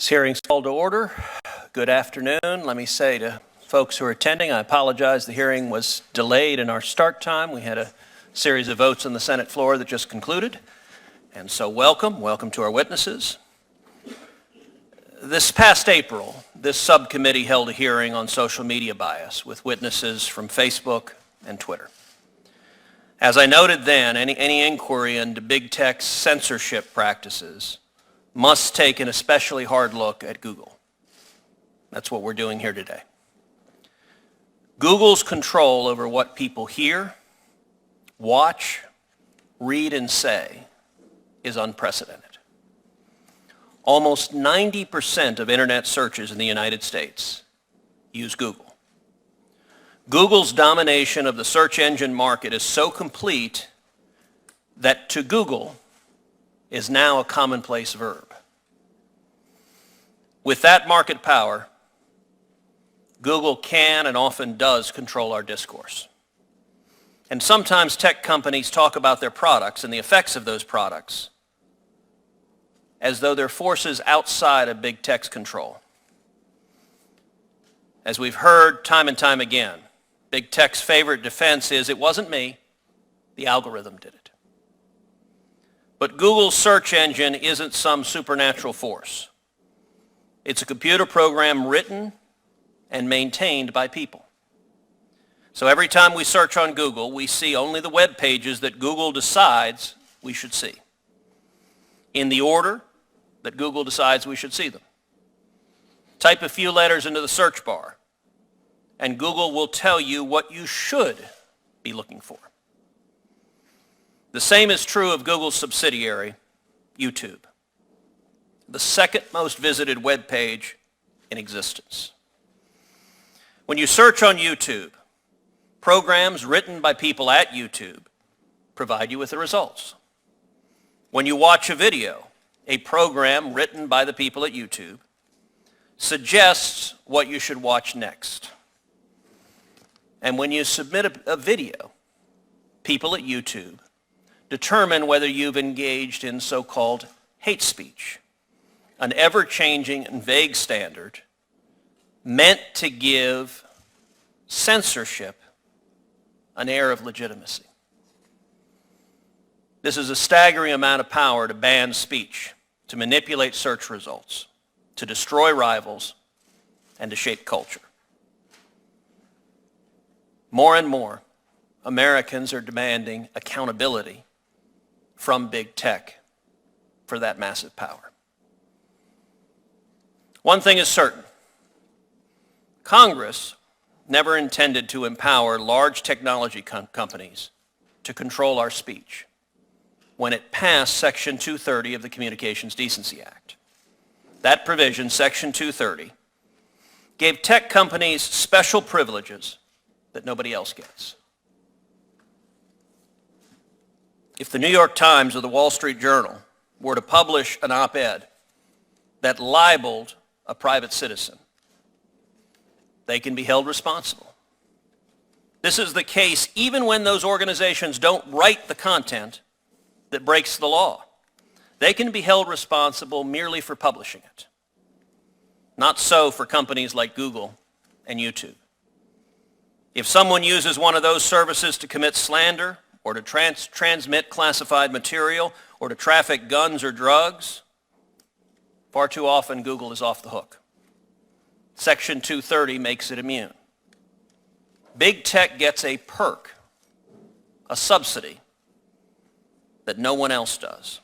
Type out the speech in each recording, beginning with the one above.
This hearing's called to order. Good afternoon. Let me say to folks who are attending, I apologize. The hearing was delayed in our start time. We had a series of votes on the Senate floor that just concluded. And so welcome to our witnesses. This past April, this subcommittee held a hearing on social media bias with witnesses from Facebook and Twitter. As I noted then, any inquiry into big tech's censorship practices must take an especially hard look at Google. That's what we're doing here today. Google's control over what people hear, watch, read, and say is unprecedented. Almost 90% of internet searches in the United States use Google. Google's domination of the search engine market is so complete that to Google is now a commonplace verb. With that market power, Google can and often does control our discourse. And sometimes tech companies talk about their products and the effects of those products as though they're forces outside of big tech's control. As we've heard time and time again, big tech's favorite defense is, it wasn't me, the algorithm did it. But Google's search engine isn't some supernatural force. It's a computer program written and maintained by people. So every time we search on Google, we see only the web pages that Google decides we should see, in the order that Google decides we should see them. Type a few letters into the search bar, and Google will tell you what you should be looking for. The same is true of Google's subsidiary, YouTube, the second most visited web page in existence. When you search on YouTube, programs written by people at YouTube provide you with the results. When you watch a video, a program written by the people at YouTube suggests what you should watch next. And when you submit a video, people at YouTube determine whether you've engaged in so-called hate speech, an ever-changing and vague standard meant to give censorship an air of legitimacy. This is a staggering amount of power to ban speech, to manipulate search results, to destroy rivals, and to shape culture. More and more, Americans are demanding accountability from big tech for that massive power. One thing is certain. Congress never intended to empower large technology companies to control our speech when it passed Section 230 of the Communications Decency Act. That provision, Section 230, gave tech companies special privileges that nobody else gets. If the New York Times or the Wall Street Journal were to publish an op-ed that libeled a private citizen, they can be held responsible. This is the case even when those organizations don't write the content that breaks the law. They can be held responsible merely for publishing it. Not so for companies like Google and YouTube. If someone uses one of those services to commit slander, or to transmit classified material, or to traffic guns or drugs, far too often Google is off the hook. Section 230 makes it immune. Big tech gets a perk, a subsidy, that no one else does.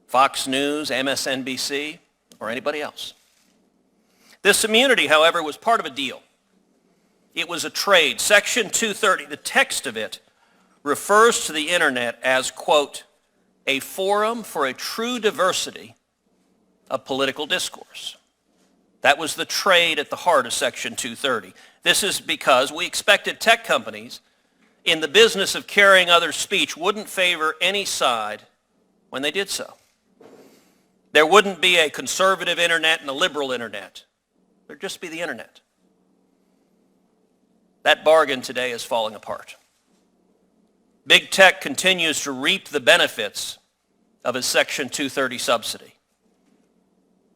Fox News, MSNBC, or anybody else. This immunity, however, was part of a deal. It was a trade. Section 230, the text of it, refers to the internet as, quote, a forum for a true diversity of political discourse. That was the trade at the heart of Section 230. This is because we expected tech companies in the business of carrying others' speech wouldn't favor any side when they did so. There wouldn't be a conservative internet and a liberal internet. There'd just be the internet. That bargain today is falling apart. Big tech continues to reap the benefits of a Section 230 subsidy.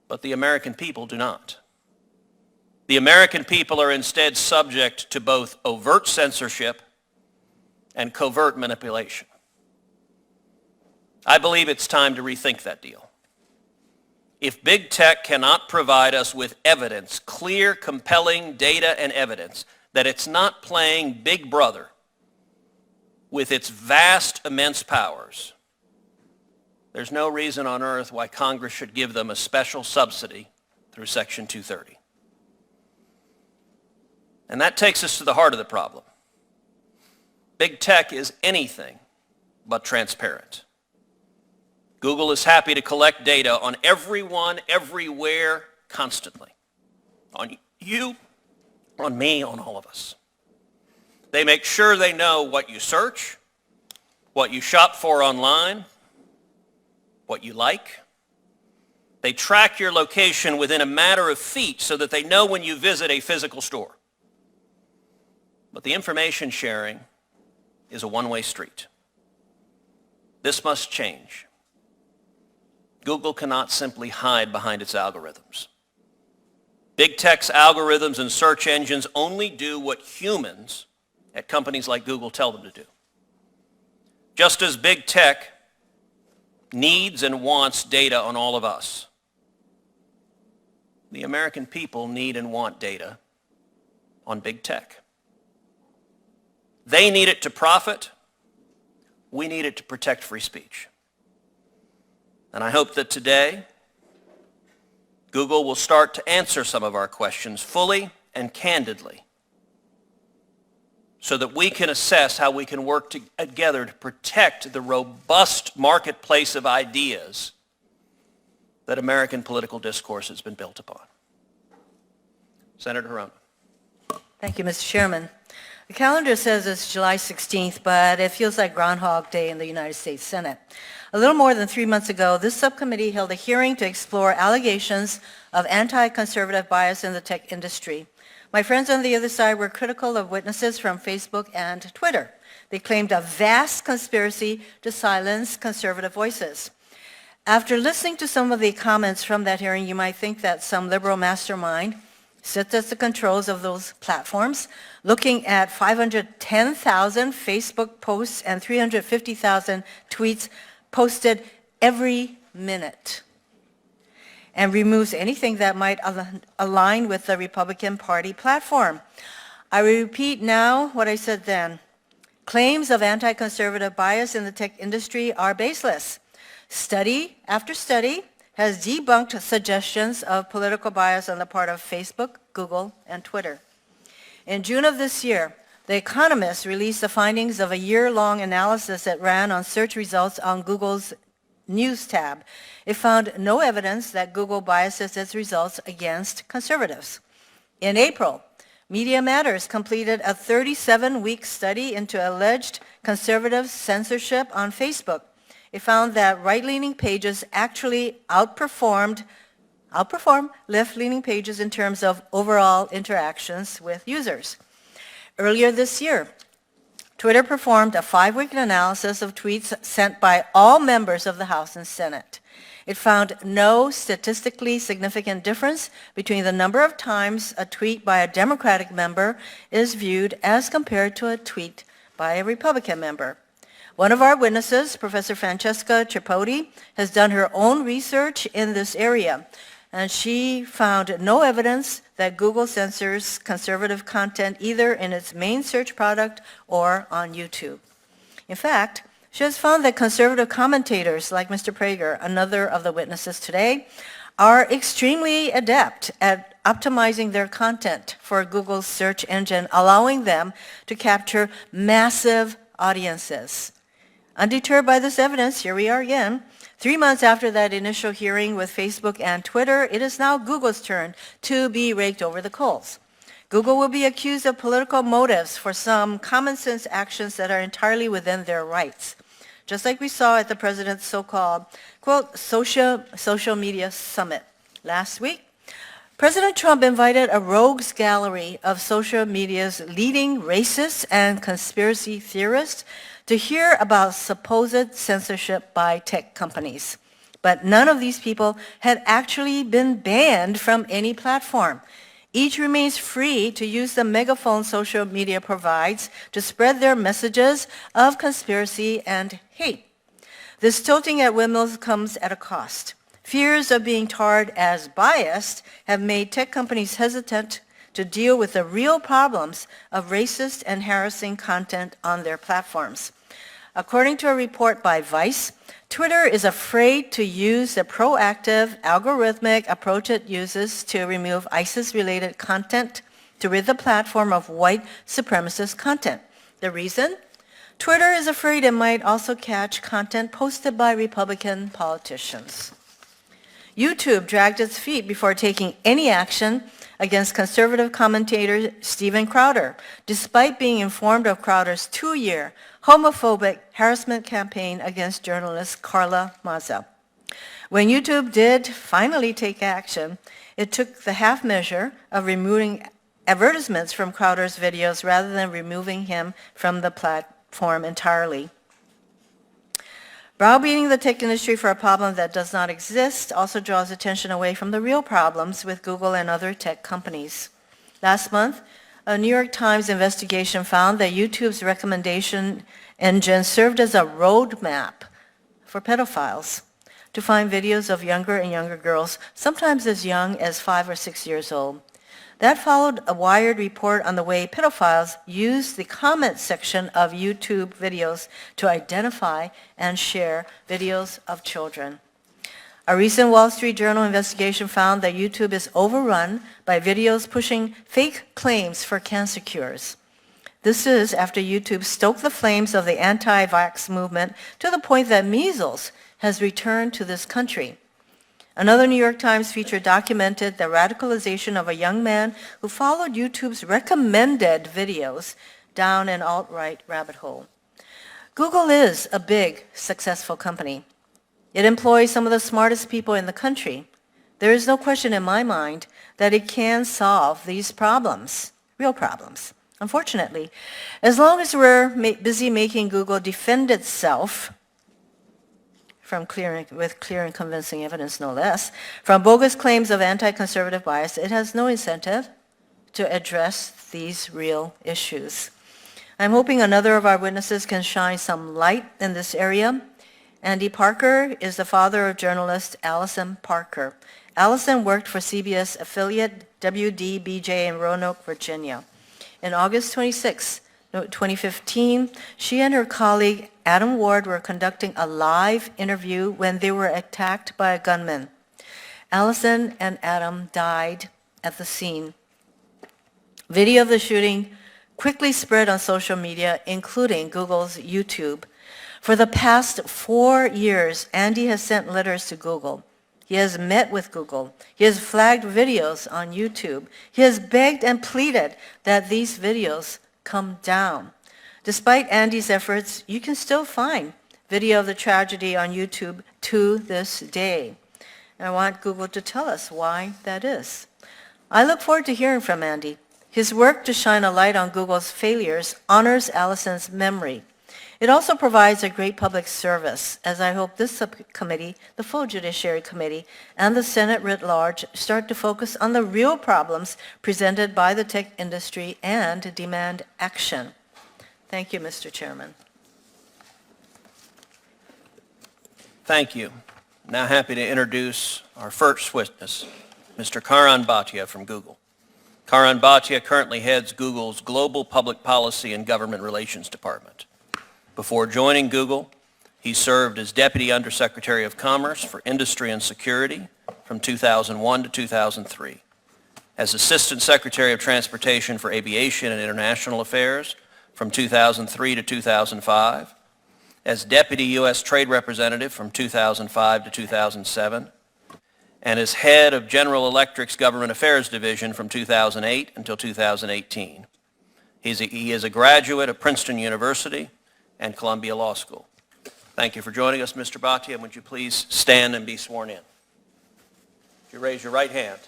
but the American people do not. The American people are instead subject to both overt censorship and covert manipulation. I believe it's time to rethink that deal. If big tech cannot provide us with evidence, clear, compelling data and evidence, that it's not playing Big Brother with its vast, immense powers, there's no reason on earth why Congress should give them a special subsidy through Section 230. And that takes us to the heart of the problem. Big tech is anything but transparent. Google is happy to collect data on everyone, everywhere, constantly. On you, on me, on all of us. They make sure they know what you search, what you shop for online, what you like. They track your location within a matter of feet so that they know when you visit a physical store. But the information sharing is a one-way street. This must change. Google cannot simply hide behind its algorithms. Big tech's algorithms and search engines only do what humans at companies like Google tell them to do. Just as big tech needs and wants data on all of us, the American people need and want data on big tech. They need it to profit. We need it to protect free speech. And I hope that today, Google will start to answer some of our questions fully and candidly so that we can assess how we can work together to protect the robust marketplace of ideas that American political discourse has been built upon. Senator Hirono. Thank you, Mr. Chairman. The calendar says it's July 16th, but it feels like Groundhog Day in the United States Senate. A little more than 3 months ago, this subcommittee held a hearing to explore allegations of anti-conservative bias in the tech industry. My friends on the other side were critical of witnesses from Facebook and Twitter. They claimed a vast conspiracy to silence conservative voices. After listening to some of the comments from that hearing, you might think that some liberal mastermind sits at the controls of those platforms, looking at 510,000 Facebook posts and 350,000 tweets posted every minute, and removes anything that might align with the Republican Party platform. I repeat now what I said then. Claims of anti-conservative bias in the tech industry are baseless. Study after study has debunked suggestions of political bias on the part of Facebook, Google, and Twitter. In June of this year, The Economist released the findings of a year-long analysis that ran on search results on Google's News tab. It found no evidence that Google biases its results against conservatives. In April, Media Matters completed a 37-week study into alleged conservative censorship on Facebook. It found that right-leaning pages actually outperformed left-leaning pages in terms of overall interactions with users. Earlier this year, Twitter performed a 5-week analysis of tweets sent by all members of the House and Senate. It found no statistically significant difference between the number of times a tweet by a Democratic member is viewed as compared to a tweet by a Republican member. One of our witnesses, Professor Francesca Tripodi, has done her own research in this area, and she found no evidence that Google censors conservative content either in its main search product or on YouTube. In fact, she has found that conservative commentators like Mr. Prager, another of the witnesses today, are extremely adept at optimizing their content for Google's search engine, allowing them to capture massive audiences. Undeterred by this evidence, here we are again. 3 months after that initial hearing with Facebook and Twitter, it is now Google's turn to be raked over the coals. Google will be accused of political motives for some common sense actions that are entirely within their rights. Just like we saw at the president's so-called, quote, social media summit last week. President Trump invited a rogues gallery of social media's leading racists and conspiracy theorists to hear about supposed censorship by tech companies. but none of these people had actually been banned from any platform. Each remains free to use the megaphone social media provides to spread their messages of conspiracy and hate. This tilting at windmills comes at a cost. Fears of being tarred as biased have made tech companies hesitant to deal with the real problems of racist and harassing content on their platforms. According to a report by Vice, Twitter is afraid to use the proactive algorithmic approach it uses to remove ISIS-related content to rid the platform of white supremacist content. The reason? Twitter is afraid it might also catch content posted by Republican politicians. YouTube dragged its feet before taking any action against conservative commentator Steven Crowder, despite being informed of Crowder's 2-year homophobic harassment campaign against journalist Carla Maza. When YouTube did finally take action, it took the half measure of removing advertisements from Crowder's videos rather than removing him from the platform entirely. Browbeating the tech industry for a problem that does not exist also draws attention away from the real problems with Google and other tech companies. Last month, a New York Times investigation found that YouTube's recommendation engine served as a roadmap for pedophiles to find videos of younger and younger girls, sometimes as young as 5 or 6 years old. That followed a Wired report on the way pedophiles use the comment section of YouTube videos to identify and share videos of children. A recent Wall Street Journal investigation found that YouTube is overrun by videos pushing fake claims for cancer cures. This is after YouTube stoked the flames of the anti-vax movement to the point that measles has returned to this country. Another New York Times feature documented the radicalization of a young man who followed YouTube's recommended videos down an alt-right rabbit hole. Google is a big, successful company. It employs some of the smartest people in the country. There is no question in my mind that it can solve these problems, real problems. Unfortunately, as long as we're busy making Google defend itself with clear and convincing evidence, no less, from bogus claims of anti-conservative bias, it has no incentive to address these real issues. I'm hoping another of our witnesses can shine some light in this area. Andy Parker is the father of journalist Allison Parker. Allison worked for CBS affiliate WDBJ in Roanoke, Virginia. In August 26, 2015, she and her colleague Adam Ward were conducting a live interview when they were attacked by a gunman. Allison and Adam died at the scene. Video of the shooting quickly spread on social media, including Google's YouTube. For the past 4 years, Andy has sent letters to Google. He has met with Google. He has flagged videos on YouTube. He has begged and pleaded that these videos come down. Despite Andy's efforts, you can still find video of the tragedy on YouTube to this day. And I want Google to tell us why that is. I look forward to hearing from Andy. His work to shine a light on Google's failures honors Allison's memory. It also provides a great public service, as I hope this subcommittee, the full Judiciary Committee, and the Senate writ large start to focus on the real problems presented by the tech industry and demand action. Thank you, Mr. Chairman. Thank you. Now happy to introduce our first witness, Mr. Karan Bhatia from Google. Karan Bhatia currently heads Google's Global Public Policy and Government Relations Department. Before joining Google, he served as Deputy Undersecretary of Commerce for Industry and Security from 2001 to 2003, as Assistant Secretary of Transportation for Aviation and International Affairs from 2003 to 2005, as Deputy U.S. Trade Representative from 2005 to 2007, and as Head of General Electric's Government Affairs Division from 2008 until 2018. He is a graduate of Princeton University and Columbia Law School. Thank you for joining us, Mr. Bhatia, and would you please stand and be sworn in? If you raise your right hand,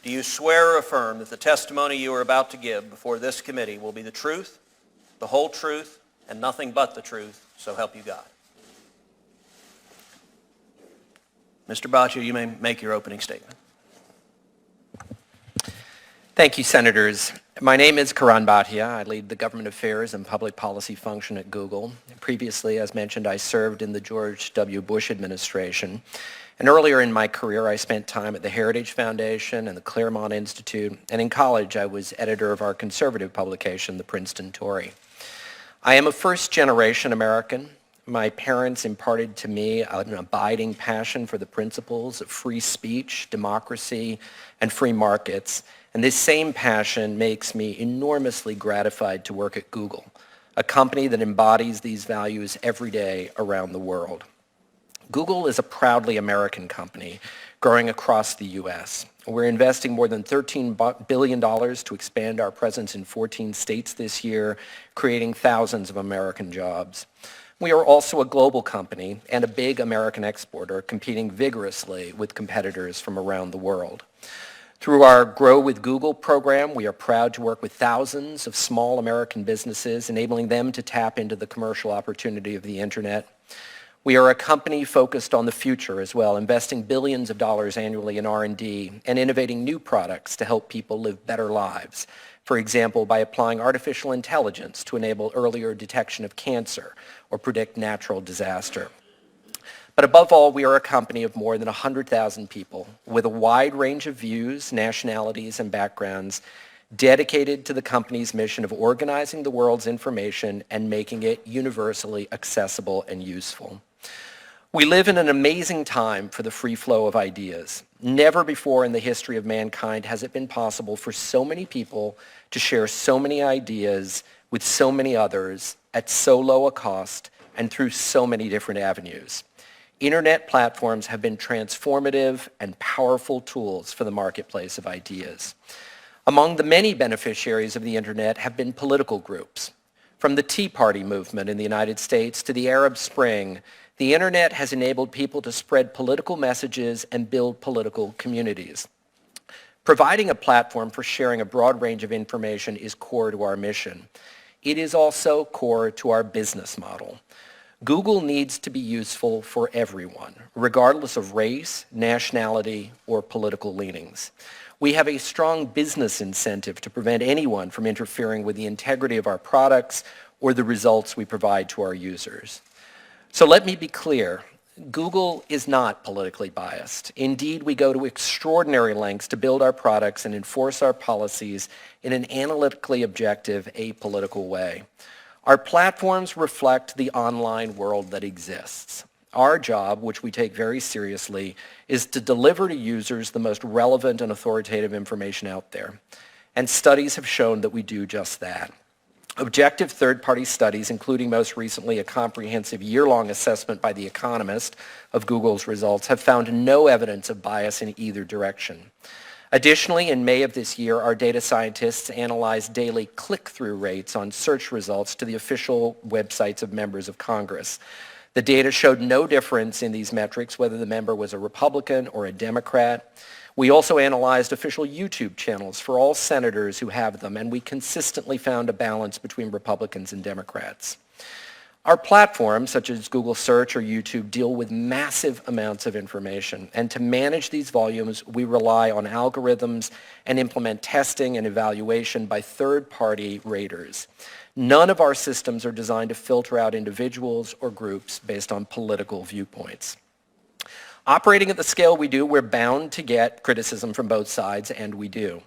do you swear or affirm that the testimony you are about to give before this committee will be the truth, the whole truth, and nothing but the truth, so help you God? Mr. Boccia, you may make your opening statement. Thank you, Senators. My name is Karan Bhatia. I lead the government affairs and public policy function at Google. Previously, as mentioned, I served in the George W. Bush administration. And earlier in my career, I spent time at the Heritage Foundation and the Claremont Institute. And in college, I was editor of our conservative publication, the Princeton Tory. I am a first-generation American. My parents imparted to me an abiding passion for the principles of free speech, democracy, and free markets. And this same passion makes me enormously gratified to work at Google, a company that embodies these values every day around the world. Google is a proudly American company growing across the U.S. We're investing more than $13 billion to expand our presence in 14 states this year, creating thousands of American jobs. We are also a global company and a big American exporter, competing vigorously with competitors from around the world. Through our Grow with Google program, we are proud to work with thousands of small American businesses, enabling them to tap into the commercial opportunity of the internet. We are a company focused on the future as well, investing billions of dollars annually in R&D and innovating new products to help people live better lives. For example, by applying artificial intelligence to enable earlier detection of cancer or predict natural disaster. But above all, we are a company of more than 100,000 people with a wide range of views, nationalities, and backgrounds dedicated to the company's mission of organizing the world's information and making it universally accessible and useful. We live in an amazing time for the free flow of ideas. Never before in the history of mankind has it been possible for so many people to share so many ideas with so many others at so low a cost and through so many different avenues. Internet platforms have been transformative and powerful tools for the marketplace of ideas. Among the many beneficiaries of the internet have been political groups. From the Tea Party movement in the United States to the Arab Spring, the internet has enabled people to spread political messages and build political communities. Providing a platform for sharing a broad range of information is core to our mission. It is also core to our business model. Google needs to be useful for everyone, regardless of race, nationality, or political leanings. We have a strong business incentive to prevent anyone from interfering with the integrity of our products or the results we provide to our users. So let me be clear, Google is not politically biased. Indeed, we go to extraordinary lengths to build our products and enforce our policies in an analytically objective, apolitical way. Our platforms reflect the online world that exists. Our job, which we take very seriously, is to deliver to users the most relevant and authoritative information out there. And studies have shown that we do just that. Objective third-party studies, including most recently a comprehensive year-long assessment by The Economist of Google's results, have found no evidence of bias in either direction. Additionally, in May of this year, our data scientists analyzed daily click-through rates on search results to the official websites of members of Congress. The data showed no difference in these metrics, whether the member was a Republican or a Democrat. We also analyzed official YouTube channels for all senators who have them, and we consistently found a balance between Republicans and Democrats. Our platforms, such as Google Search or YouTube, deal with massive amounts of information. And to manage these volumes, we rely on algorithms and implement testing and evaluation by third-party raters. None of our systems are designed to filter out individuals or groups based on political viewpoints. Operating at the scale we do, we're bound to get criticism from both sides, and we do.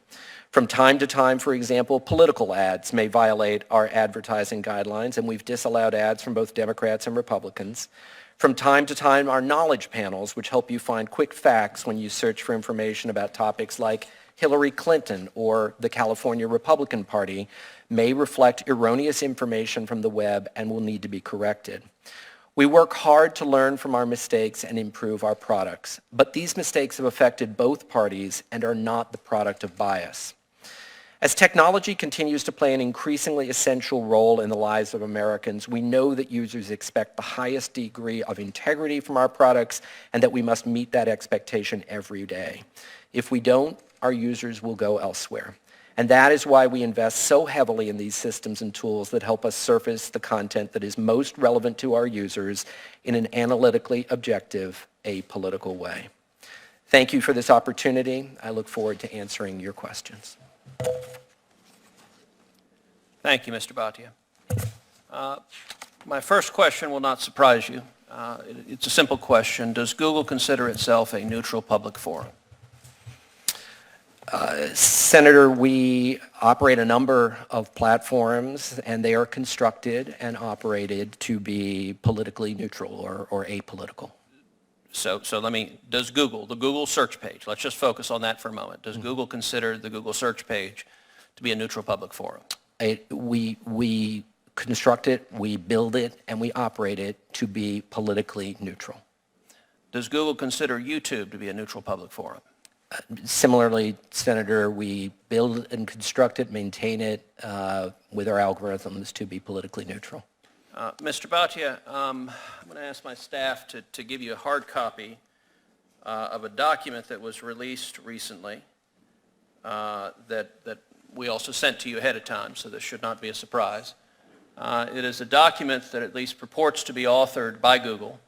From time to time, for example, political ads may violate our advertising guidelines, and we've disallowed ads from both Democrats and Republicans. From time to time, our knowledge panels, which help you find quick facts when you search for information about topics like Hillary Clinton or the California Republican Party, may reflect erroneous information from the web and will need to be corrected. We work hard to learn from our mistakes and improve our products, but these mistakes have affected both parties and are not the product of bias. As technology continues to play an increasingly essential role in the lives of Americans, we know that users expect the highest degree of integrity from our products and that we must meet that expectation every day. If we don't, our users will go elsewhere. And that is why we invest so heavily in these systems and tools that help us surface the content that is most relevant to our users in an analytically objective, apolitical way. Thank you for this opportunity. I look forward to answering your questions. Thank you, Mr. Bhatia. My first question will not surprise you. It's a simple question. Does Google consider itself a neutral public forum? Senator, we operate a number of platforms, and they are constructed and operated to be politically neutral or apolitical. So does Google, the Google search page, let's just focus on that for a moment. Does Google consider the Google search page to be a neutral public forum? We construct it, we build it, and we operate it to be politically neutral. Does Google consider YouTube to be a neutral public forum? Similarly, Senator, we build and construct it, maintain it with our algorithms to be politically neutral. Mr. Bhatia, I'm going to ask my staff to give you a hard copy of a document that was released recently that we also sent to you ahead of time, so this should not be a surprise. It is a document that at least purports to be authored by Google.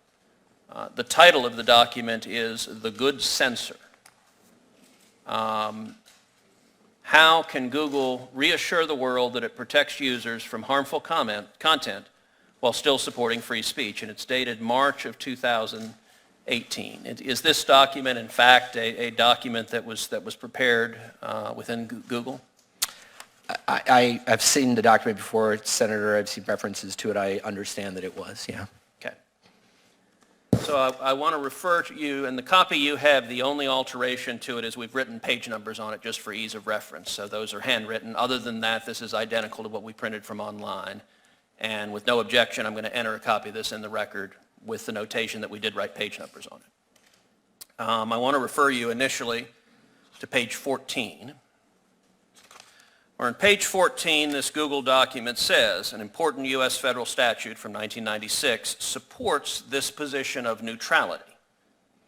The title of the document is The Good Censor. How can Google reassure the world that it protects users from harmful content while still supporting free speech? And it's dated March of 2018. Is this document, in fact, a document that was prepared within Google? I've seen the document before, Senator. I've seen references to it. I understand that it was, yeah. Okay. So I want to refer to you, and the copy you have, the only alteration to it is we've written page numbers on it just for ease of reference. So those are handwritten. Other than that, this is identical to what we printed from online. And with no objection, I'm going to enter a copy of this in the record with the notation that we did write page numbers on it. I want to refer you initially to page 14. Or on page 14, this Google document says an important U.S. federal statute from 1996 supports this position of neutrality.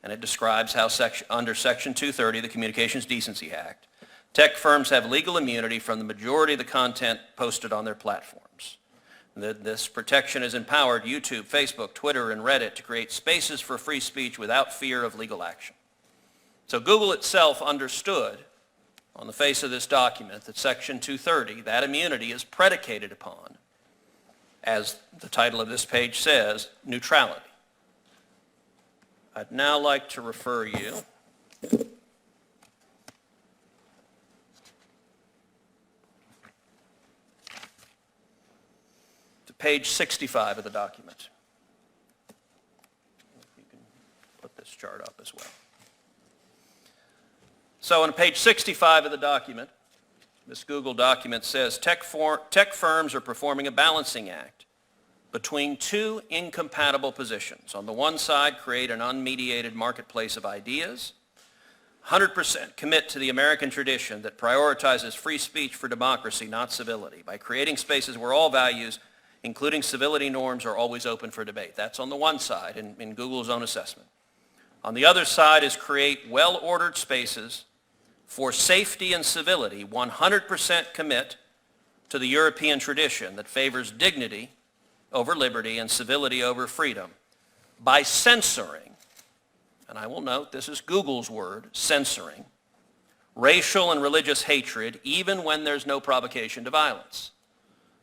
And it describes how under Section 230 of the Communications Decency Act, tech firms have legal immunity from the majority of the content posted on their platforms. And that this protection has empowered YouTube, Facebook, Twitter, and Reddit to create spaces for free speech without fear of legal action. So Google itself understood on the face of this document that Section 230, that immunity is predicated upon, as the title of this page says, neutrality. I'd now like to refer you to page 65 of the document. You can put this chart up as well. So on page 65 of the document, this Google document says tech firms are performing a balancing act between two incompatible positions. On the one side, create an unmediated marketplace of ideas, 100% commit to the American tradition that prioritizes free speech for democracy, not civility, by creating spaces where all values, including civility norms, are always open for debate. That's on the one side in Google's own assessment. On the other side is create well-ordered spaces for safety and civility, 100% commit to the European tradition that favors dignity over liberty and civility over freedom by censoring, and I will note this is Google's word, censoring, racial and religious hatred even when there's no provocation to violence.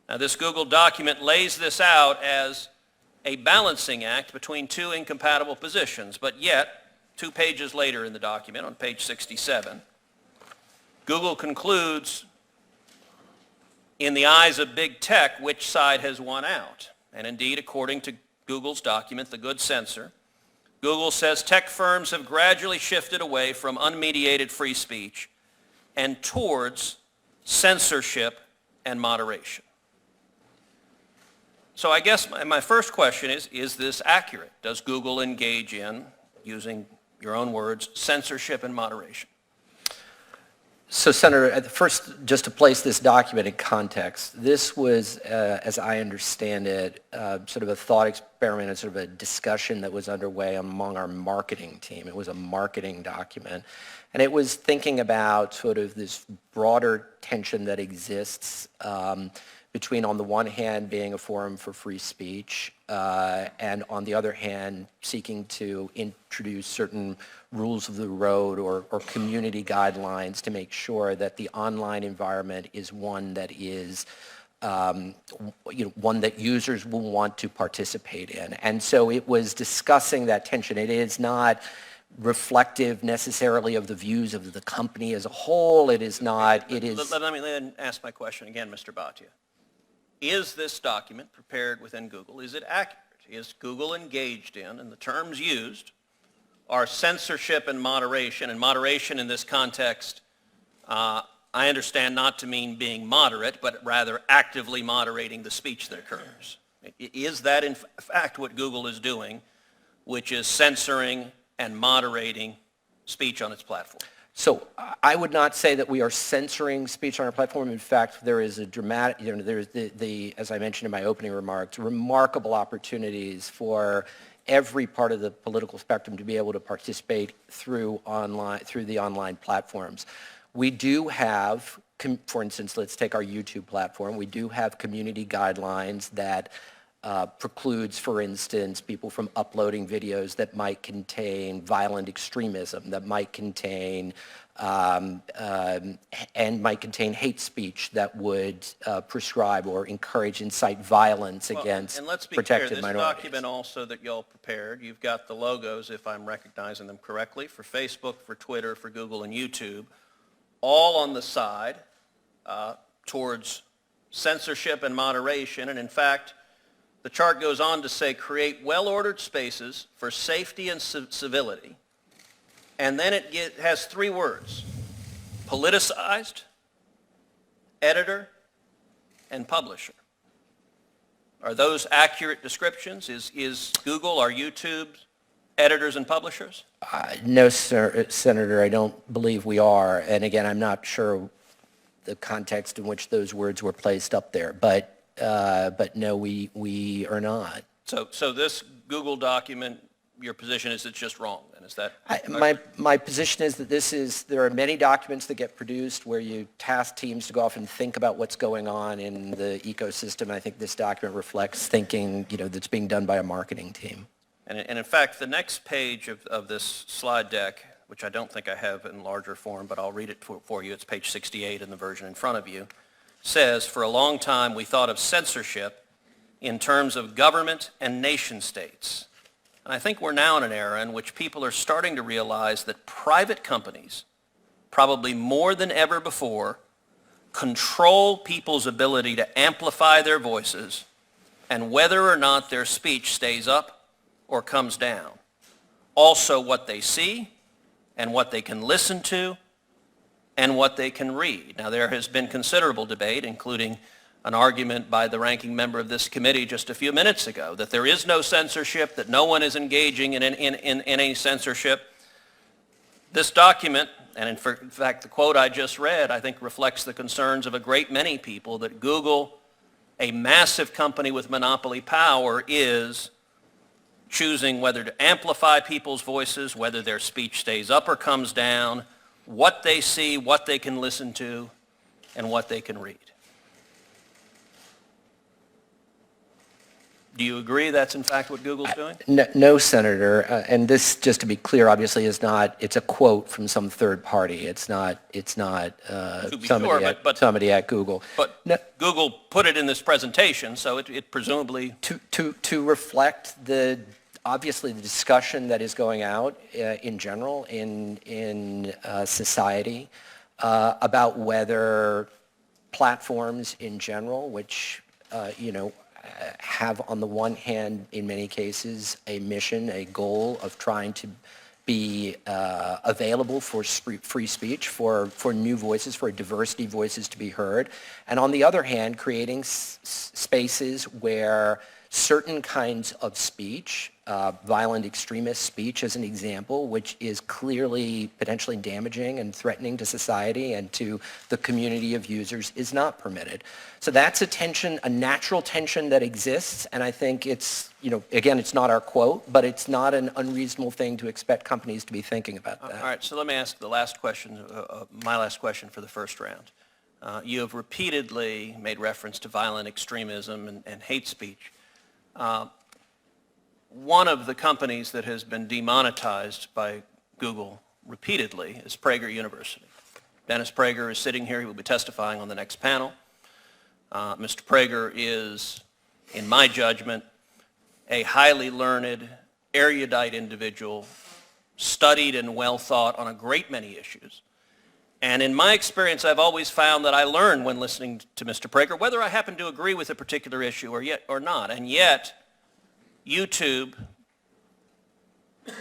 Now this Google document lays this out as a balancing act between two incompatible positions, but yet 2 pages later in the document, on page 67, Google concludes, in the eyes of big tech, which side has won out. And indeed, according to Google's document, The Good Censor, Google says tech firms have gradually shifted away from unmediated free speech and towards censorship and moderation. So I guess my first question is this accurate? Does Google engage in, using your own words, censorship and moderation? So, Senator, first, just to place this document in context, this was, as I understand it, sort of a thought experiment and sort of a discussion that was underway among our marketing team. It was a marketing document. And it was thinking about sort of this broader tension that exists between, on the one hand, being a forum for free speech, and on the other hand, seeking to introduce certain rules of the road or community guidelines to make sure that the online environment is one that is one that users will want to participate in. And so it was discussing that tension. It is not reflective necessarily of the views of the company as a whole. It is not, it is... Let me then ask my question again, Mr. Bhatia. Is this document prepared within Google? Is it accurate? Is Google engaged in, and the terms used are censorship and moderation in this context, I understand not to mean being moderate, but rather actively moderating the speech that occurs. Is that in fact what Google is doing, which is censoring and moderating speech on its platform? So I would not say that we are censoring speech on our platform. In fact, there is a dramatic, there's as I mentioned in my opening remarks, remarkable opportunities for every part of the political spectrum to be able to participate through the online platforms. We do have, for instance, let's take our YouTube platform. We do have community guidelines that precludes, for instance, people from uploading videos that might contain violent extremism, that might contain hate speech that would prescribe or encourage, incite violence against protected minorities. This document also that y'all prepared, you've got the logos, if I'm recognizing them correctly, for Facebook, for Twitter, for Google, and YouTube, all on the side towards censorship and moderation. And in fact, the chart goes on to say, create well-ordered spaces for safety and civility. And then it has three words: politicized, editor, and publisher. Are those accurate descriptions? Is Google or YouTube editors and publishers? No, sir, Senator, I don't believe we are. And again, I'm not sure the context in which those words were placed up there. But no, we are not. So this Google document, your position is it's just wrong, then, is that? My position is that there are many documents that get produced where you task teams to go off and think about what's going on in the ecosystem. I think this document reflects thinking, that's being done by a marketing team. And in fact, the next page of this slide deck, which I don't think I have in larger form, but I'll read it for you. It's page 68 in the version in front of you. Says, for a long time we thought of censorship in terms of government and nation states. And I think we're now in an era in which people are starting to realize that private companies, probably more than ever before, control people's ability to amplify their voices and whether or not their speech stays up or comes down. Also what they see and what they can listen to and what they can read. Now, there has been considerable debate, including an argument by the ranking member of this committee just a few minutes ago, that there is no censorship, that no one is engaging in any censorship. This document, and in fact the quote I just read, I think reflects the concerns of a great many people that Google, a massive company with monopoly power, is choosing whether to amplify people's voices, whether their speech stays up or comes down, what they see, what they can listen to, and what they can read. Do you agree that's in fact what Google's doing? No, Senator. And this, just to be clear, obviously is not, it's a quote from some third party. It's not somebody at Google. But no, Google put it in this presentation, so it presumably... To reflect obviously the discussion that is going out in general in society about whether platforms in general, which have on the one hand in many cases a mission, a goal of trying to be available for free speech, for new voices, for diversity voices to be heard, and on the other hand creating spaces where certain kinds of speech violent extremist speech as an example, which is clearly potentially damaging and threatening to society and to the community of users, is not permitted. So that's a tension, a natural tension that exists, and I think it's, again, it's not our quote, but it's not an unreasonable thing to expect companies to be thinking about that. All right, so let me ask the last question, my last question for the first round. You have repeatedly made reference to violent extremism and hate speech. One of the companies that has been demonetized by Google repeatedly is Prager University. Dennis Prager is sitting here. He will be testifying on the next panel. Mr. Prager is, in my judgment, a highly learned, erudite individual, studied and well thought on a great many issues. And in my experience, I've always found that I learn when listening to Mr. Prager, whether I happen to agree with a particular issue or not. And yet, YouTube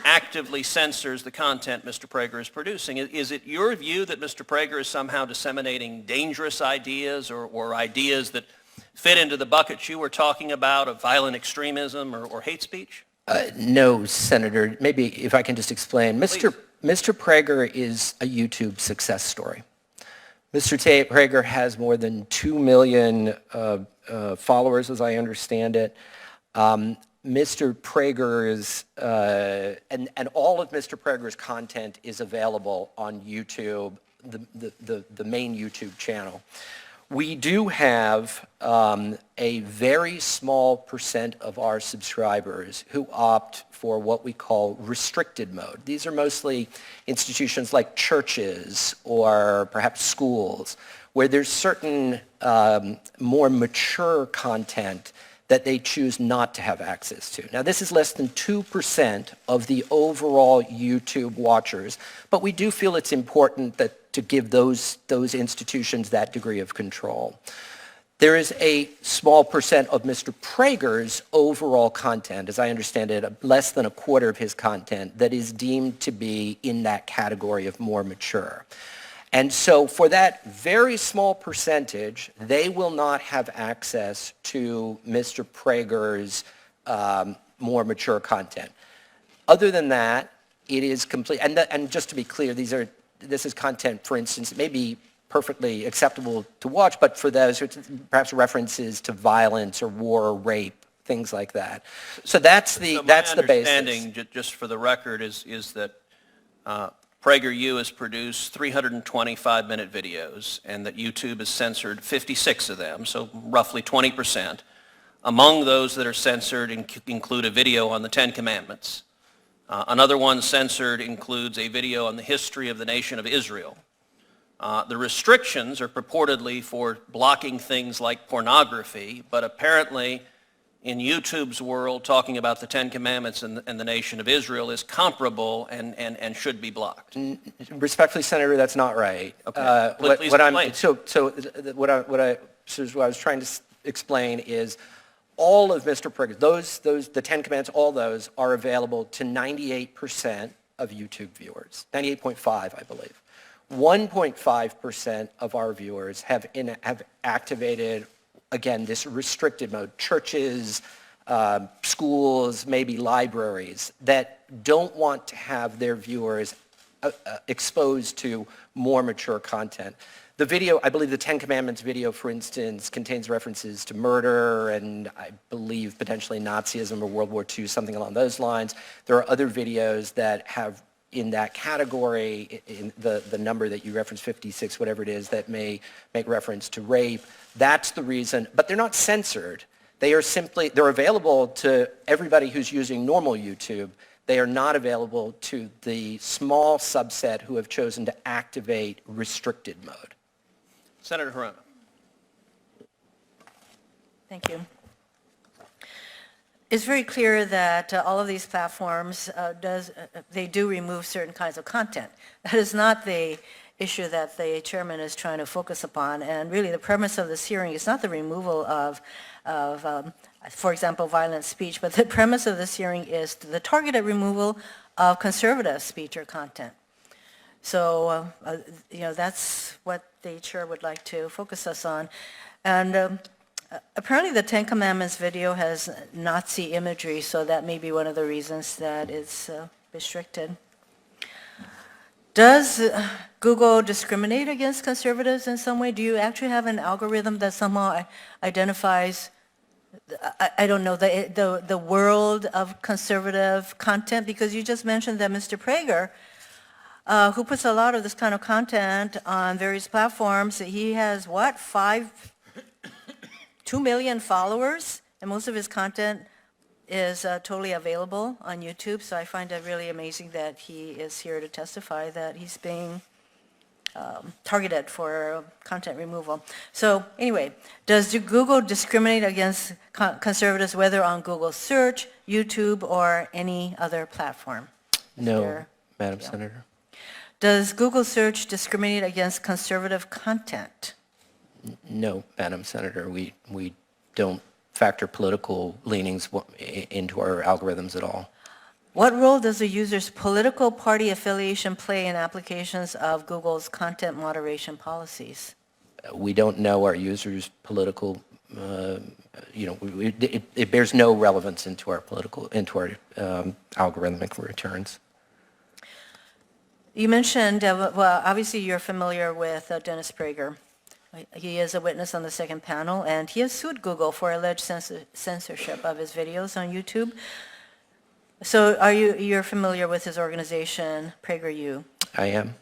actively censors the content Mr. Prager is producing. Is it your view that Mr. Prager is somehow disseminating dangerous ideas or ideas that fit into the buckets you were talking about of violent extremism or hate speech? No, Senator. Maybe if I can just explain. Mr. Prager is a YouTube success story. Mr. Prager has more than 2 million followers, as I understand it. Mr. Prager's, and all of Mr. Prager's content is available on YouTube, the main YouTube channel. We do have a very small percent of our subscribers who opt for what we call restricted mode. These are mostly institutions like churches or perhaps schools, where there's certain more mature content that they choose not to have access to. Now, this is less than 2% of the overall YouTube watchers, but we do feel it's important to give those institutions that degree of control. There is a small percent of Mr. Prager's overall content, as I understand it, less than a quarter of his content, that is deemed to be in that category of more mature. And so for that very small percentage, they will not have access to Mr. Prager's more mature content. Other than that, it is complete. And just to be clear, this is content, for instance, it may be perfectly acceptable to watch, but for those who perhaps references to violence or war or rape, things like that. So that's the basis. My understanding, just for the record, is that PragerU has produced 325-minute videos, and that YouTube has censored 56 of them, so roughly 20%. Among those that are censored include a video on the Ten Commandments. Another one censored includes a video on the history of the nation of Israel. The restrictions are purportedly for blocking things like pornography, but apparently in YouTube's world, talking about the Ten Commandments and the nation of Israel is comparable and should be blocked. Respectfully, Senator, that's not right. Okay. Please explain. What I was trying to explain is all of Mr. Prager, the Ten Commandments, all those are available to 98% of YouTube viewers, 98.5, I believe. 1.5% of our viewers have activated, again, this restricted mode. Churches, schools, maybe libraries that don't want to have their viewers exposed to more mature content. The video, I believe the Ten Commandments video, for instance, contains references to murder and I believe potentially Nazism or World War II, something along those lines. There are other videos that have in that category, in the number that you referenced, 56, whatever it is, that may make reference to rape. That's the reason, but they're not censored. They're available to everybody who's using normal YouTube. They are not available to the small subset who have chosen to activate restricted mode. Senator Hirano. Thank you. It's very clear that all of these platforms, they do remove certain kinds of content. That is not the issue that the chairman is trying to focus upon. And really the premise of this hearing is not the removal of for example, violent speech, but the premise of this hearing is the targeted removal of conservative speech or content. So, that's what the chair would like to focus us on. And Apparently, the Ten Commandments video has Nazi imagery, so that may be one of the reasons that it's restricted. Does Google discriminate against conservatives in some way? Do you actually have an algorithm that somehow identifies, I don't know, the world of conservative content? Because you just mentioned that Mr. Prager, who puts a lot of this kind of content on various platforms, he has, what, 2 million followers, and most of his content is totally available on YouTube, so I find it really amazing that he is here to testify that he's being targeted for content removal. So anyway, does Google discriminate against conservatives, whether on Google Search, YouTube, or any other platform? No, Madam Senator. Does Google Search discriminate against conservative content? No, Madam Senator. We don't factor political leanings into our algorithms at all. What role does a user's political party affiliation play in applications of Google's content moderation policies? We don't know our users' political, it bears no relevance into our algorithmic returns. You mentioned, well, obviously you're familiar with Dennis Prager. He is a witness on the second panel, and he has sued Google for alleged censorship of his videos on YouTube. So you're familiar with his organization, PragerU? I am.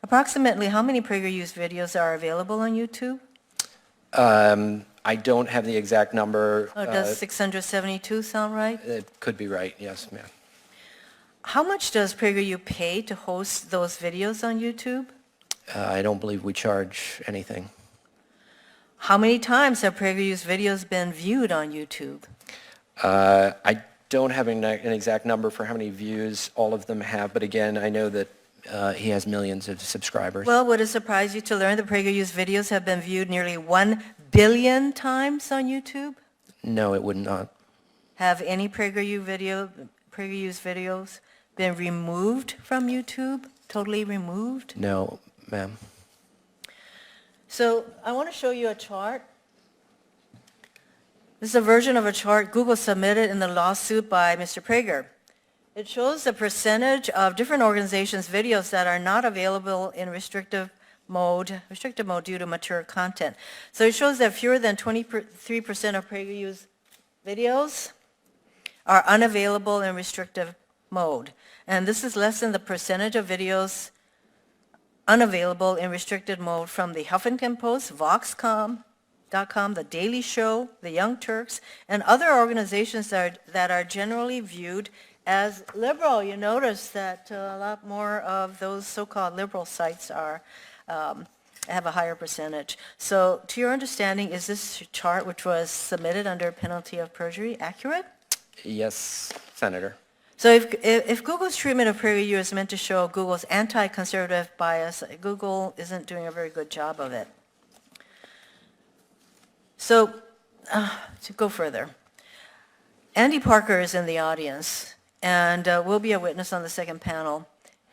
Approximately how many PragerU's videos are available on YouTube? I don't have the exact number. Oh, does 672 sound right? It could be right, yes, ma'am. How much does PragerU pay to host those videos on YouTube? I don't believe we charge anything. How many times have PragerU's videos been viewed on YouTube? I don't have an exact number for how many views all of them have, but again, I know that he has millions of subscribers. Well, would it surprise you to learn that PragerU's videos have been viewed nearly 1 billion times on YouTube? No, it would not. Have any PragerU's videos been removed from YouTube? Totally removed? No, ma'am. So I want to show you a chart. This is a version of a chart Google submitted in the lawsuit by Mr. Prager. It shows the percentage of different organizations' videos that are not available in restrictive mode due to mature content. So it shows that fewer than 23% of PragerU's videos are unavailable in restrictive mode. And this is less than the percentage of videos unavailable in restricted mode from the Huffington Post, Vox.com, The Daily Show, The Young Turks, and other organizations that are generally viewed as liberal. You notice that a lot more of those so-called liberal sites have a higher percentage. So to your understanding, is this chart, which was submitted under penalty of perjury, accurate? Yes, Senator. So if Google's treatment of PragerU is meant to show Google's anti-conservative bias, Google isn't doing a very good job of it. So to go further, Andy Parker is in the audience and will be a witness on the second panel.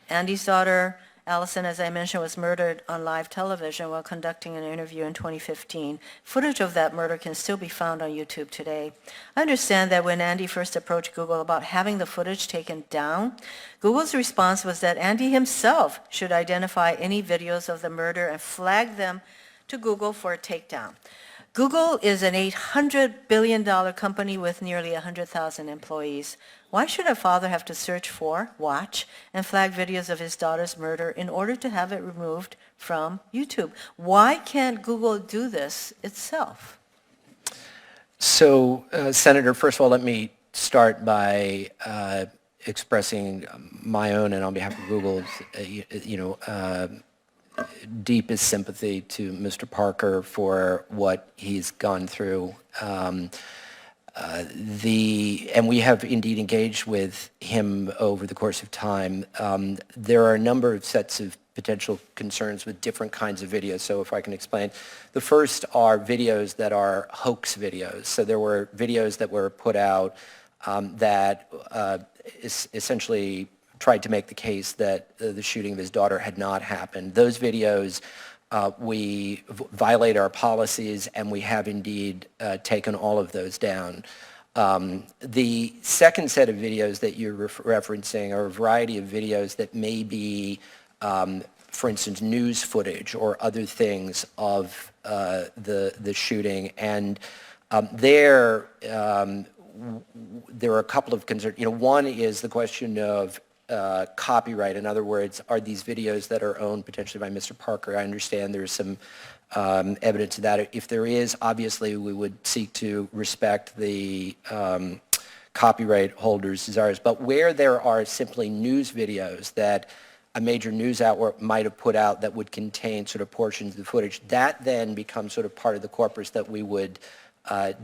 Andy's daughter, Allison, as I mentioned, was murdered on live television while conducting an interview in 2015. Footage of that murder can still be found on YouTube today. I understand that when Andy first approached Google about having the footage taken down, Google's response was that Andy himself should identify any videos of the murder and flag them to Google for a takedown. Google is an $800 billion company with nearly 100,000 employees. Why should a father have to search for, watch, and flag videos of his daughter's murder in order to have it removed from YouTube? Why can't Google do this itself? So, Senator, first of all, let me start by expressing my own and on behalf of Google's, deepest sympathy to Mr. Parker for what he's gone through. And we have indeed engaged with him over the course of time. There are a number of sets of potential concerns with different kinds of videos. So if I can explain, the first are videos that are hoax videos. So there were videos that were put out that essentially tried to make the case that the shooting of his daughter had not happened. Those videos we violate our policies, and we have indeed taken all of those down. The second set of videos that you're referencing are a variety of videos that may be, for instance, news footage or other things of the shooting. And there are a couple of concerns. One is the question of copyright. In other words, are these videos that are owned potentially by Mr. Parker? I understand there's some evidence of that. If there is, obviously we would seek to respect the copyright holders' desires. But where there are simply news videos that a major news outlet might have put out that would contain sort of portions of the footage, that then becomes sort of part of the corpus that we would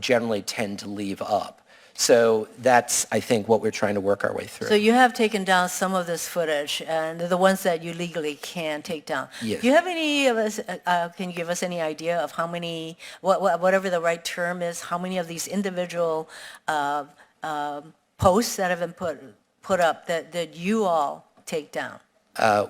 generally tend to leave up. So that's, I think, what we're trying to work our way through. So you have taken down some of this footage, and the ones that you legally can take down. Yes. Do you have any of us, can you give us any idea of how many, whatever the right term is, how many of these individual posts that have been put up that you all take down?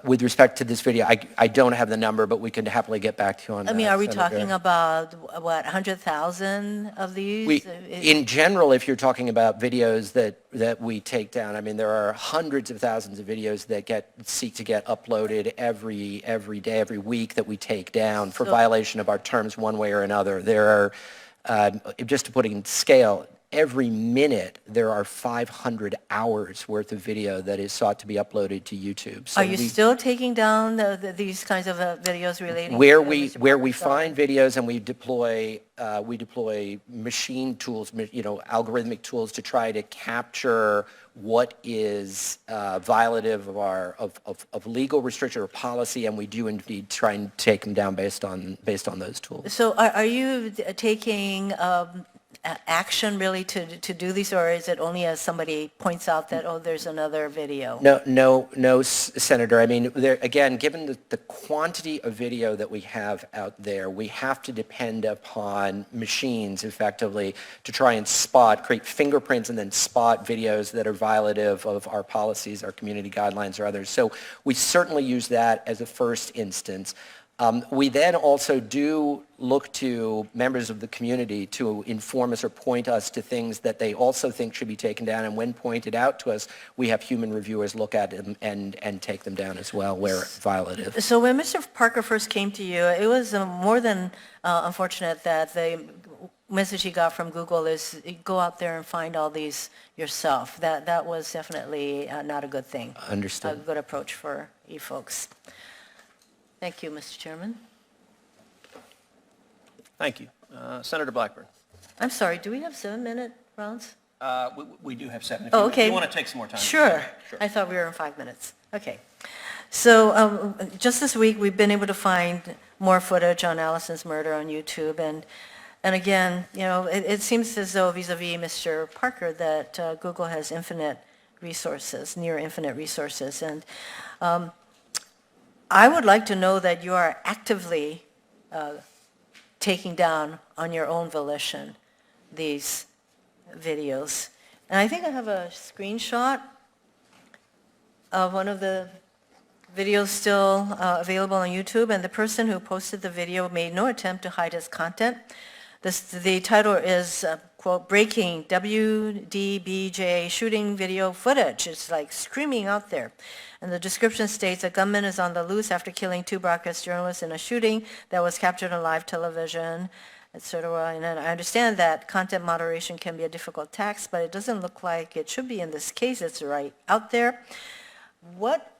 With respect to this video, I don't have the number, but we can happily get back to you on that. I mean, are we Senator. talking about, 100,000 of these? In general, if you're talking about videos that we take down, I mean, there are hundreds of thousands of videos that seek to get uploaded every day, every week that we take down for violation of our terms one way or another. There are, just to put it in scale, every minute there are 500 hours worth of video that is sought to be uploaded to YouTube. So Are you still taking down these kinds of videos relating where to we Mr. Parker's find videos and we deploy machine tools, algorithmic tools to try to capture what is violative of legal restriction or policy, and we do indeed try and take them down based on those tools. So are you taking action really to do these, or is it only as somebody points out that, oh, there's another video? No, Senator. I mean, again, given the quantity of video that we have out there, we have to depend upon machines effectively to try and create fingerprints and then spot videos that are violative of our policies, our community guidelines, or others. So we certainly use that as a first instance. We then also do look to members of the community to inform us or point us to things that they also think should be taken down, and when pointed out to us, we have human reviewers look at them and take them down as well where violative. So when Mr. Parker first came to you, it was more than unfortunate that the message he got from Google is go out there and find all these yourself. That was definitely not a good thing. Understood. A good approach for you folks. Thank you, Mr. Chairman. Thank you. Senator Blackburn. I'm sorry, do we have 7-minute rounds? We do have 7. Oh, okay. If you want to take some more time. Sure. I thought we were in 5 minutes. Okay. So just this week, we've been able to find more footage on Allison's murder on YouTube. And again, it seems as though vis-a-vis Mr. Parker that Google has infinite resources, near infinite resources. And I would like to know that you are actively taking down on your own volition these videos. And I think I have a screenshot of one of the videos still available on YouTube, and the person who posted the video made no attempt to hide his content. The title is, quote, breaking WDBJ shooting video footage. It's like screaming out there. And the description states a gunman is on the loose after killing 2 broadcast journalists in a shooting that was captured on live television, etc. And I understand that content moderation can be a difficult task, but it doesn't look like it should be in this case. It's right out there. What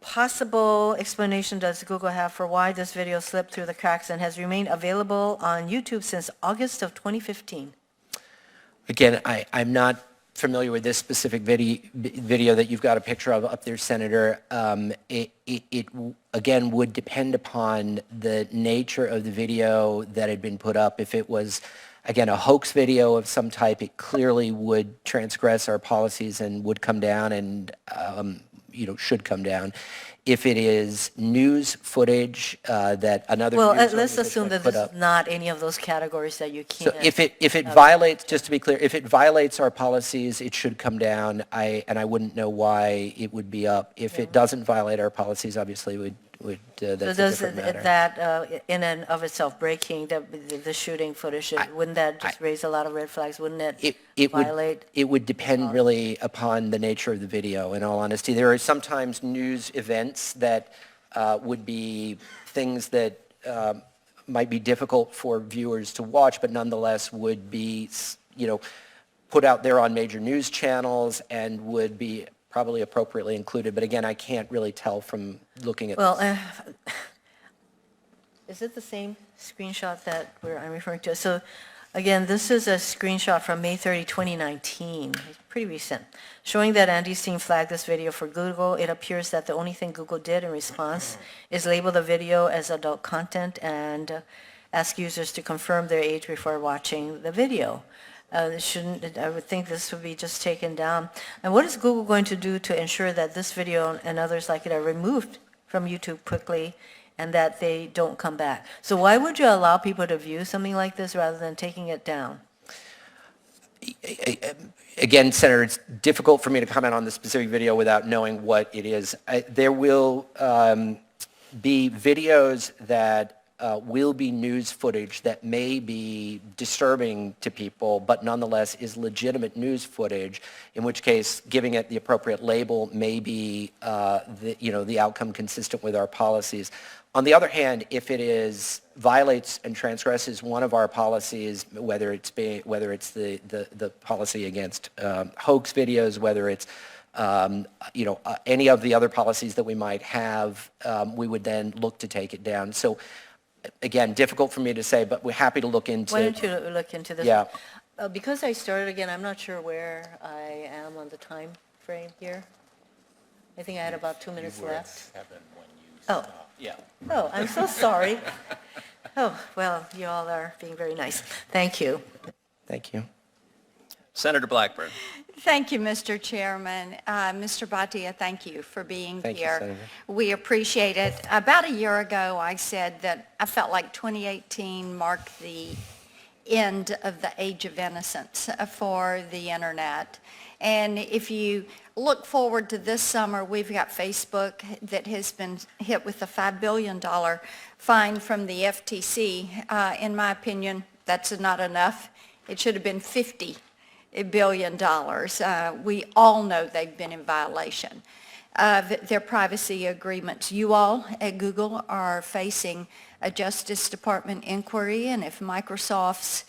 possible explanation does Google have for why this video slipped through the cracks and has remained available on YouTube since August of 2015? Again, I'm not familiar with this specific video that you've got a picture of up there, Senator. It again would depend upon the nature of the video that had been put up. If it was, again, a hoax video of some type, it clearly would transgress our policies and would come down and should come down. If it is news footage that another well, news let's organization assume that put this up. is not any of those categories that you can't. So if it violates, just to be clear, if it violates our policies, it should come down. I wouldn't know why it would be up. If it doesn't violate our policies, obviously So that's a does different matter. that, in and of itself, breaking the shooting footage, wouldn't that just raise a lot of red flags? Wouldn't it violate? It would depend really upon the nature of the video, in all honesty. There are sometimes news events that would be things that might be difficult for viewers to watch, but nonetheless would be, put out there on major news channels and would be probably appropriately included. But again, I can't really tell from looking at Well, this. is it the same screenshot that I'm referring to? So again, this is a screenshot from May 30, 2019. It's pretty recent. Showing that Andy's team flagged this video for Google, it appears that the only thing Google did in response is label the video as adult content and ask users to confirm their age before watching the video. I would think this would be just taken down. And what is Google going to do to ensure that this video and others like it are removed from YouTube quickly and that they don't come back? So why would you allow people to view something like this rather than taking it down? Again, Senator, it's difficult for me to comment on the specific video without knowing what it is. There will be videos that will be news footage that may be disturbing to people, but nonetheless is legitimate news footage, in which case giving it the appropriate label may be the outcome consistent with our policies. On the other hand, if it violates and transgresses one of our policies, whether it's the policy against hoax videos, whether it's any of the other policies that we might have, we would then look to take it down. So again, difficult for me to say, but we're happy to look into. Why don't you look into this? Yeah. Because I started again, I'm not sure where I am on the time frame here. I think I had about 2 minutes left. Oh. Yeah. Oh, I'm so sorry. Oh, well, you all are being very nice. Thank you. Thank you. Senator Blackburn. Thank you, Mr. Chairman. Mr. Bhatia, thank you for being Thank you, here. Senator. We appreciate it. About a year ago, I said that I felt like 2018 marked the end of the age of innocence for the internet. And if you look forward to this summer, we've got Facebook that has been hit with a $5 billion fine from the FTC. In my opinion, that's not enough. It should have been $50 billion. We all know they've been in violation of their privacy agreements. You all at Google are facing a Justice Department inquiry, and if Microsoft's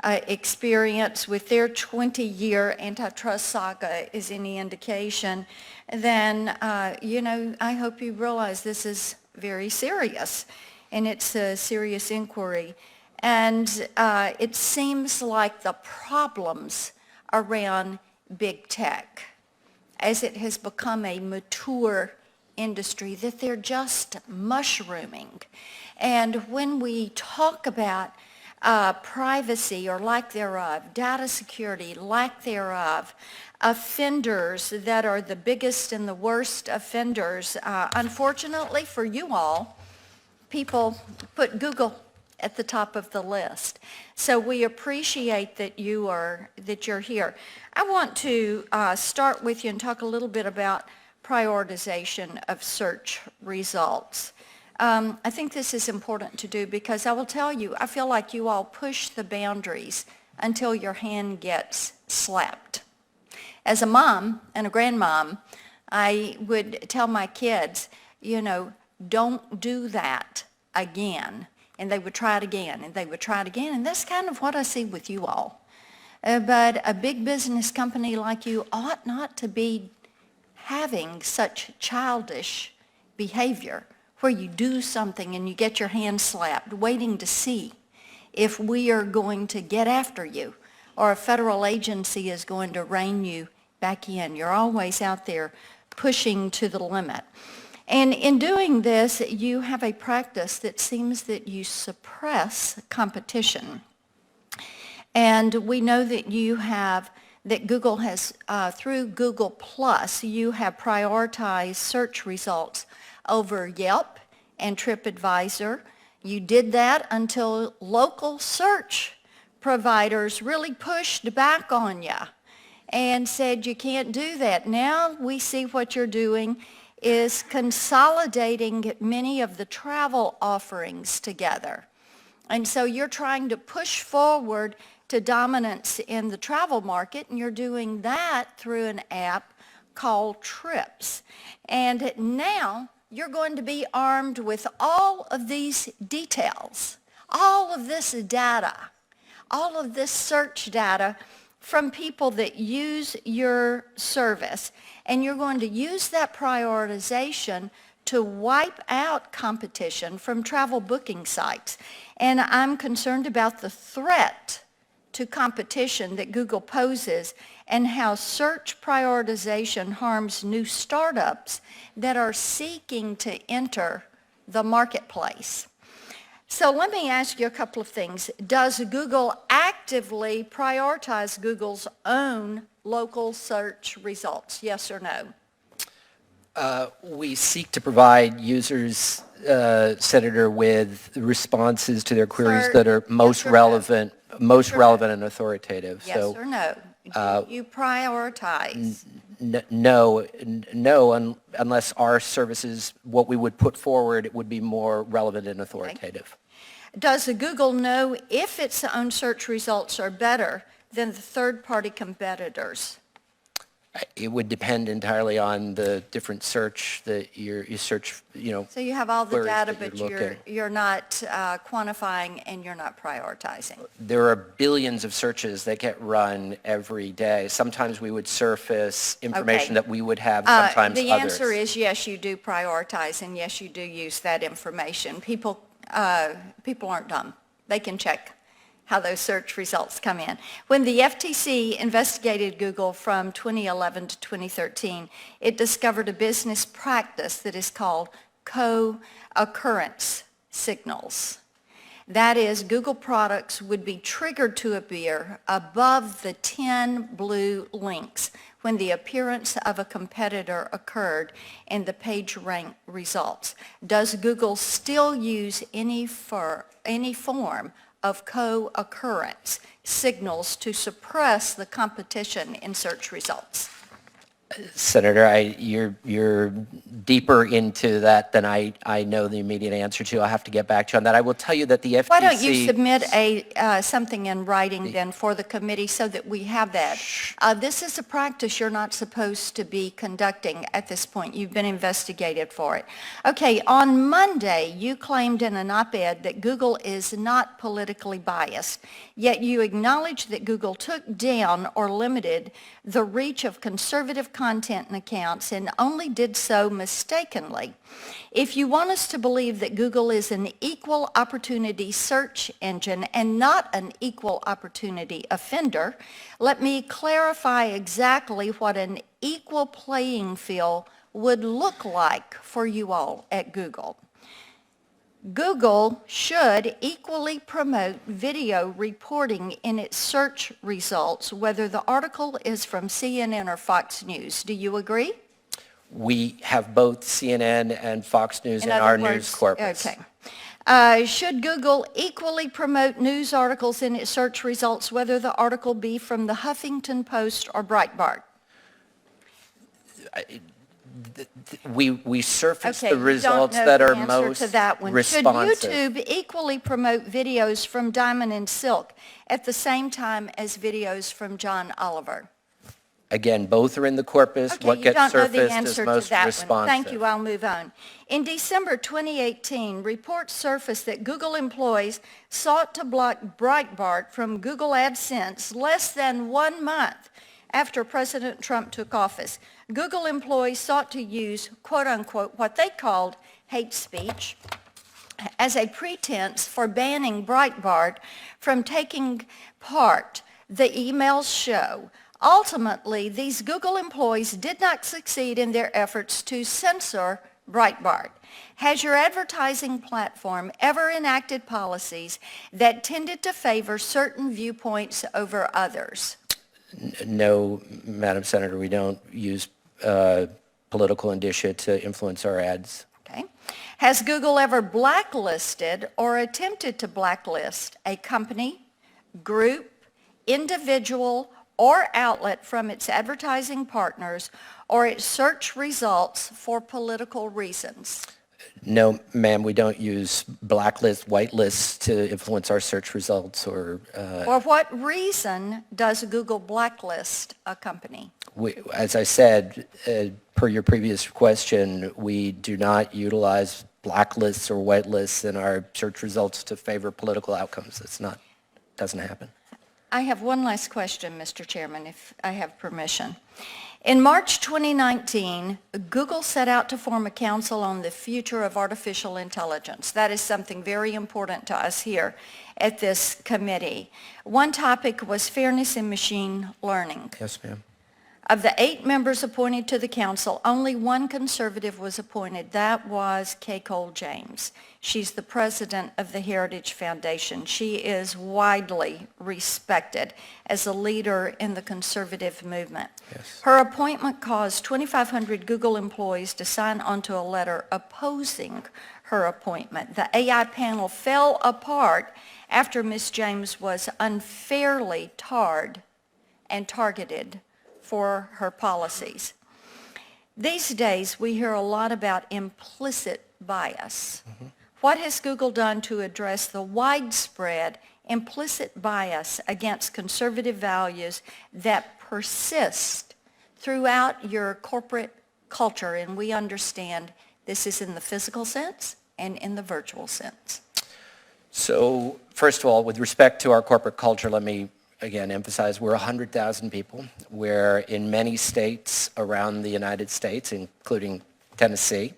experience with their 20-year antitrust saga is any indication, then, I hope you realize this is very serious, and it's a serious inquiry. And it seems like the problems around big tech, as it has become a mature industry, that they're just mushrooming. And when we talk about privacy or lack thereof, data security, lack thereof, offenders that are the biggest and the worst offenders, unfortunately for you all, people put Google at the top of the list. So we appreciate that you're here. I want to start with you and talk a little bit about prioritization of search results. I think this is important to do because I will tell you, I feel like you all push the boundaries until your hand gets slapped. As a mom and a grandmom, I would tell my kids, don't do that again. And they would try it again, and they would try it again. And that's kind of what I see with you all. But a big business company like you ought not to be having such childish behavior where you do something and you get your hand slapped, waiting to see if we are going to get after you or a federal agency is going to rein you back in. You're always out there pushing to the limit. And in doing this, you have a practice that seems that you suppress competition. And we know that that Google has, through Google Plus, you have prioritized search results over Yelp and TripAdvisor. You did that until local search providers really pushed back on you and said you can't do that. Now we see what you're doing is consolidating many of the travel offerings together. And so you're trying to push forward to dominance in the travel market, and you're doing that through an app called Trips. And now you're going to be armed with all of these details, all of this data, all of this search data from people that use your service. And you're going to use that prioritization to wipe out competition from travel booking sites. And I'm concerned about the threat to competition that Google poses and how search prioritization harms new startups that are seeking to enter the marketplace. So let me ask you a couple of things. Does Google actively prioritize Google's own local search results? Yes or no? We seek to provide users, Senator, with responses to their queries Sir, that are most yes or no? relevant, most Yes or no? relevant and authoritative. Yes or no? Do you prioritize? No, unless our services, what we would put forward, would be more relevant and authoritative. Does Google know if its own search results are better than the third-party competitors? It would depend entirely on the different search that you search, So you have all the queries data, that but you're looking. you're not quantifying and you're not prioritizing. There are billions of searches that get run every day. Sometimes we would surface information Okay. that we would have, sometimes The others. answer is yes, you do prioritize, and yes, you do use that information. People aren't dumb. They can check how those search results come in. When the FTC investigated Google from 2011 to 2013, it discovered a business practice that is called co-occurrence signals. That is, Google products would be triggered to appear above the 10 blue links when the appearance of a competitor occurred in the page rank results. Does Google still use any form of co-occurrence signals to suppress the competition in search results? Senator, you're deeper into that than I know the immediate answer to. I'll have to get back to you on that. I will tell you that the FTC... Why don't you submit something in writing then for the committee so that we have that? This is a practice you're not supposed to be conducting at this point. You've been investigated for it. Okay, on Monday, you claimed in an op-ed that Google is not politically biased, yet you acknowledged that Google took down or limited the reach of conservative content and accounts and only did so mistakenly. If you want us to believe that Google is an equal opportunity search engine and not an equal opportunity offender, let me clarify exactly what an equal playing field would look like for you all at Google. Google should equally promote video reporting in its search results, whether the article is from CNN or Fox News. Do you agree? We have both CNN and Fox News in other our words, news corpus. Okay. Should Google equally promote news articles in its search results, whether the article be from the Huffington Post or Breitbart? We surface Okay, the results that are most to that one. responsive. Should YouTube equally promote videos from Diamond and Silk at the same time as videos from John Oliver? Again, both are in the corpus. Okay, What you gets don't know the surfaced is answer to most that responsive. one. Thank you, I'll move on. In December 2018, reports surfaced that Google employees sought to block Breitbart from Google AdSense less than 1 month after President Trump took office. Google employees sought to use, quote unquote, what they called hate speech as a pretense for banning Breitbart from taking part. The emails show. Ultimately, these Google employees did not succeed in their efforts to censor Breitbart. Has your advertising platform ever enacted policies that tended to favor certain viewpoints over others? No, Madam Senator, we don't use political indicia to influence our ads. Okay. Has Google ever blacklisted or attempted to blacklist a company, group, individual, or outlet from its advertising partners or its search results for political reasons? No, ma'am, we don't use blacklists, whitelists to influence our search results or For what reason does Google blacklist a company? as I said, per your previous question, we do not utilize blacklists or whitelists in our search results to favor political outcomes. Doesn't happen. I have one last question, Mr. Chairman, if I have permission. In March 2019, Google set out to form a council on the future of artificial intelligence. That is something very important to us here at this committee. One topic was fairness in machine learning. Yes, ma'am. Of the 8 members appointed to the council, only one conservative was appointed. That was Kay Cole James. She's the president of the Heritage Foundation. She is widely respected as a leader in the conservative movement. Yes. Her appointment caused 2,500 Google employees to sign onto a letter opposing her appointment. The AI panel fell apart after Ms. James was unfairly tarred and targeted for her policies. These days, we hear a lot about implicit bias. Mm-hmm. What has Google done to address the widespread implicit bias against conservative values that persist throughout your corporate culture? And we understand this is in the physical sense and in the virtual sense. So, first of all, with respect to our corporate culture, let me again emphasize we're 100,000 people. We're in many states around the United States, including Tennessee.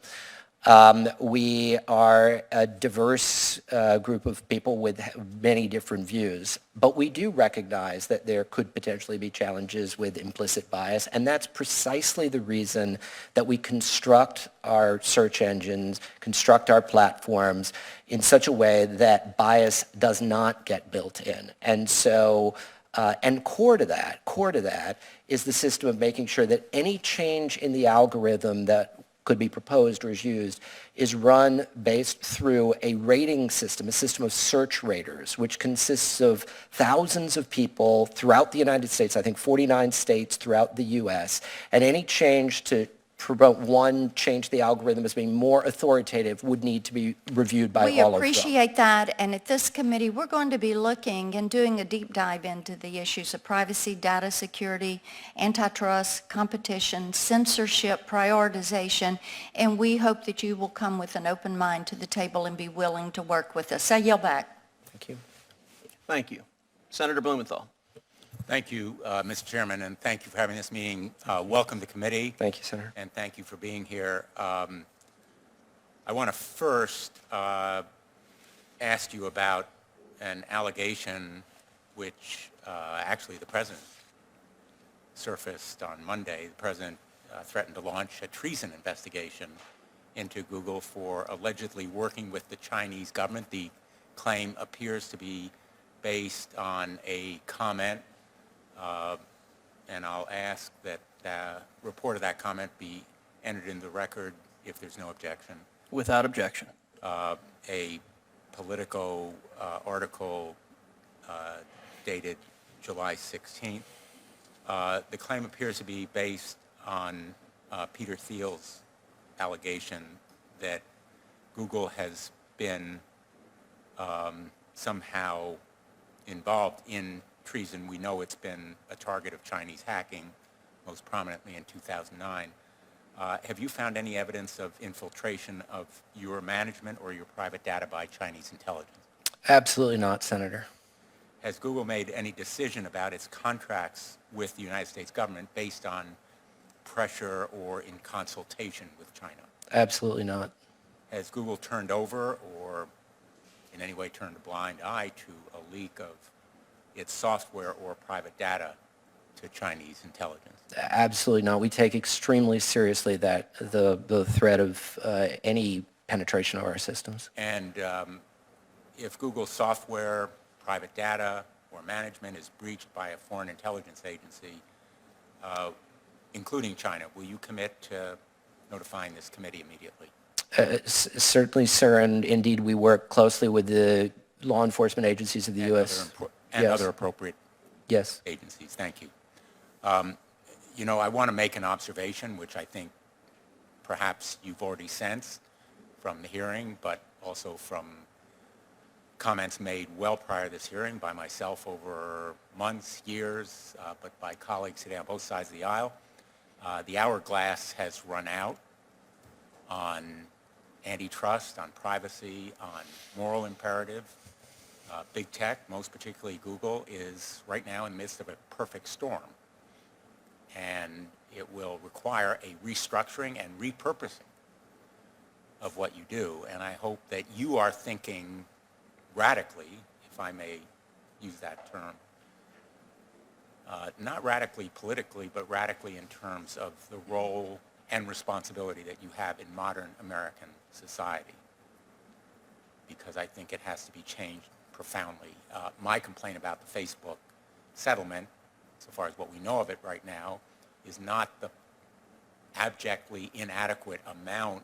We are a diverse group of people with many different views, but we do recognize that there could potentially be challenges with implicit bias, and that's precisely the reason that we construct our search engines, construct our platforms in such a way that bias does not get built in. And so, and core to that is the system of making sure that any change in the algorithm that could be proposed or is used is run based through a rating system, a system of search raters, which consists of thousands of people throughout the United States, I think 49 states throughout the U.S., and any change to promote one change the algorithm as being more authoritative would need to be reviewed by We all of them. appreciate that, and at this committee, we're going to be looking and doing a deep dive into the issues of privacy, data security, antitrust, competition, censorship, prioritization, and we hope that you will come with an open mind to the table and be willing to work with us. I yield back. Thank you. Thank you. Senator Blumenthal. Thank you, Mr. Chairman, and thank you for having this meeting. Welcome to committee. Thank you, Senator. And thank you for being here. I want to first ask you about an allegation which actually the President surfaced on Monday. The President threatened to launch a treason investigation into Google for allegedly working with the Chinese government. The claim appears to be based on a comment, and I'll ask that the report of that comment be entered into the record if there's no objection. Without objection. A Politico article dated July 16th. The claim appears to be based on Peter Thiel's allegation that Google has been somehow involved in treason. We know it's been a target of Chinese hacking, most prominently in 2009. Have you found any evidence of infiltration of your management or your private data by Chinese intelligence? Absolutely not, Senator. Has Google made any decision about its contracts with the United States government based on pressure or in consultation with China? Absolutely not. Has Google turned over or in any way turned a blind eye to a leak of its software or private data to Chinese intelligence? Absolutely not. We take extremely seriously that the threat of any penetration of our systems. And if Google's software, private data, or management is breached by a foreign intelligence agency, including China, will you commit to notifying this committee immediately? Certainly, sir, and indeed we work closely with the law enforcement agencies of the U.S. And Yes. other appropriate Yes. agencies. Thank you. You know, I want to make an observation, which I think perhaps you've already sensed from the hearing, but also from comments made well prior to this hearing by myself over months, years, but by colleagues today on both sides of the aisle. The hourglass has run out on antitrust, on privacy, on moral imperative. Big tech, most particularly Google, is right now in the midst of a perfect storm. And it will require a restructuring and repurposing of what you do. And I hope that you are thinking radically, if I may use that term, not radically politically, but radically in terms of the role and responsibility that you have in modern American society, because I think it has to be changed profoundly. My complaint about the Facebook settlement, so far as what we know of it right now, is not the abjectly inadequate amount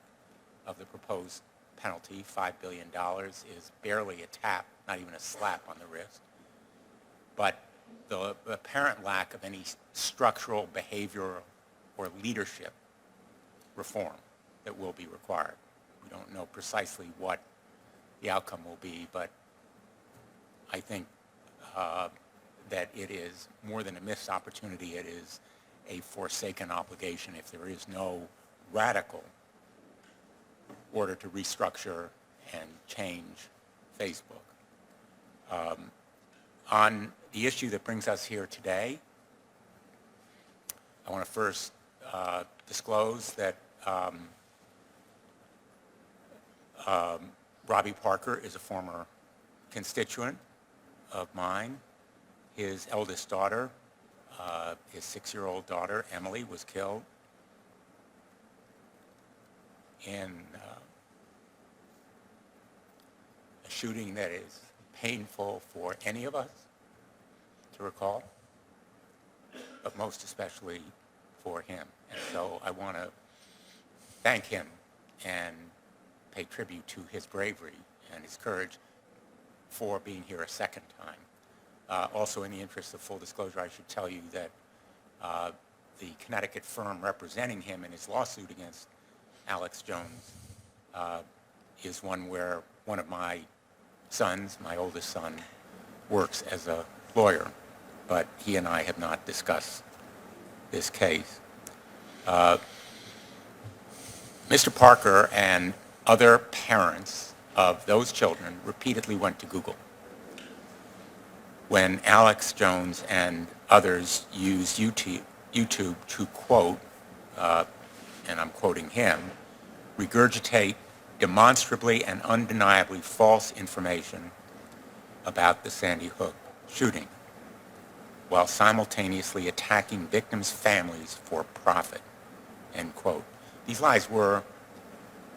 of the proposed penalty. $5 billion is barely a tap, not even a slap on the wrist, but the apparent lack of any structural, behavioral, or leadership reform that will be required. We don't know precisely what the outcome will be, but I think that it is more than a missed opportunity. It is a forsaken obligation if there is no radical order to restructure and change Facebook. On the issue that brings us here today, I want to first disclose that Robbie Parker is a former constituent of mine. His eldest daughter, his 6-year-old daughter, Emily, was killed in a shooting that is painful for any of us to recall, but most especially for him. And so I want to thank him and pay tribute to his bravery and his courage for being here a second time. Also, in the interest of full disclosure, I should tell you that the Connecticut firm representing him in his lawsuit against Alex Jones is one where one of my sons, my oldest son, works as a lawyer, but he and I have not discussed this case. Mr. Parker and other parents of those children repeatedly went to Google when Alex Jones and others used YouTube to quote, and I'm quoting him, regurgitate demonstrably and undeniably false information about the Sandy Hook shooting, while simultaneously attacking victims' families for profit, end quote. These lies were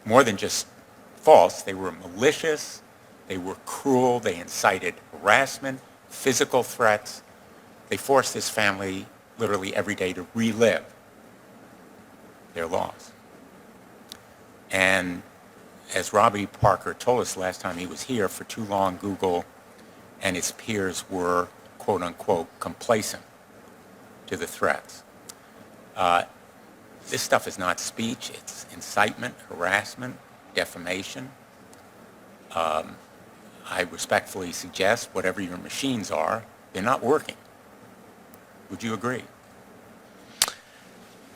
more than just false. They were malicious, they were cruel, they incited harassment, physical threats. They forced this family literally every day to relive their loss. And as Robbie Parker told us last time he was here, for too long Google and its peers were, quote unquote, complacent to the threats. This stuff is not speech, it's incitement, harassment, defamation. I respectfully suggest whatever your machines are, they're not working. Would you agree?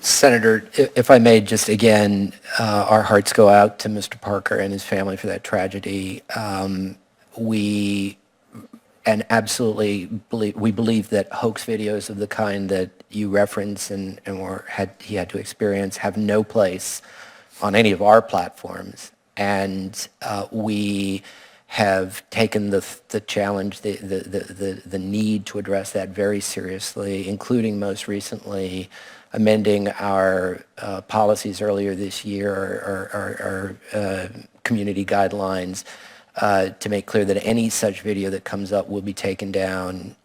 Senator, if I may, just again, our hearts go out to Mr. Parker and his family for that tragedy. We believe that hoax videos of the kind that you reference and he had to experience have no place on any of our platforms. And we have taken the challenge, the need to address that very seriously, including most recently amending our policies earlier this year, our community guidelines, to make clear that any such video that comes up will be taken down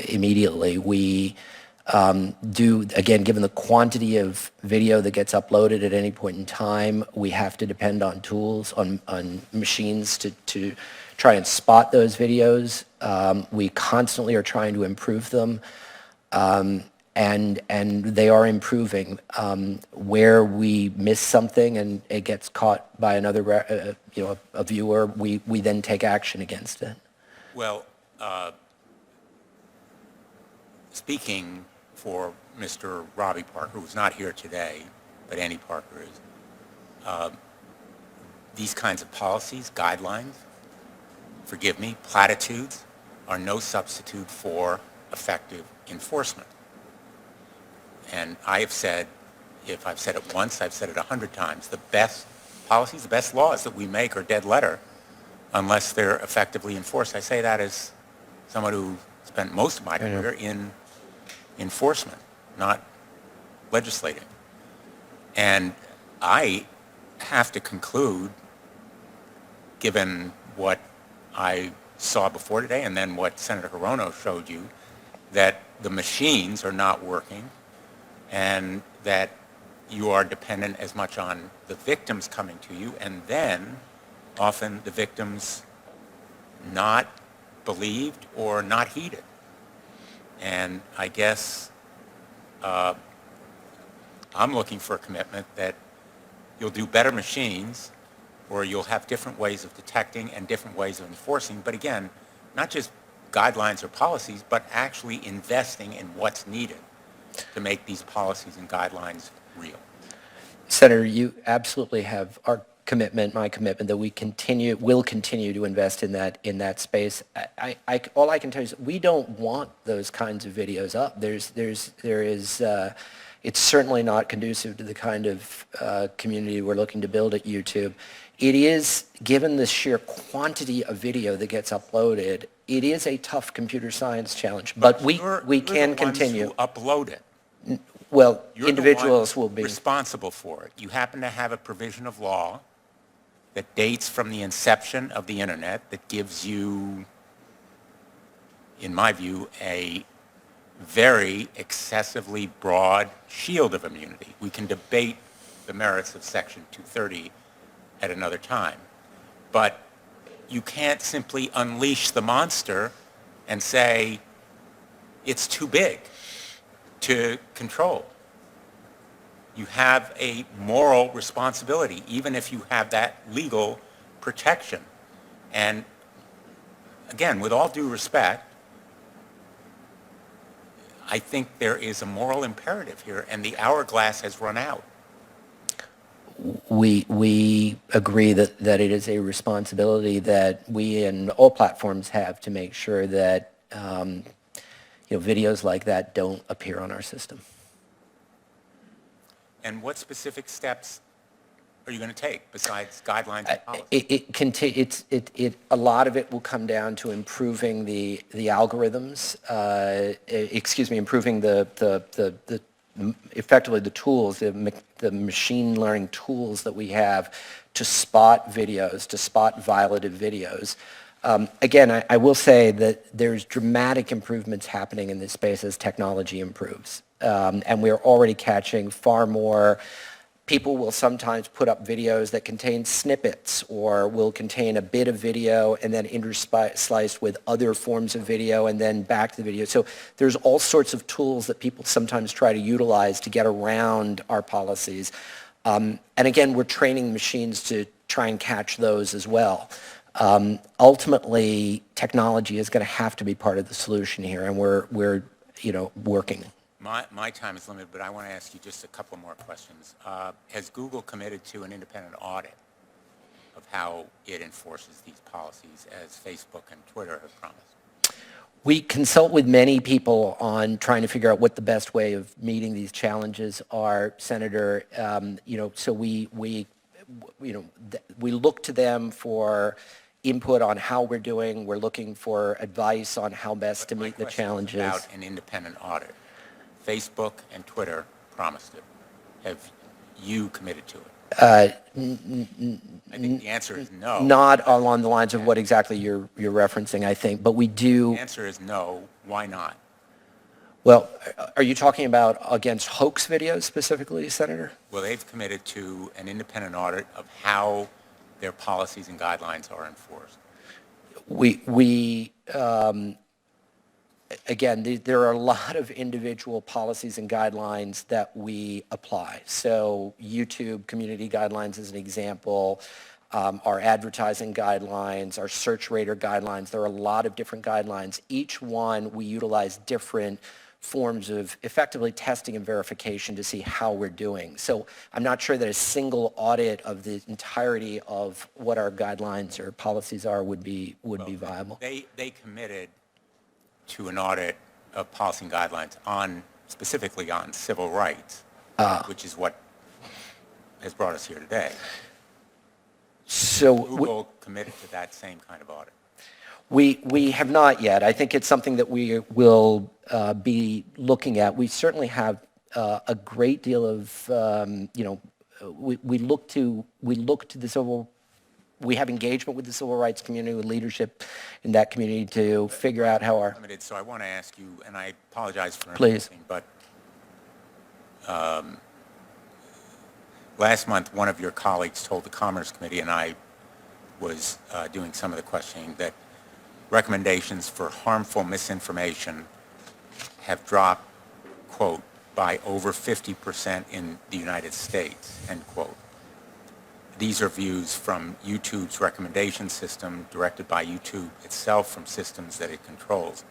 immediately. We do, again, given the quantity of video that gets uploaded at any point in time, we have to depend on tools, on machines to try and spot those videos. We constantly are trying to improve them. and they are improving. Where we miss something and it gets caught by another, a viewer, we then take action against it. Well, speaking for Mr. Robbie Parker, who's not here today, but Annie Parker is, these kinds of policies, guidelines, forgive me, platitudes, are no substitute for effective enforcement. And I have said, if I've said it once, I've said it 100 times, the best policies, the best laws that we make are dead letter unless they're effectively enforced. I say that as someone who spent most of my career in enforcement, not legislating. And I have to conclude, given what I saw before today and then what Senator Hirono showed you, that the machines are not working and that you are dependent as much on the victims coming to you, and then often the victims not believed or not heeded. And I guess I'm looking for a commitment that you'll do better machines, or you'll have different ways of detecting and different ways of enforcing, but again, not just guidelines or policies, but actually investing in what's needed to make these policies and guidelines real. Senator, you absolutely have our commitment, my commitment, that will continue to invest in that space. All I can tell you is we don't want those kinds of videos up. It's certainly not conducive to the kind of community we're looking to build at YouTube. It is, given the sheer quantity of video that gets uploaded, it is a tough computer science challenge, but we can continue. You're the ones who upload it. Well, You're individuals the one will be responsible for it. You happen to have a provision of law that dates from the inception of the internet that gives you, in my view, a very excessively broad shield of immunity. We can debate the merits of Section 230 at another time, but you can't simply unleash the monster and say it's too big to control. You have a moral responsibility, even if you have that legal protection. And again, with all due respect, I think there is a moral imperative here, and the hourglass has run out. We agree that it is a responsibility that we and all platforms have to make sure that videos like that don't appear on our system. And what specific steps are you going to take besides guidelines and policies? A lot of it will come down to improving the algorithms, improving effectively the tools, the machine learning tools that we have to spot videos, to spot violative videos. Again, I will say that there's dramatic improvements happening in this space as technology improves. And we're already catching far more. People will sometimes put up videos that contain snippets or will contain a bit of video and then interspliced with other forms of video and then back to the video. So there's all sorts of tools that people sometimes try to utilize to get around our policies. And again, we're training machines to try and catch those as well. Ultimately, technology is going to have to be part of the solution here, and we're working. My time is limited, but I want to ask you just a couple more questions. Has Google committed to an independent audit of how it enforces these policies, as Facebook and Twitter have promised? We consult with many people on trying to figure out what the best way of meeting these challenges are, Senator. So we look to them for input on how we're doing. We're looking for advice on how best to meet the challenges. My question is about an independent audit. Facebook and Twitter promised it. Have you committed to it? I think the answer is no. Not along the lines of what exactly you're referencing, I think, but we do. The answer is no. Why not? Well, are you talking about against hoax videos specifically, Senator? Well, they've committed to an independent audit of how their policies and guidelines are enforced. again, there are a lot of individual policies and guidelines that we apply. So YouTube community guidelines is an example, our advertising guidelines, our search rater guidelines. There are a lot of different guidelines. Each one we utilize different forms of effectively testing and verification to see how we're doing. So I'm not sure that a single audit of the entirety of what our guidelines or policies are would be viable. They committed to an audit of policy and guidelines specifically on civil rights, which is what has brought us here today. So Google committed to that same kind of audit. we have not yet. I think it's something that we will be looking at. We certainly have a great deal of, we look to the civil. We have engagement with the civil rights community, with leadership in that community to figure out how our. Limited, so I want to ask you, and I apologize for Please. interrupting, but last month one of your colleagues told the Commerce Committee, and I was doing some of the questioning, that recommendations for harmful misinformation have dropped, quote, by over 50% in the United States, end quote. These are views from YouTube's recommendation system, directed by YouTube itself from systems that it controls.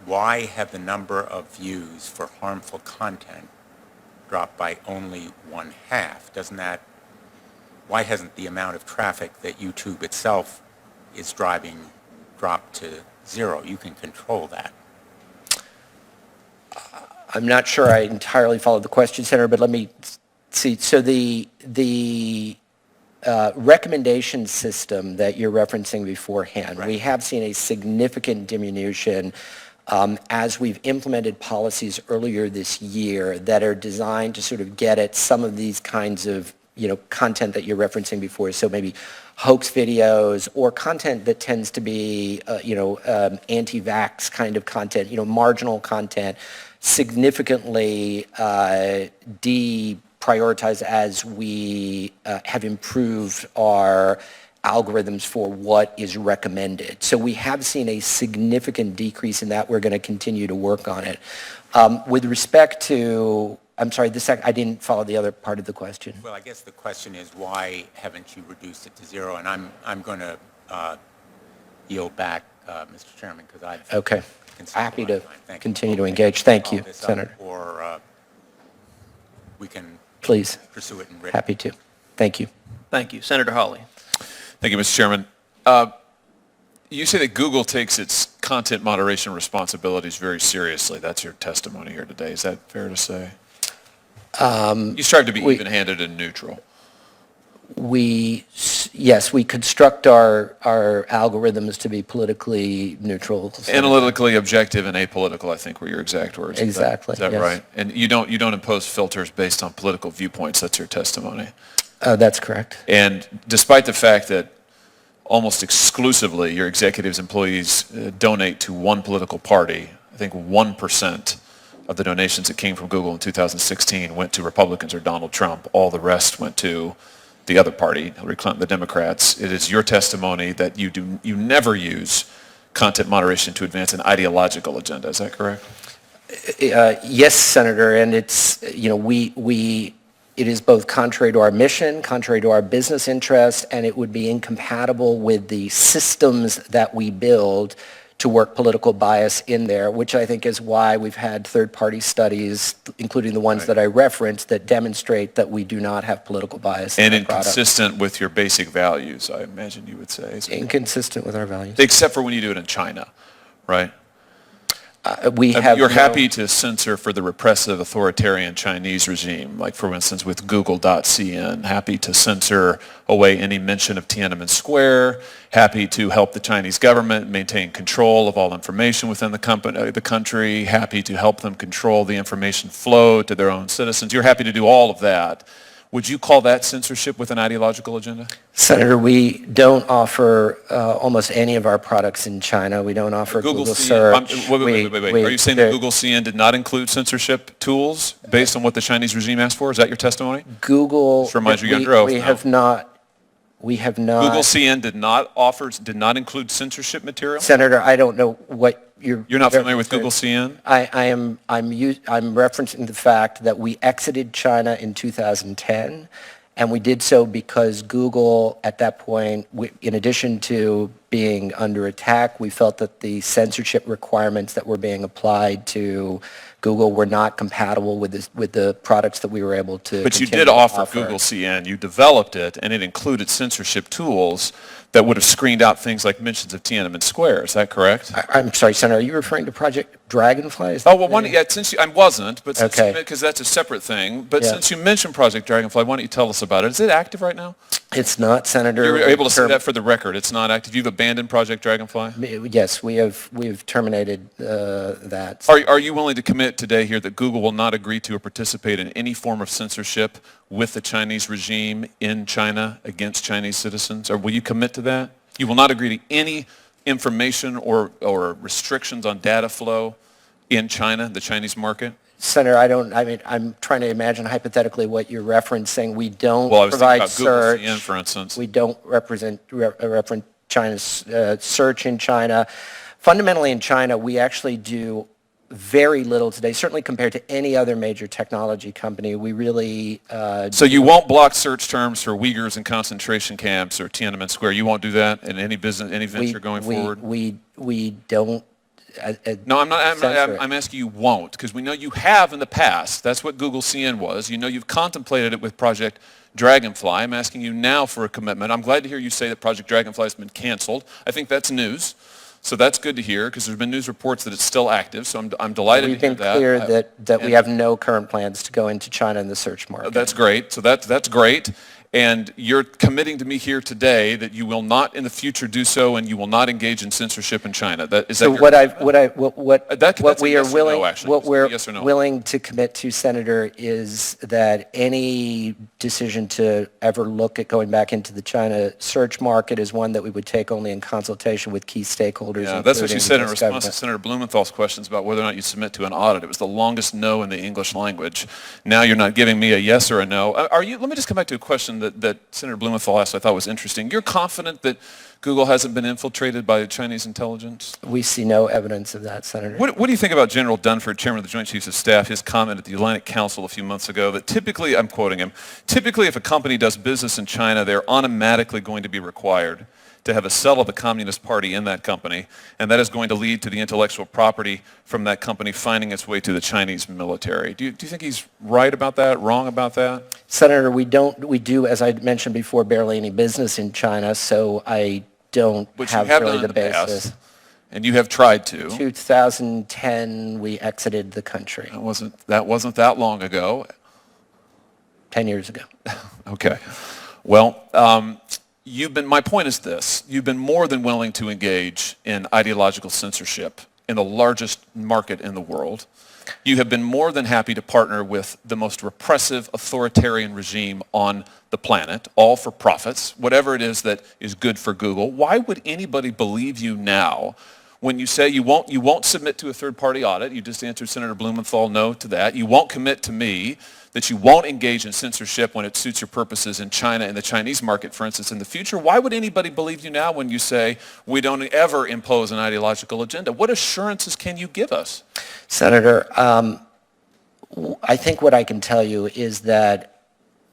Why have the number of views for harmful content dropped by only 1/2? Why hasn't the amount of traffic that YouTube itself is driving dropped to 0? You can control that. I'm not sure I entirely followed the question, Senator, but let me see. So the recommendation system that you're referencing beforehand, right. We have seen a significant diminution as we've implemented policies earlier this year that are designed to sort of get at some of these kinds of content that you're referencing before. So maybe hoax videos or content that tends to be, anti-vax kind of content, marginal content, significantly deprioritized as we have improved our algorithms for what is recommended. So we have seen a significant decrease in that. We're going to continue to work on it. With respect to, I'm sorry, I didn't follow the other part of the question. Well, I guess the question is, why haven't you reduced it to 0? And I'm going to yield back, Mr. Chairman, because I've Okay. Happy to continue to engage. Thank you, this Senator. Or we can Please. pursue it in written. Happy to. Thank you. Thank you. Senator Hawley. Thank you, Mr. Chairman. You say that Google takes its content moderation responsibilities very seriously. That's your testimony here today. Is that fair to say? You strive to be even-handed and neutral. Yes, we construct our algorithms to be politically neutral. Analytically objective and apolitical, I think, were your exact words. Exactly. Is that yes. right? And you don't impose filters based on political viewpoints. That's your testimony. That's correct. And despite the fact that almost exclusively your executives' employees donate to one political party, I think 1% of the donations that came from Google in 2016 went to Republicans or Donald Trump. All the rest went to the other party, Hillary Clinton, the Democrats. It is your testimony that you never use content moderation to advance an ideological agenda. Is that correct? Yes, Senator, and it's it is both contrary to our mission, contrary to our business interests, and it would be incompatible with the systems that we build to work political bias in there, which I think is why we've had third-party studies, including the ones that I referenced, that demonstrate that we do not have political bias in And our product. inconsistent with your basic values, I imagine you would say. Inconsistent with our values. Except for when you do it in China, right? You're happy to censor for the repressive authoritarian Chinese regime, like for instance with Google.cn, happy to censor away any mention of Tiananmen Square, happy to help the Chinese government maintain control of all information within the country, happy to help them control the information flow to their own citizens. You're happy to do all of that. Would you call that censorship with an ideological agenda? Senator, we don't offer almost any of our products in China. We don't offer Google Search. Wait. Are you saying that Google CN did not include censorship tools based on what the Chinese regime asked for? Is that your testimony? Google, Just reminds you you're under oath we now. have not, We have not. Google CN did not include censorship material? Senator, I don't know what you're. You're not familiar with Google CN? I'm referencing the fact that we exited China in 2010, and we did so because Google, at that point, in addition to being under attack, we felt that the censorship requirements that were being applied to Google were not compatible with the products that we were able to. But you continue did to offer Google CN. You developed it, and it included censorship tools that would have screened out things like mentions of Tiananmen Square. Is that correct? I'm sorry, Senator, are you referring to Project Dragonfly? Oh, well, since I wasn't, but since Okay. because that's a separate thing. But Yeah. since you mentioned Project Dragonfly, why don't you tell us about it? Is it active right now? It's not, Senator. You're able to say that for the record. It's not active. You've abandoned Project Dragonfly? Yes, we've terminated that. Are you willing to commit today here that Google will not agree to or participate in any form of censorship with the Chinese regime in China against Chinese citizens? Or will you commit to that? You will not agree to any information or restrictions on data flow in China, the Chinese market? Senator, I'm trying to imagine hypothetically what you're referencing. We don't Well, I was thinking provide about search. Google CN, for instance. We don't reference China's search in China. Fundamentally in China, we actually do very little today, certainly compared to any other major technology company. We really... So you won't block search terms for Uyghurs in concentration camps or Tiananmen Square. You won't do that in any business, any venture going forward? We don't... No, I'm not. censor it. I'm asking you won't, because we know you have in the past. That's what Google CN was. You know you've contemplated it with Project Dragonfly. I'm asking you now for a commitment. I'm glad to hear you say that Project Dragonfly has been canceled. I think that's news. So that's good to hear, because there's been news reports that it's still active. So I'm delighted We've to hear been that. clear that we have no current plans to go into China in the search market. That's great. So that's great. And you're committing to me here today that you will not in the future do so, and you will not engage in censorship in China. So what we are willing to commit to, Senator, is that any decision to ever look at going back into the China search market is one that we would take only in consultation with key stakeholders. Yeah, that's what you said in including response to Senator Blumenthal's questions about whether or not you submit to an audit. It was the longest no in the English language. Now you're not giving me a yes or a no. Let me just come back to a question that Senator Blumenthal asked I thought was interesting. You're confident that Google hasn't been infiltrated by Chinese intelligence? We see no evidence of that, Senator. What do you think about General Dunford, Chairman of the Joint Chiefs of Staff, his comment at the Atlantic Council a few months ago that typically, I'm quoting him, typically if a company does business in China, they're automatically going to be required to have a cell of the Communist Party in that company, and that is going to lead to the intellectual property from that company finding its way to the Chinese military. Do you think he's right about that, wrong about that? Senator, we do, as I mentioned before, barely any business in China, so I don't have really the basis. Past, and you have tried to. 2010, we exited the country. That wasn't that long ago. 10 years ago. Okay. Well, my point is this. You've been more than willing to engage in ideological censorship in the largest market in the world. You have been more than happy to partner with the most repressive authoritarian regime on the planet, all for profits, whatever it is that is good for Google. Why would anybody believe you now when you say you won't submit to a third-party audit? You just answered Senator Blumenthal no to that. You won't commit to me that you won't engage in censorship when it suits your purposes in China and the Chinese market, for instance, in the future. Why would anybody believe you now when you say we don't ever impose an ideological agenda? What assurances can you give us? Senator, I think what I can tell you is that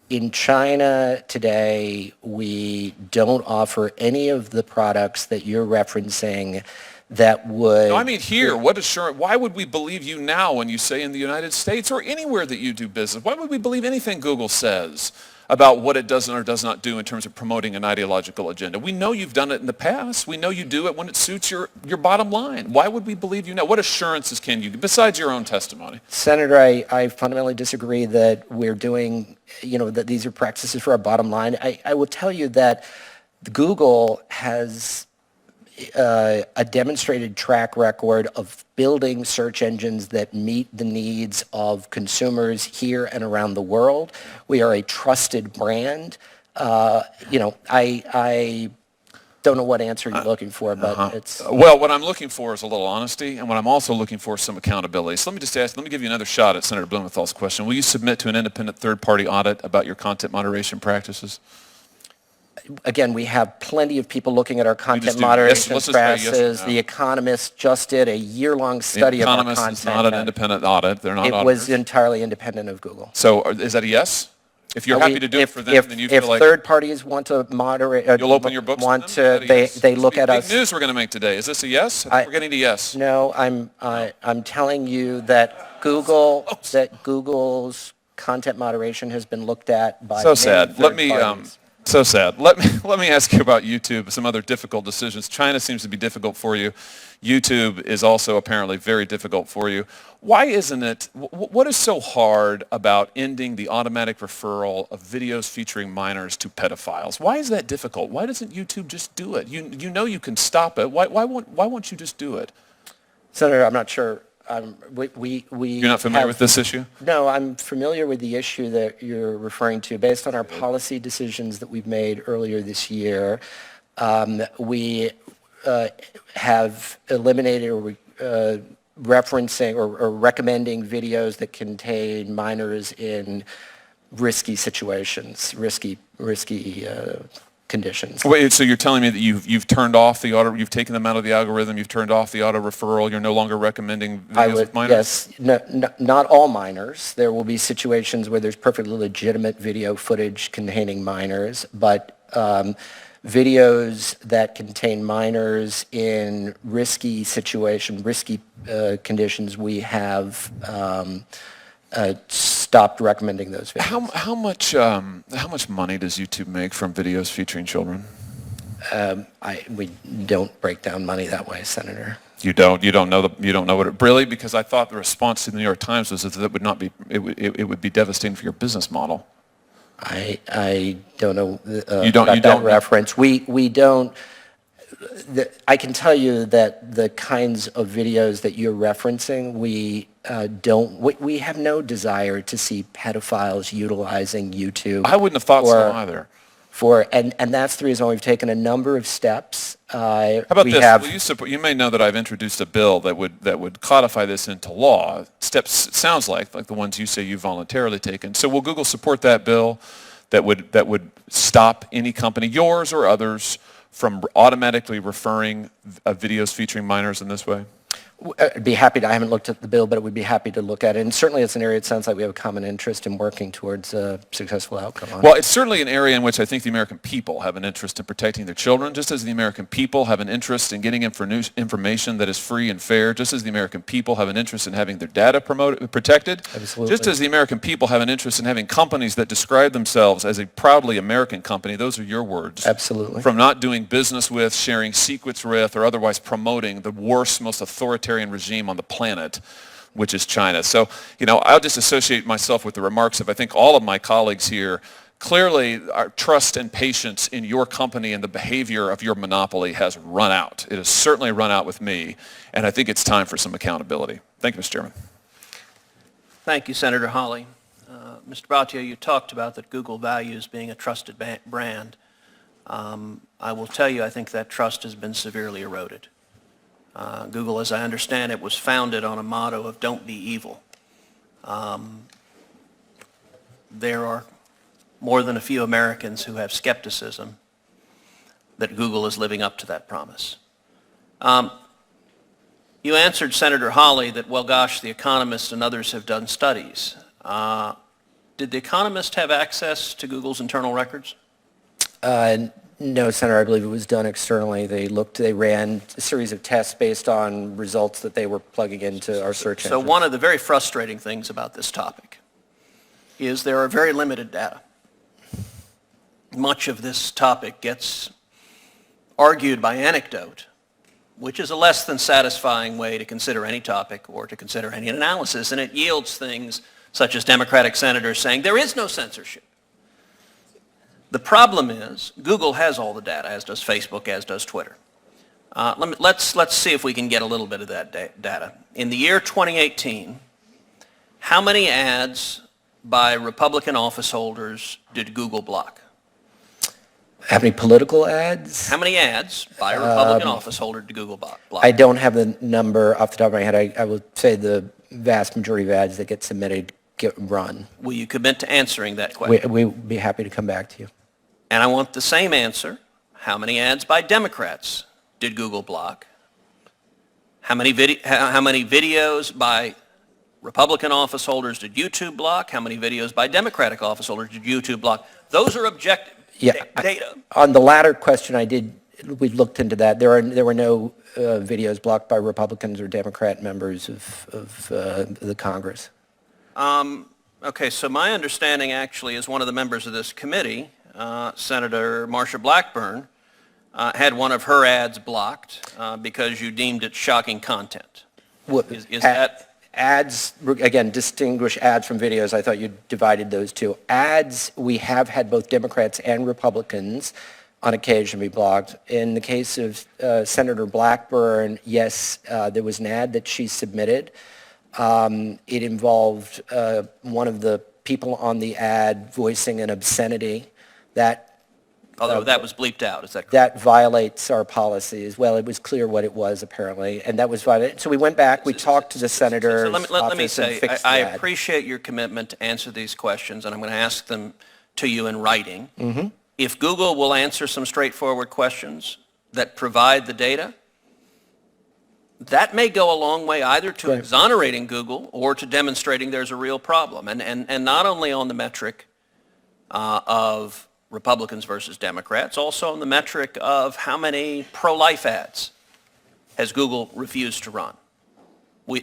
in China today, we don't offer any of the products that you're referencing that would... No, I mean here. Why would we believe you now when you say in the United States or anywhere that you do business? Why would we believe anything Google says about what it does or does not do in terms of promoting an ideological agenda? We know you've done it in the past. We know you do it when it suits your bottom line. Why would we believe you now? What assurances can you give, besides your own testimony? Senator, I fundamentally disagree that we're doing, that these are practices for our bottom line. I will tell you that Google has a demonstrated track record of building search engines that meet the needs of consumers here and around the world. We are a trusted brand. I don't know what answer you're looking for, but it's... Well, what I'm looking for is a little honesty, and what I'm also looking for is some accountability. So let me give you another shot at Senator Blumenthal's question. Will you submit to an independent third-party audit about your content moderation practices? Again, we have plenty of people looking at our content just do yes- moderation let's just say yes or practices. no. The Economist just did a year-long The study of our Economist content. is not an code. independent audit. They're not It auditors. was entirely independent of Google. So is that a yes? If you're happy to do it for them, then you If feel like third parties want to moderate, you'll open your books want to them? to, Is that a yes? they This look big- at us. Big news we're going to make today. Is this a yes? I think we're getting to yes. No, I'm telling you that Google's content moderation has been looked at by So many sad. third parties. So sad. Let me ask you about YouTube, some other difficult decisions. China seems to be difficult for you. YouTube is also apparently very difficult for you. Why isn't it, what is so hard about ending the automatic referral of videos featuring minors to pedophiles? Why is that difficult? Why doesn't YouTube just do it? You know you can stop it. Why won't you just do it? Senator, I'm not sure. You're not familiar with this issue? No, I'm familiar with the issue that you're referring to. Based on our policy decisions that we've made earlier this year, we have eliminated or referencing or recommending videos that contain minors in risky situations, risky conditions. Wait, so you're telling me that you've turned off the auto, you've taken them out of the algorithm, you've turned off the auto referral, you're no longer recommending videos of minors? Yes, not all minors. There will be situations where there's perfectly legitimate video footage containing minors, but videos that contain minors in risky conditions, we have stopped recommending those videos. How much money does YouTube make from videos featuring children? We don't break down money that way, Senator. You don't know what it really, because I thought the response to the New York Times was that it would be devastating for your business model. I don't know You don't know? reference. We don't. I can tell you that the kinds of videos that you're referencing, we have no desire to see pedophiles utilizing YouTube. I wouldn't have thought so either. And that's the reason why we've taken a number of steps. How about this? You may know that I've introduced a bill that would codify this into law. Steps, it sounds like the ones you say you've voluntarily taken. So will Google support that bill that would stop any company, yours or others, from automatically referring videos featuring minors in this way? I'd be happy to. I haven't looked at the bill, but we'd be happy to look at it. And certainly it's an area it sounds like we have a common interest in working towards a successful outcome on. Well, it's certainly an area in which I think the American people have an interest in protecting their children, just as the American people have an interest in getting information that is free and fair, just as the American people have an interest in having their data protected, Absolutely. just as the American people have an interest in having companies that describe themselves as a proudly American company, those are your words. Absolutely. From not doing business with, sharing secrets with, or otherwise promoting the worst, most authoritarian regime on the planet, which is China. So, I'll just associate myself with the remarks of, I think, all of my colleagues here. Clearly, our trust and patience in your company and the behavior of your monopoly has run out. It has certainly run out with me, and I think it's time for some accountability. Thank you, Mr. Chairman. Thank you, Senator Hawley. Mr. Bhatia, you talked about that Google values being a trusted brand. I will tell you, I think that trust has been severely eroded. Google, as I understand it, was founded on a motto of "Don't be evil." There are more than a few Americans who have skepticism that Google is living up to that promise. You answered Senator Hawley that, well, gosh, The Economist and others have done studies. Did The Economist have access to Google's internal records? No, Senator, I believe it was done externally. They ran a series of tests based on results that they were plugging into our search engine. So one of the very frustrating things about this topic is there are very limited data. Much of this topic gets argued by anecdote, which is a less than satisfying way to consider any topic or to consider any analysis, and it yields things such as Democratic senators saying there is no censorship. The problem is Google has all the data, as does Facebook, as does Twitter. Let's see if we can get a little bit of that data. In the year 2018, how many ads by Republican office holders did Google block? How many political ads? How many ads by a Republican office holder did Google block? I don't have the number off the top of my head. I would say the vast majority of ads that get submitted get run. Will you commit to answering that question? We'd be happy to come back to you. And I want the same answer. How many ads by Democrats did Google block? How many videos by Republican office holders did YouTube block? How many videos by Democratic office holders did YouTube block? Those are objective data. On the latter question, we looked into that. There were no videos blocked by Republicans or Democrat members of the Congress. Okay, so my understanding actually is one of the members of this committee, Senator Marsha Blackburn, had one of her ads blocked because you deemed it shocking content. Is that... Ads, again, distinguish ads from videos. I thought you divided those two. Ads, we have had both Democrats and Republicans on occasion be blocked. In the case of Senator Blackburn, yes, there was an ad that she submitted. It involved one of the people on the ad voicing an obscenity that... Although that was bleeped out, is that correct? That violates our policies. Well, it was clear what it was, apparently, and that was violated. So we went back, we talked to the senator's let me office say, and fixed I that. appreciate your commitment to answer these questions, and I'm going to ask them to you in writing. Mm-hmm. If Google will answer some straightforward questions that provide the data, that may go a long way either to exonerating Google or to demonstrating there's a real problem. And not only on the metric of Republicans versus Democrats, also on the metric of how many pro-life ads has Google refused to run.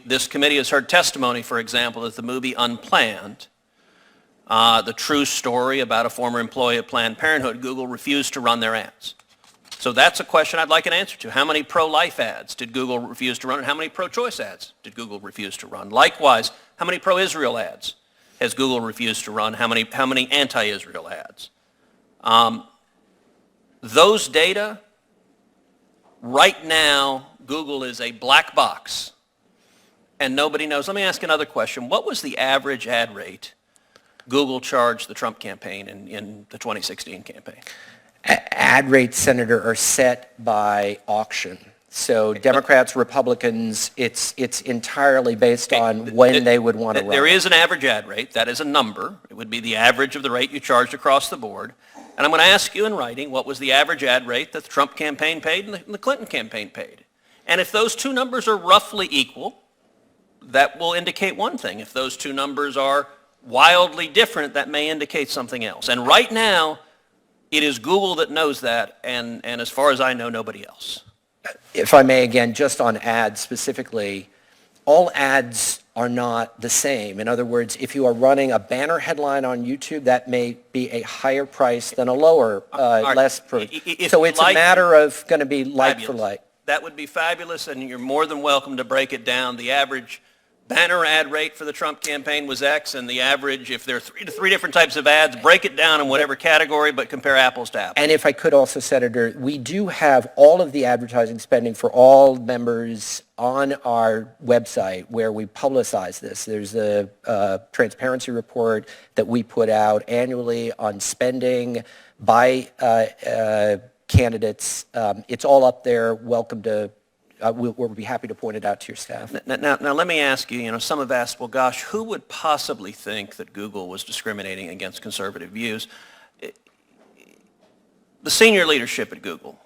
This committee has heard testimony, for example, that the movie Unplanned, the true story about a former employee of Planned Parenthood, Google refused to run their ads. So that's a question I'd like an answer to. How many pro-life ads did Google refuse to run, and how many pro-choice ads did Google refuse to run? Likewise, how many pro-Israel ads has Google refused to run? How many anti-Israel ads? Those data, right now, Google is a black box, and nobody knows. Let me ask another question. What was the average ad rate Google charged the Trump campaign in the 2016 campaign? Ad rates, Senator, are set by auction. So Democrats, Republicans, it's entirely based on when they would want to run. There is an average ad rate. That is a number. It would be the average of the rate you charged across the board. And I'm going to ask you in writing, what was the average ad rate that the Trump campaign paid and the Clinton campaign paid? And if those two numbers are roughly equal, that will indicate one thing. If those two numbers are wildly different, that may indicate something else. And right now, it is Google that knows that, and as far as I know, nobody else. If I may, again, just on ads specifically, all ads are not the same. In other words, if you are running a banner headline on YouTube, that may be a higher price than a lower, less. So it's a matter of going to be like for like. That would be fabulous, and you're more than welcome to break it down. The average banner ad rate for the Trump campaign was X, and the average, if there are three different types of ads, break it down in whatever category, but compare apples to apples. And if I could also, Senator, we do have all of the advertising spending for all members on our website where we publicize this. There's a transparency report that we put out annually on spending by candidates. It's all up there. Welcome to we'll be happy to point it out to your staff. Now, let me ask you, some have asked, well, gosh, who would possibly think that Google was discriminating against conservative views? The senior leadership at Google,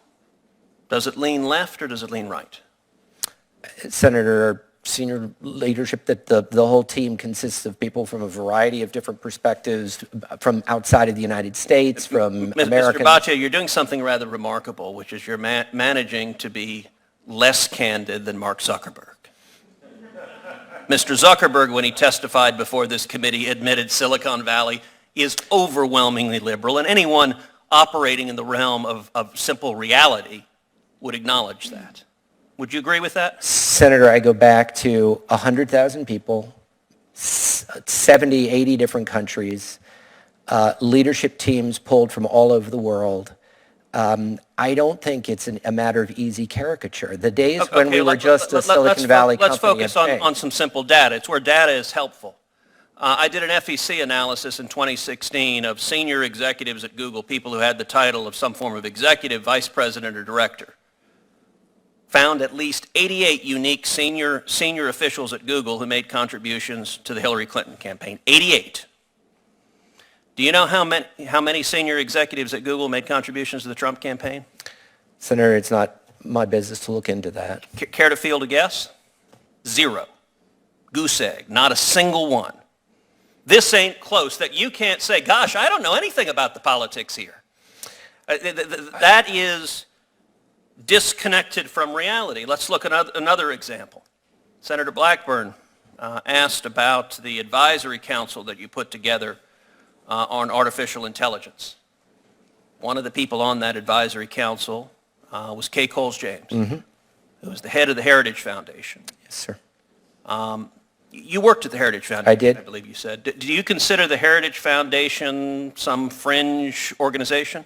does it lean left or does it lean right? Senator, senior leadership, that the whole team consists of people from a variety of different perspectives from outside of the United States, from Americans. Mr. Bhatia, you're doing something rather remarkable, which is you're managing to be less candid than Mark Zuckerberg. Mr. Zuckerberg, when he testified before this committee, admitted Silicon Valley is overwhelmingly liberal, and anyone operating in the realm of simple reality would acknowledge that. Would you agree with that? Senator, I go back to 100,000 people, 70, 80 different countries, leadership teams pulled from all over the world. I don't think it's a matter of easy caricature. The days when we were just a Silicon Valley company. Let's focus on some simple data. It's where data is helpful. I did an FEC analysis in 2016 of senior executives at Google, people who had the title of some form of executive, vice president, or director. Found at least 88 unique senior officials at Google who made contributions to the Hillary Clinton campaign. 88. Do you know how many senior executives at Google made contributions to the Trump campaign? Senator, it's not my business to look into that. Care to field a guess? 0. Goose egg. Not a single one. This ain't close that you can't say, gosh, I don't know anything about the politics here. That is disconnected from reality. Let's look at another example. Senator Blackburn asked about the advisory council that you put together on artificial intelligence. One of the people on that advisory council was Kay Coles James, who was the head of the Heritage Foundation. Yes, sir. You worked at the Heritage Foundation, I did. I believe you said. Do you consider the Heritage Foundation some fringe organization?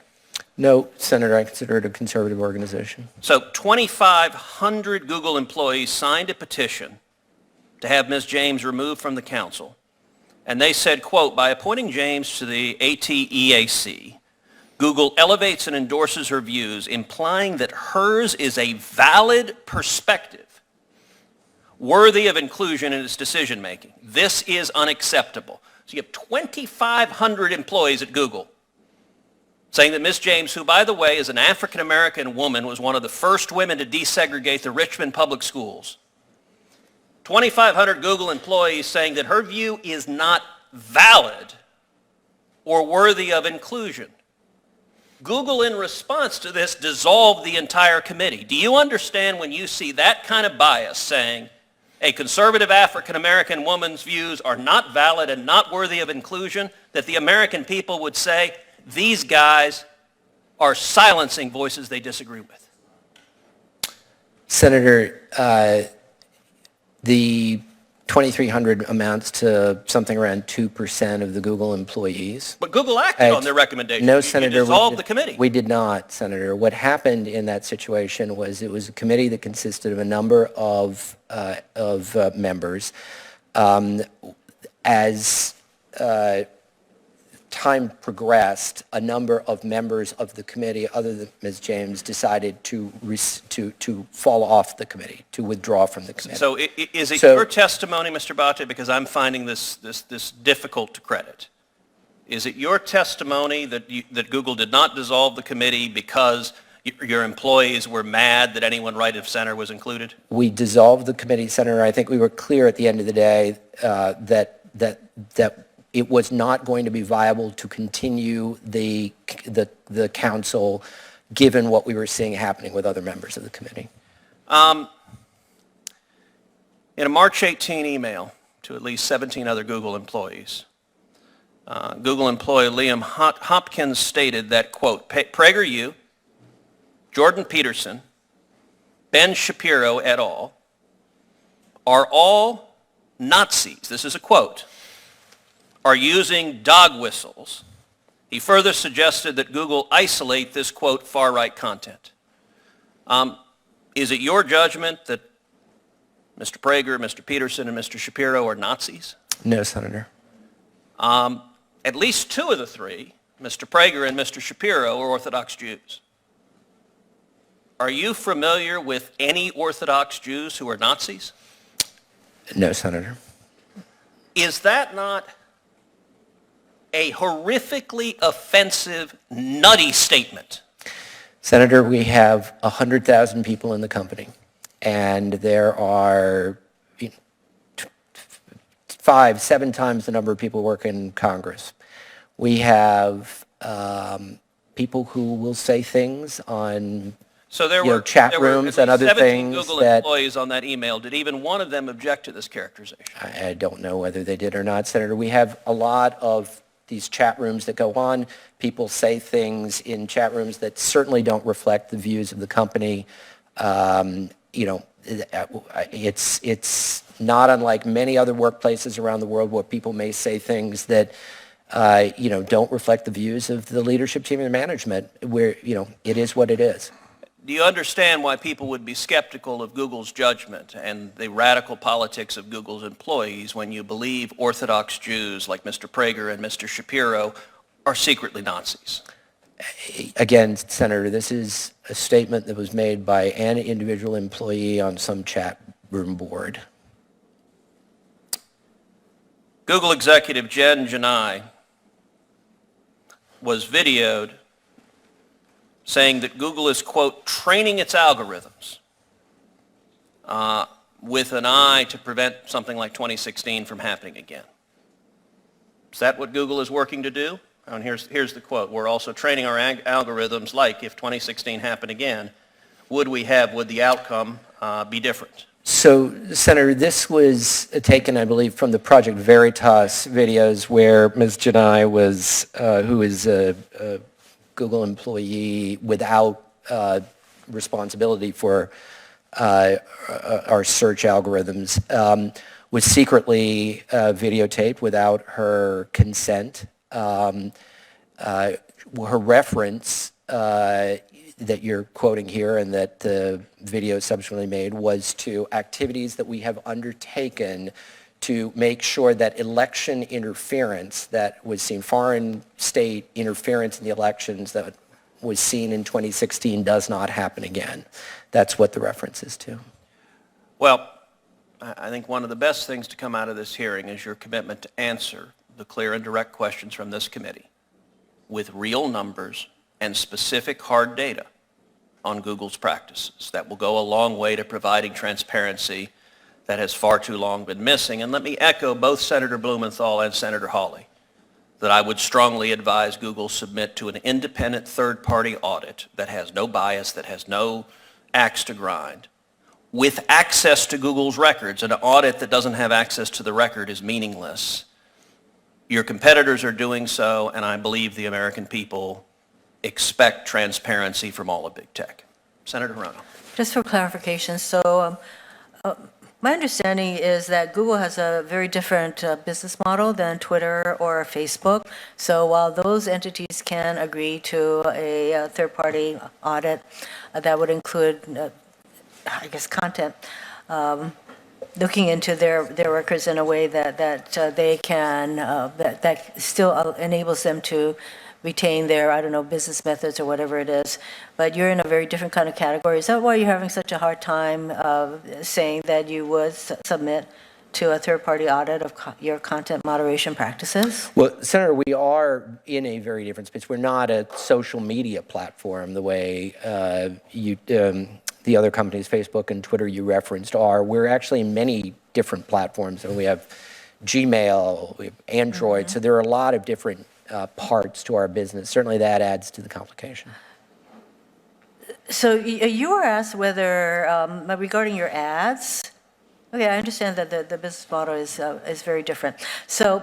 No, Senator, I consider it a conservative organization. So 2,500 Google employees signed a petition to have Ms. James removed from the council. And they said, quote, by appointing James to the ATEAC, Google elevates and endorses her views, implying that hers is a valid perspective worthy of inclusion in its decision-making. This is unacceptable. So you have 2,500 employees at Google saying that Ms. James, who, by the way, is an African-American woman, was one of the first women to desegregate the Richmond public schools. 2,500 Google employees saying that her view is not valid or worthy of inclusion. Google, in response to this, dissolved the entire committee. Do you understand when you see that kind of bias saying a conservative African-American woman's views are not valid and not worthy of inclusion, that the American people would say, these guys are silencing voices they disagree with? Senator, the 2,300 amounts to something around 2% of the Google employees. But Google acted on their recommendation. No, You Senator. dissolved the committee. We did not, Senator. What happened in that situation was it was a committee that consisted of a number of members. As time progressed, a number of members of the committee, other than Ms. James, decided to fall off the committee, to withdraw from the committee. So is it your testimony, Mr. Bhatia, because I'm finding this difficult to credit, is it your testimony that Google did not dissolve the committee because your employees were mad that anyone right of center was included? We dissolved the committee, Senator. I think we were clear at the end of the day that it was not going to be viable to continue the council given what we were seeing happening with other members of the committee. In a March 18 email to at least 17 other Google employees, Google employee Liam Hopkins stated that, quote, PragerU, Jordan Peterson, Ben Shapiro et al. Are all Nazis. This is a quote. Are using dog whistles. He further suggested that Google isolate this, quote, far-right content. Is it your judgment that Mr. Prager, Mr. Peterson, and Mr. Shapiro are Nazis? No, Senator. At least 2 of the 3, Mr. Prager and Mr. Shapiro, are Orthodox Jews. Are you familiar with any Orthodox Jews who are Nazis? No, Senator. Is that not a horrifically offensive, nutty statement? Senator, we have 100,000 people in the company, and there are 5, 7 times the number of people working in Congress. We have people who will say things on So there were chat rooms and other 17 things Google that employees on that email. Did even one of them object to this characterization? I don't know whether they did or not, Senator. We have a lot of these chat rooms that go on. People say things in chat rooms that certainly don't reflect the views of the company. It's not unlike many other workplaces around the world where people may say things that don't reflect the views of the leadership team and management, where it is what it is. Do you understand why people would be skeptical of Google's judgment and the radical politics of Google's employees when you believe Orthodox Jews like Mr. Prager and Mr. Shapiro are secretly Nazis? Again, Senator, this is a statement that was made by an individual employee on some chat room board. Google executive Jen Janai was videoed saying that Google is, quote, training its algorithms with an eye to prevent something like 2016 from happening again. Is that what Google is working to do? And here's the quote. We're also training our algorithms like if 2016 happened again, would the outcome be different? So, Senator, this was taken, I believe, from the Project Veritas videos where Ms. Janai was, who is a Google employee without responsibility for our search algorithms, was secretly videotaped without her consent. Her reference that you're quoting here and that the video subsequently made was to activities that we have undertaken to make sure that election interference that was seen, foreign state interference in the elections that was seen in 2016 does not happen again. That's what the reference is to. Well, I think one of the best things to come out of this hearing is your commitment to answer the clear and direct questions from this committee with real numbers and specific hard data on Google's practices. That will go a long way to providing transparency that has far too long been missing. And let me echo both Senator Blumenthal and Senator Hawley that I would strongly advise Google submit to an independent third-party audit that has no bias, that has no axe to grind, with access to Google's records. An audit that doesn't have access to the record is meaningless. Your competitors are doing so, and I believe the American people expect transparency from all of big tech. Senator Hirono. Just for clarification, so my understanding is that Google has a very different business model than Twitter or Facebook. So while those entities can agree to a third-party audit that would include, I guess, content, looking into their records in a way that they can, that still enables them to retain their, I don't know, business methods or whatever it is, but you're in a very different kind of category. Is that why you're having such a hard time saying that you would submit to a third-party audit of your content moderation practices? Well, Senator, we are in a very different space. We're not a social media platform the way the other companies, Facebook and Twitter you referenced, are. We're actually in many different platforms, and we have Gmail, we have Android, so there are a lot of different parts to our business. Certainly that adds to the complication. So you were asked whether, regarding your ads, okay, I understand that the business model is very different. So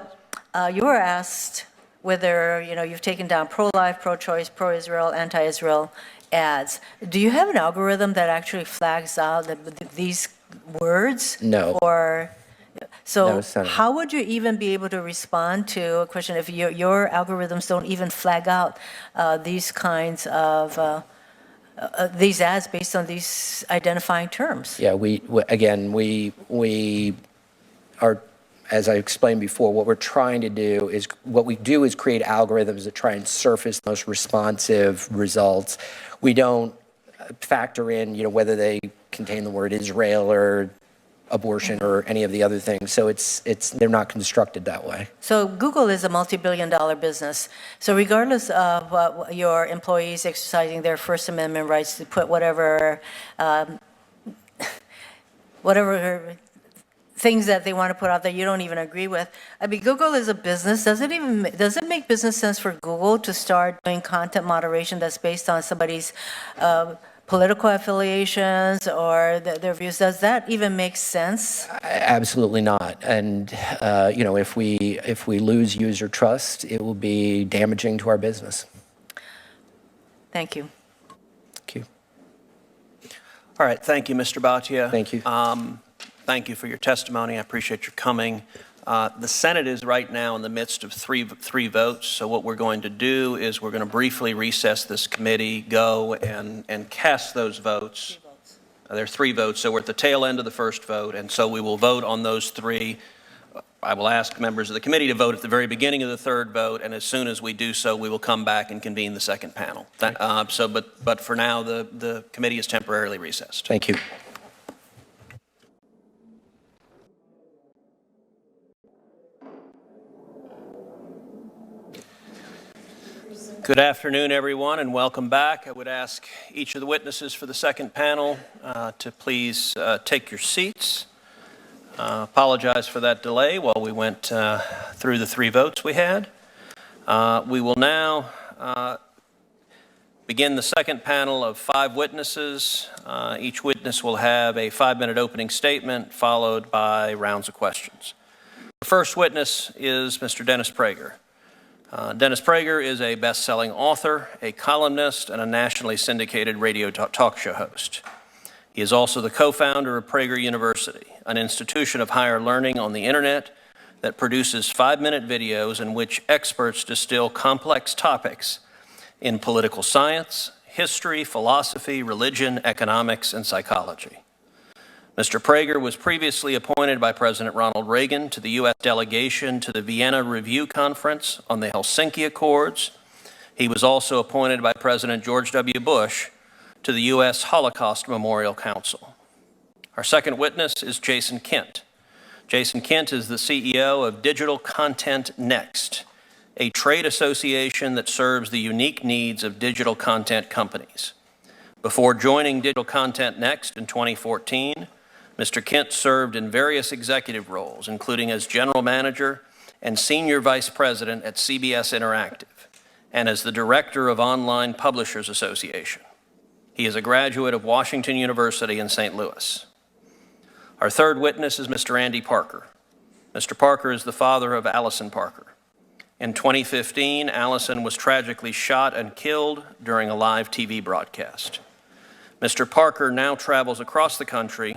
you were asked whether, you've taken down pro-life, pro-choice, pro-Israel, anti-Israel ads. Do you have an algorithm that actually flags out these words? No. So Senator. how would you even be able to respond to a question if your algorithms don't even flag out these kinds of these ads based on these identifying terms? Yeah, we are, as I explained before, what we do is create algorithms that try and surface most responsive results. We don't factor in, whether they contain the word Israel or abortion or any of the other things. So they're not constructed that way. So Google is a multi-billion-dollar business. So regardless of your employees exercising their First Amendment rights to put whatever things that they want to put out there you don't even agree with. I mean, Google is a business. Does it make business sense for Google to start doing content moderation that's based on somebody's political affiliations or their views? Does that even make sense? Absolutely not. And if we lose user trust, it will be damaging to our business. Thank you. Thank you. All right, thank you, Mr. Bhatia. Thank you. Thank you for your testimony. I appreciate your coming. The Senate is right now in the midst of three votes, so what we're going to do is we're going to briefly recess this committee, go and cast those votes. There are 3 votes, so we're at the tail end of the first vote, and so we will vote on those 3. I will ask members of the committee to vote at the very beginning of the third vote, and as soon as we do so, we will come back and convene the second panel. But for now, the committee is temporarily recessed. Thank you. Good afternoon, everyone, and welcome back. I would ask each of the witnesses for the second panel to please take your seats. Apologize for that delay while we went through the 3 votes we had. We will now begin the second panel of 5 witnesses. Each witness will have a 5-minute opening statement followed by rounds of questions. The first witness is Mr. Dennis Prager. Dennis Prager is a best-selling author, a columnist, and a nationally syndicated radio talk show host. He is also the co-founder of Prager University, an institution of higher learning on the internet that produces 5-minute videos in which experts distill complex topics in political science, history, philosophy, religion, economics, and psychology. Mr. Prager was previously appointed by President Ronald Reagan to the U.S. delegation to the Vienna Review Conference on the Helsinki Accords. He was also appointed by President George W. Bush to the U.S. Holocaust Memorial Council. Our second witness is Jason Kent. Jason Kent is the CEO of Digital Content Next, a trade association that serves the unique needs of digital content companies. Before joining Digital Content Next in 2014, Mr. Kent served in various executive roles, including as general manager and senior vice president at CBS Interactive, and as the director of Online Publishers Association. He is a graduate of Washington University in St. Louis. Our third witness is Mr. Andy Parker. Mr. Parker is the father of Allison Parker. In 2015, Allison was tragically shot and killed during a live TV broadcast. Mr. Parker now travels across the country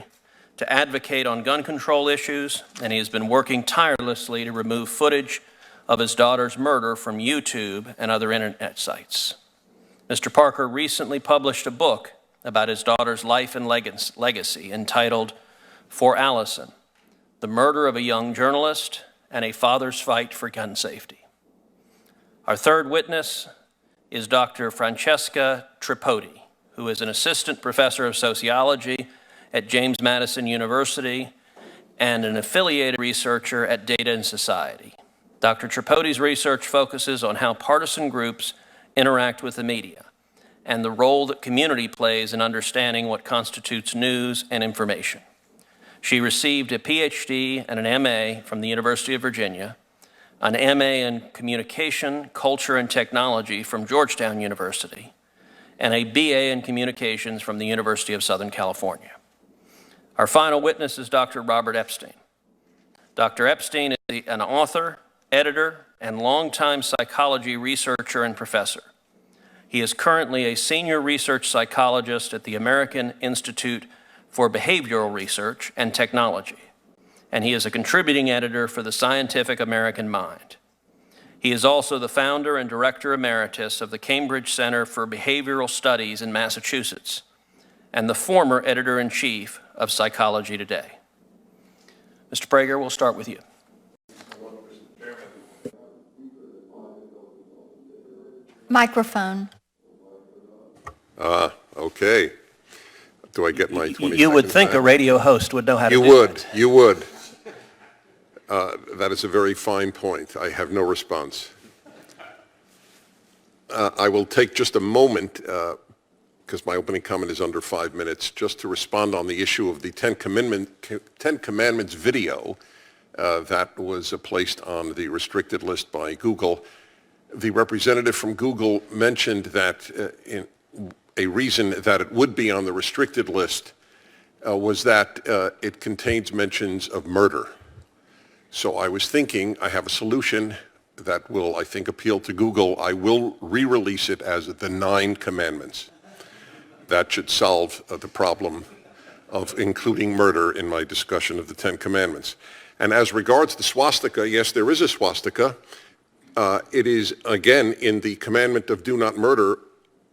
to advocate on gun control issues, and he has been working tirelessly to remove footage of his daughter's murder from YouTube and other internet sites. Mr. Parker recently published a book about his daughter's life and legacy entitled For Allison, The Murder of a Young Journalist and a Father's Fight for Gun Safety. Our third witness is Dr. Francesca Tripodi, who is an assistant professor of sociology at James Madison University and an affiliated researcher at Data and Society. Dr. Tripodi's research focuses on how partisan groups interact with the media and the role that community plays in understanding what constitutes news and information. She received a PhD and an MA from the University of Virginia, an MA in Communication, Culture, and Technology from Georgetown University, and a BA in Communications from the University of Southern California. Our final witness is Dr. Robert Epstein. Dr. Epstein is an author, editor, and longtime psychology researcher and professor. He is currently a senior research psychologist at the American Institute for Behavioral Research and Technology, and he is a contributing editor for the Scientific American Mind. He is also the founder and director emeritus of the Cambridge Center for Behavioral Studies in Massachusetts, and the former editor-in-chief of Psychology Today. Mr. Prager, we'll start with you. Microphone. Okay. Do I get my 20 You would seconds think back? a radio host would know how to You do would. that. You would. That is a very fine point. I have no response. I will take just a moment, because my opening comment is under 5 minutes, just to respond on the issue of the Ten Commandments video that was placed on the restricted list by Google. The representative from Google mentioned that a reason that it would be on the restricted list was that it contains mentions of murder. So I was thinking I have a solution that will, I think, appeal to Google. I will re-release it as the 9 Commandments. That should solve the problem of including murder in my discussion of the 10 Commandments. And as regards the swastika, yes, there is a swastika. It is, again, in the commandment of do not murder,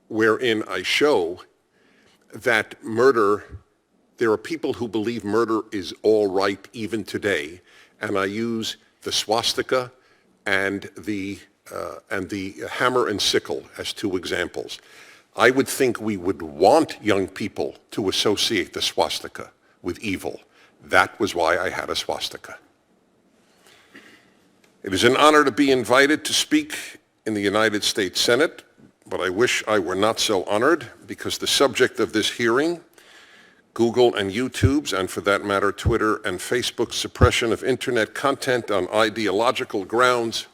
wherein I show that murder, there are people who believe murder is all right even today, and I use the swastika and the hammer and sickle as 2 examples. I would think we would want young people to associate the swastika with evil. That was why I had a swastika. It is an honor to be invited to speak in the United States Senate, but I wish I were not so honored because the subject of this hearing, Google and YouTube's, and for that matter, Twitter and Facebook's suppression of internet content on ideological grounds,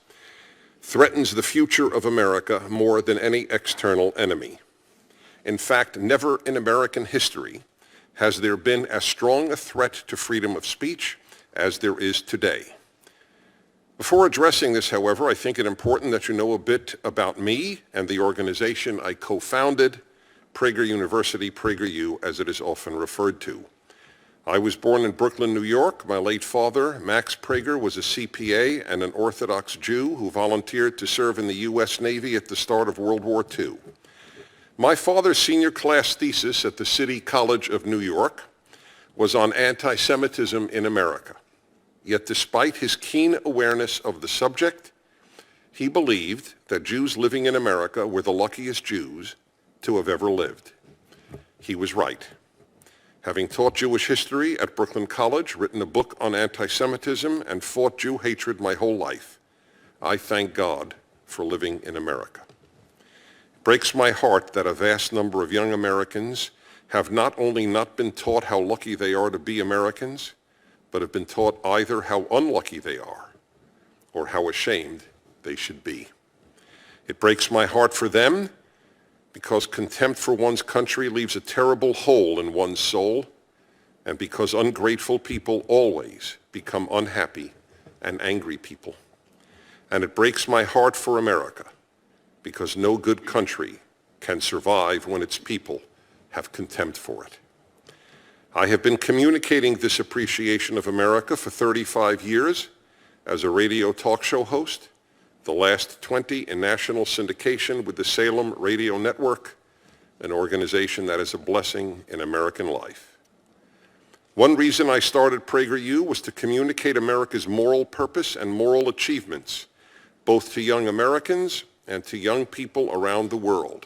threatens the future of America more than any external enemy. In fact, never in American history has there been as strong a threat to freedom of speech as there is today. Before addressing this, however, I think it important that you know a bit about me and the organization I co-founded, Prager University, PragerU, as it is often referred to. I was born in Brooklyn, New York. My late father, Max Prager, was a CPA and an Orthodox Jew who volunteered to serve in the U.S. Navy at the start of World War II. My father's senior class thesis at the City College of New York was on anti-Semitism in America. Yet despite his keen awareness of the subject, he believed that Jews living in America were the luckiest Jews to have ever lived. He was right. Having taught Jewish history at Brooklyn College, written a book on anti-Semitism, and fought Jew hatred my whole life, I thank God for living in America. It breaks my heart that a vast number of young Americans have not only not been taught how lucky they are to be Americans, but have been taught either how unlucky they are or how ashamed they should be. It breaks my heart for them because contempt for one's country leaves a terrible hole in one's soul, and because ungrateful people always become unhappy and angry people. And it breaks my heart for America because no good country can survive when its people have contempt for it. I have been communicating this appreciation of America for 35 years as a radio talk show host, the last 20 in national syndication with the Salem Radio Network, an organization that is a blessing in American life. One reason I started PragerU was to communicate America's moral purpose and moral achievements, both to young Americans and to young people around the world.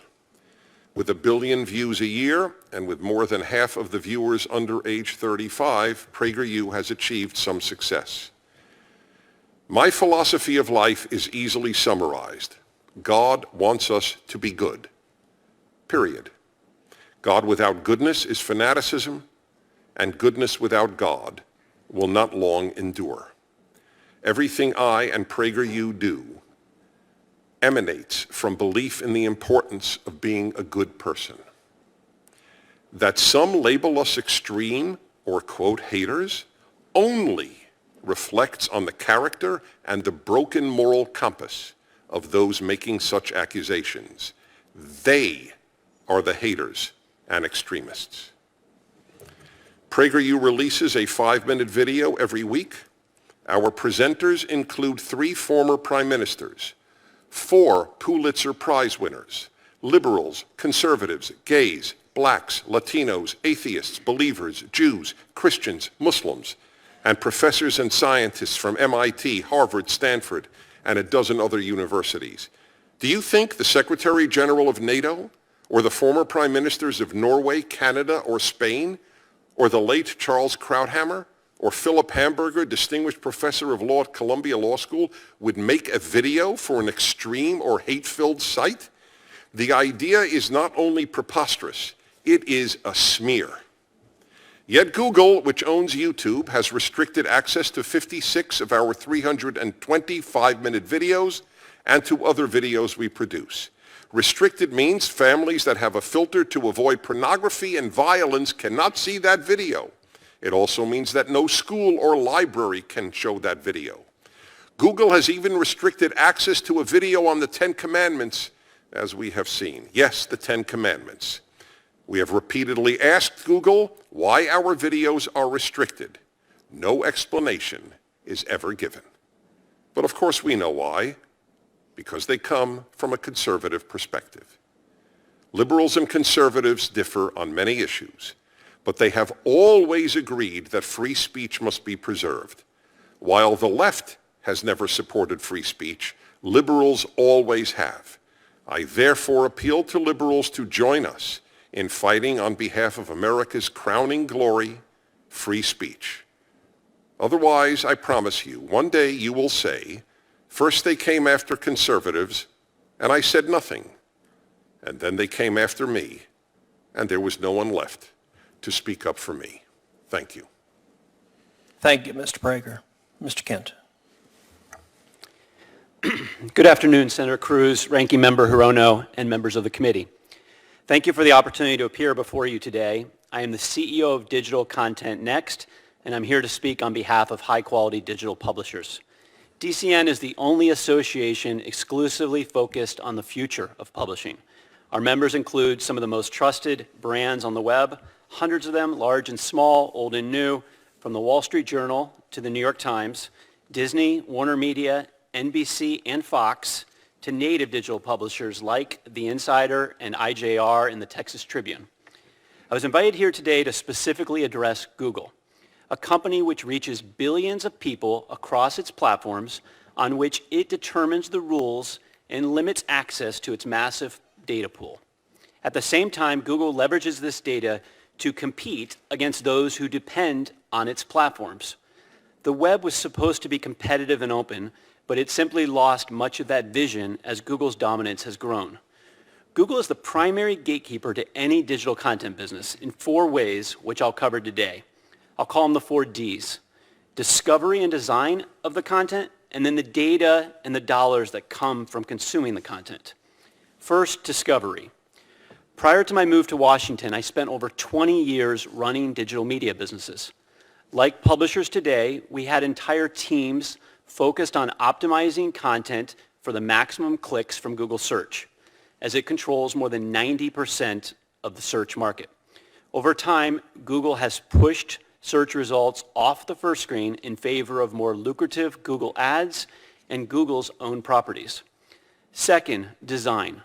With 1 billion views a year and with more than half of the viewers under age 35, PragerU has achieved some success. My philosophy of life is easily summarized. God wants us to be good. Period. God without goodness is fanaticism, and goodness without God will not long endure. Everything I and PragerU do emanates from belief in the importance of being a good person. That some label us extreme or, quote, haters only reflects on the character and the broken moral compass of those making such accusations. They are the haters and extremists. PragerU releases a 5-minute video every week. Our presenters include 3 former prime ministers, 4 Pulitzer Prize winners, liberals, conservatives, gays, blacks, Latinos, atheists, believers, Jews, Christians, Muslims, and professors and scientists from MIT, Harvard, Stanford, and a dozen other universities. Do you think the Secretary General of NATO, or the former prime ministers of Norway, Canada, or Spain, or the late Charles Krauthammer, or Philip Hamburger, distinguished professor of law at Columbia Law School, would make a video for an extreme or hate-filled site? The idea is not only preposterous, it is a smear. Yet Google, which owns YouTube, has restricted access to 56 of our 320 5-minute videos and to other videos we produce. Restricted means families that have a filter to avoid pornography and violence cannot see that video. It also means that no school or library can show that video. Google has even restricted access to a video on the 10 Commandments, as we have seen. Yes, the 10 Commandments. We have repeatedly asked Google why our videos are restricted. No explanation is ever given. But of course we know why. Because they come from a conservative perspective. Liberals and conservatives differ on many issues, but they have always agreed that free speech must be preserved. While the left has never supported free speech, liberals always have. I therefore appeal to liberals to join us in fighting on behalf of America's crowning glory, free speech. Otherwise, I promise you, one day you will say, first they came after conservatives, And I said nothing. And then they came after me, and there was no one left to speak up for me. Thank you. Thank you, Mr. Prager. Mr. Kent. Good afternoon, Senator Cruz, Ranking Member Hirono, and members of the committee. Thank you for the opportunity to appear before you today. I am the CEO of Digital Content Next, and I'm here to speak on behalf of high-quality digital publishers. DCN is the only association exclusively focused on the future of publishing. Our members include some of the most trusted brands on the web, hundreds of them, large and small, old and new, from the Wall Street Journal to the New York Times, Disney, Warner Media, NBC, and Fox, to native digital publishers like The Insider and IJR and the Texas Tribune. I was invited here today to specifically address Google, a company which reaches billions of people across its platforms on which it determines the rules and limits access to its massive data pool. At the same time, Google leverages this data to compete against those who depend on its platforms. The web was supposed to be competitive and open, but it simply lost much of that vision as Google's dominance has grown. Google is the primary gatekeeper to any digital content business in 4 ways, which I'll cover today. I'll call them the 4 Ds: discovery and design of the content, and then the data and the dollars that come from consuming the content. First, discovery. Prior to my move to Washington, I spent over 20 years running digital media businesses. Like publishers today, we had entire teams focused on optimizing content for the maximum clicks from Google search, as it controls more than 90% of the search market. Over time, Google has pushed search results off the first screen in favor of more lucrative Google Ads and Google's own properties. Second, design.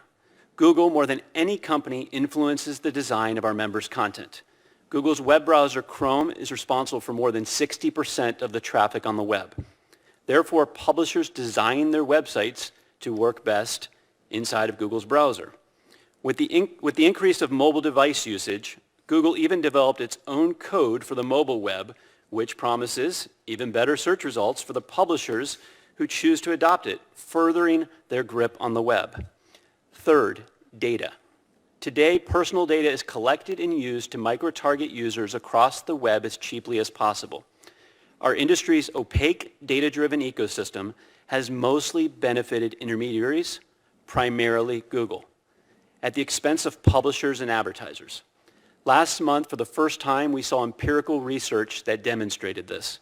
Google, more than any company, influences the design of our members' content. Google's web browser, Chrome, is responsible for more than 60% of the traffic on the web. Therefore, publishers design their websites to work best inside of Google's browser. With the increase of mobile device usage, Google even developed its own code for the mobile web, which promises even better search results for the publishers who choose to adopt it, furthering their grip on the web. Third, data. Today, personal data is collected and used to micro-target users across the web as cheaply as possible. Our industry's opaque, data-driven ecosystem has mostly benefited intermediaries, primarily Google, at the expense of publishers and advertisers. Last month, for the first time, we saw empirical research that demonstrated this.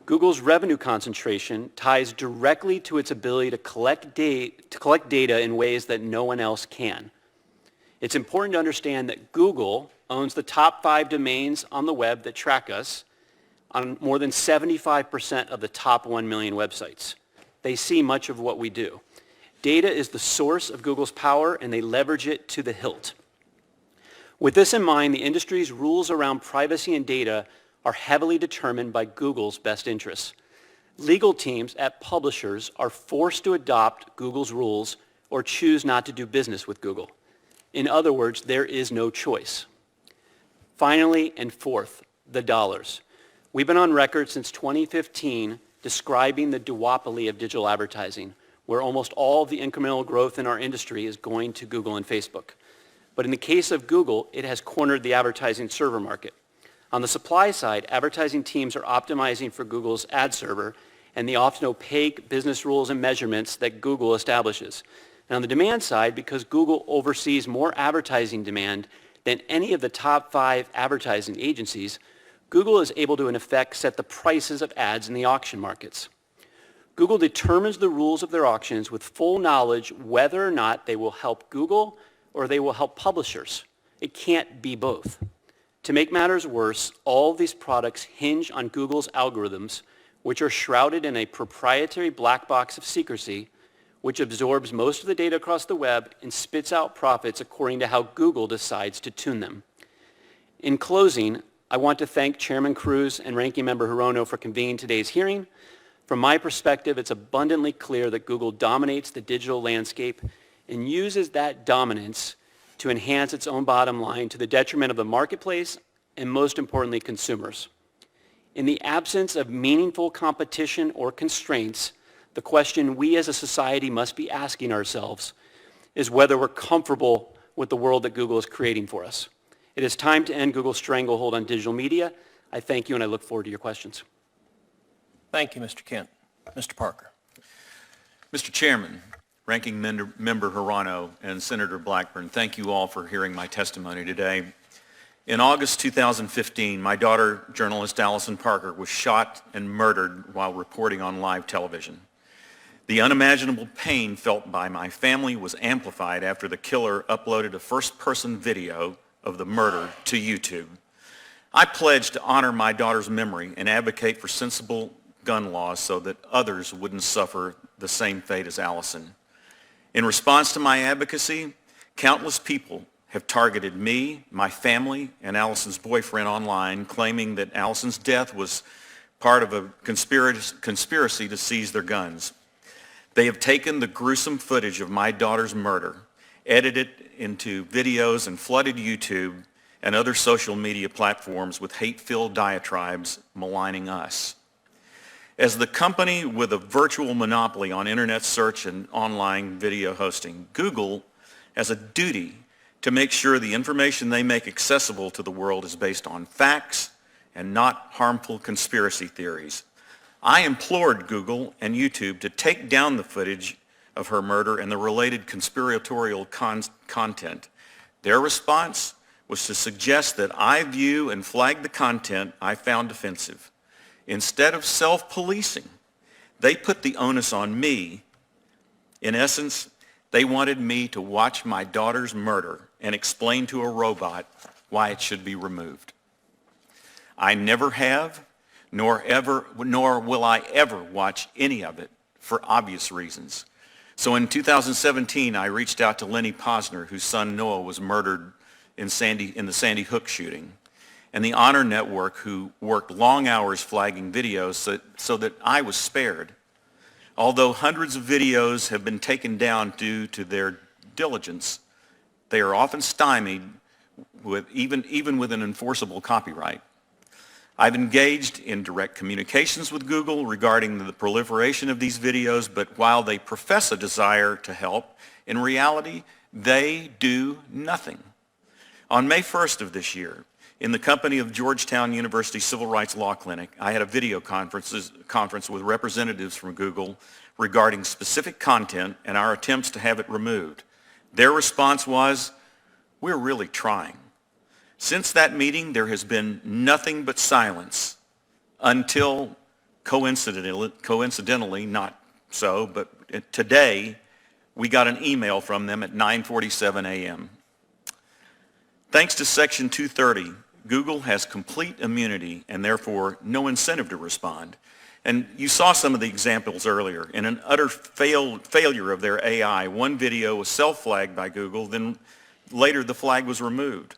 Google's revenue concentration ties directly to its ability to collect data in ways that no one else can. It's important to understand that Google owns the top 5 domains on the web that track us on more than 75% of the top 1 million websites. They see much of what we do. Data is the source of Google's power, and they leverage it to the hilt. With this in mind, the industry's rules around privacy and data are heavily determined by Google's best interests. Legal teams at publishers are forced to adopt Google's rules or choose not to do business with Google. In other words, there is no choice. Finally, and fourth, the dollars. We've been on record since 2015 describing the duopoly of digital advertising, where almost all of the incremental growth in our industry is going to Google and Facebook. But in the case of Google, it has cornered the advertising server market. On the supply side, advertising teams are optimizing for Google's ad server and the often opaque business rules and measurements that Google establishes. And on the demand side, because Google oversees more advertising demand than any of the top 5 advertising agencies, Google is able to, in effect, set the prices of ads in the auction markets. Google determines the rules of their auctions with full knowledge whether or not they will help Google or they will help publishers. It can't be both. To make matters worse, all of these products hinge on Google's algorithms, which are shrouded in a proprietary black box of secrecy, which absorbs most of the data across the web and spits out profits according to how Google decides to tune them. In closing, I want to thank Chairman Cruz and Ranking Member Hirono for convening today's hearing. From my perspective, it's abundantly clear that Google dominates the digital landscape and uses that dominance to enhance its own bottom line to the detriment of the marketplace and, most importantly, consumers. In the absence of meaningful competition or constraints, the question we as a society must be asking ourselves is whether we're comfortable with the world that Google is creating for us. It is time to end Google's stranglehold on digital media. I thank you, and I look forward to your questions. Thank you, Mr. Kent. Mr. Parker. Mr. Chairman, Ranking Member Hirano, and Senator Blackburn, thank you all for hearing my testimony today. In August 2015, my daughter, journalist Allison Parker, was shot and murdered while reporting on live television. The unimaginable pain felt by my family was amplified after the killer uploaded a first-person video of the murder to YouTube. I pledged to honor my daughter's memory and advocate for sensible gun laws so that others wouldn't suffer the same fate as Allison. In response to my advocacy, countless people have targeted me, my family, and Allison's boyfriend online, claiming that Allison's death was part of a conspiracy to seize their guns. They have taken the gruesome footage of my daughter's murder, edited it into videos, and flooded YouTube and other social media platforms with hate-filled diatribes maligning us. As the company with a virtual monopoly on internet search and online video hosting, Google has a duty to make sure the information they make accessible to the world is based on facts and not harmful conspiracy theories. I implored Google and YouTube to take down the footage of her murder and the related conspiratorial content. Their response was to suggest that I view and flag the content I found offensive. Instead of self-policing, they put the onus on me. In essence, they wanted me to watch my daughter's murder and explain to a robot why it should be removed. I never have, nor will I ever watch any of it for obvious reasons. So in 2017, I reached out to Lenny Posner, whose son Noah was murdered in the Sandy Hook shooting, and the Honor Network, who worked long hours flagging videos so that I was spared. Although hundreds of videos have been taken down due to their diligence, they are often stymied even with an enforceable copyright. I've engaged in direct communications with Google regarding the proliferation of these videos, but while they profess a desire to help, in reality, they do nothing. On May 1st of this year, in the company of Georgetown University Civil Rights Law Clinic, I had a video conference with representatives from Google regarding specific content and our attempts to have it removed. Their response was, "We're really trying." Since that meeting, there has been nothing but silence until, coincidentally, not so, but today, we got an email from them at 9:47 a.m. Thanks to Section 230, Google has complete immunity and therefore no incentive to respond. And you saw some of the examples earlier. In an utter failure of their AI, one video was self-flagged by Google, then later the flag was removed.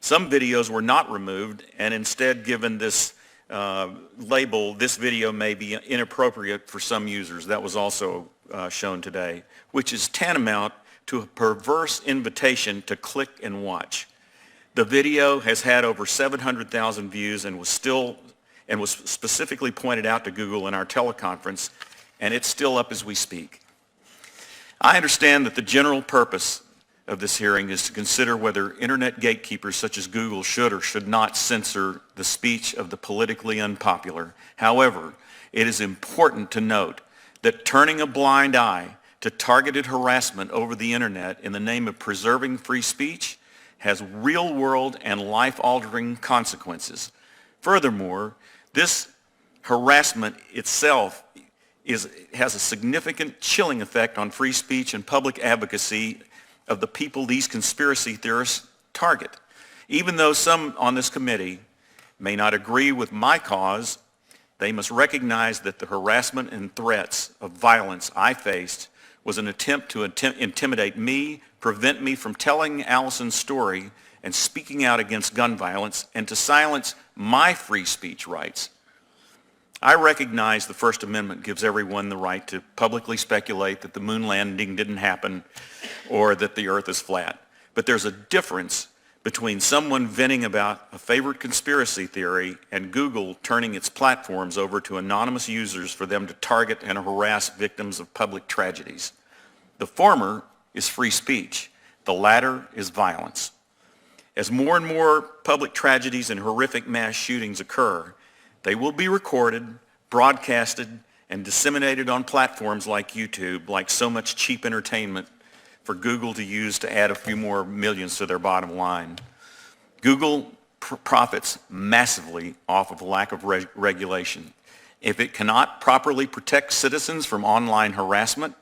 Some videos were not removed and instead given this label, "This video may be inappropriate for some users." That was also shown today, which is tantamount to a perverse invitation to click and watch. The video has had over 700,000 views and was specifically pointed out to Google in our teleconference, and it's still up as we speak. I understand that the general purpose of this hearing is to consider whether internet gatekeepers such as Google should or should not censor the speech of the politically unpopular. However, it is important to note that turning a blind eye to targeted harassment over the internet in the name of preserving free speech has real-world and life-altering consequences. Furthermore, this harassment itself has a significant chilling effect on free speech and public advocacy of the people these conspiracy theorists target. Even though some on this committee may not agree with my cause, they must recognize that the harassment and threats of violence I faced was an attempt to intimidate me, prevent me from telling Allison's story and speaking out against gun violence, and to silence my free speech rights. I recognize the First Amendment gives everyone the right to publicly speculate that the moon landing didn't happen or that the earth is flat. But there's a difference between someone venting about a favorite conspiracy theory and Google turning its platforms over to anonymous users for them to target and harass victims of public tragedies. The former is free speech. The latter is violence. As more and more public tragedies and horrific mass shootings occur, they will be recorded, broadcasted, and disseminated on platforms like YouTube, like so much cheap entertainment for Google to use to add a few more millions to their bottom line. Google profits massively off of a lack of regulation. If it cannot properly protect citizens from online harassment,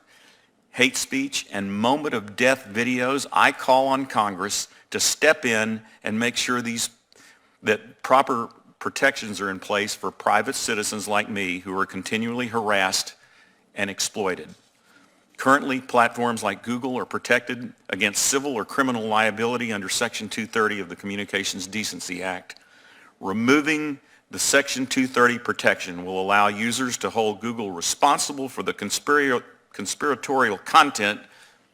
hate speech, and moment-of-death videos, I call on Congress to step in and make sure that proper protections are in place for private citizens like me who are continually harassed and exploited. Currently, platforms like Google are protected against civil or criminal liability under Section 230 of the Communications Decency Act. Removing the Section 230 protection will allow users to hold Google responsible for the conspiratorial content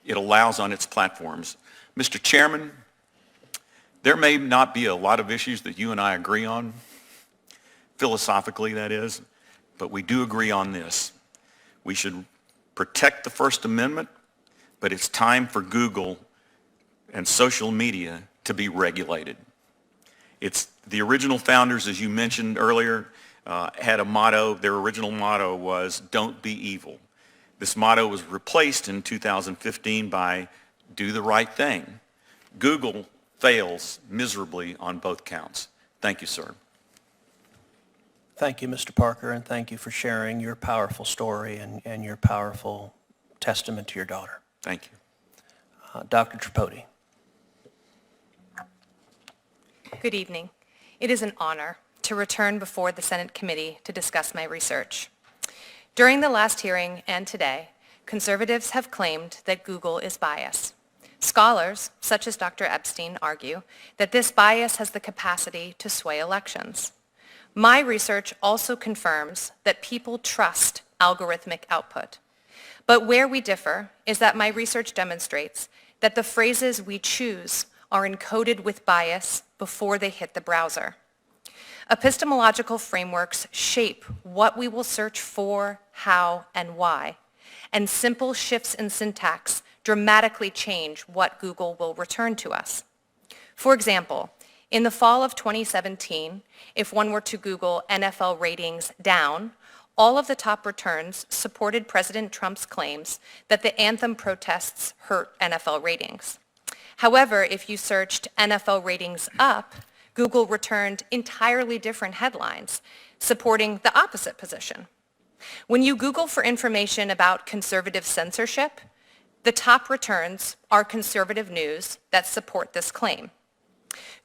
it allows on its platforms. Mr. Chairman, there may not be a lot of issues that you and I agree on, philosophically that is, but we do agree on this. We should protect the First Amendment, but it's time for Google and social media to be regulated. It's the original founders, as you mentioned earlier, had a motto. Their original motto was, "Don't be evil." This motto was replaced in 2015 by, "Do the right thing." Google fails miserably on both counts. Thank you, sir. Thank you, Mr. Parker, and thank you for sharing your powerful story and your powerful testament to your daughter. Thank you. Dr. Tripodi. Good evening. It is an honor to return before the Senate committee to discuss my research. During the last hearing and today, conservatives have claimed that Google is biased. Scholars, such as Dr. Epstein, argue that this bias has the capacity to sway elections. My research also confirms that people trust algorithmic output. But where we differ is that my research demonstrates that the phrases we choose are encoded with bias before they hit the browser. Epistemological frameworks shape what we will search for, how, and why, and simple shifts in syntax dramatically change what Google will return to us. For example, in the fall of 2017, if one were to Google NFL ratings down, all of the top returns supported President Trump's claims that the anthem protests hurt NFL ratings. However, if you searched NFL ratings up, Google returned entirely different headlines supporting the opposite position. When you Google for information about conservative censorship, the top returns are conservative news that support this claim.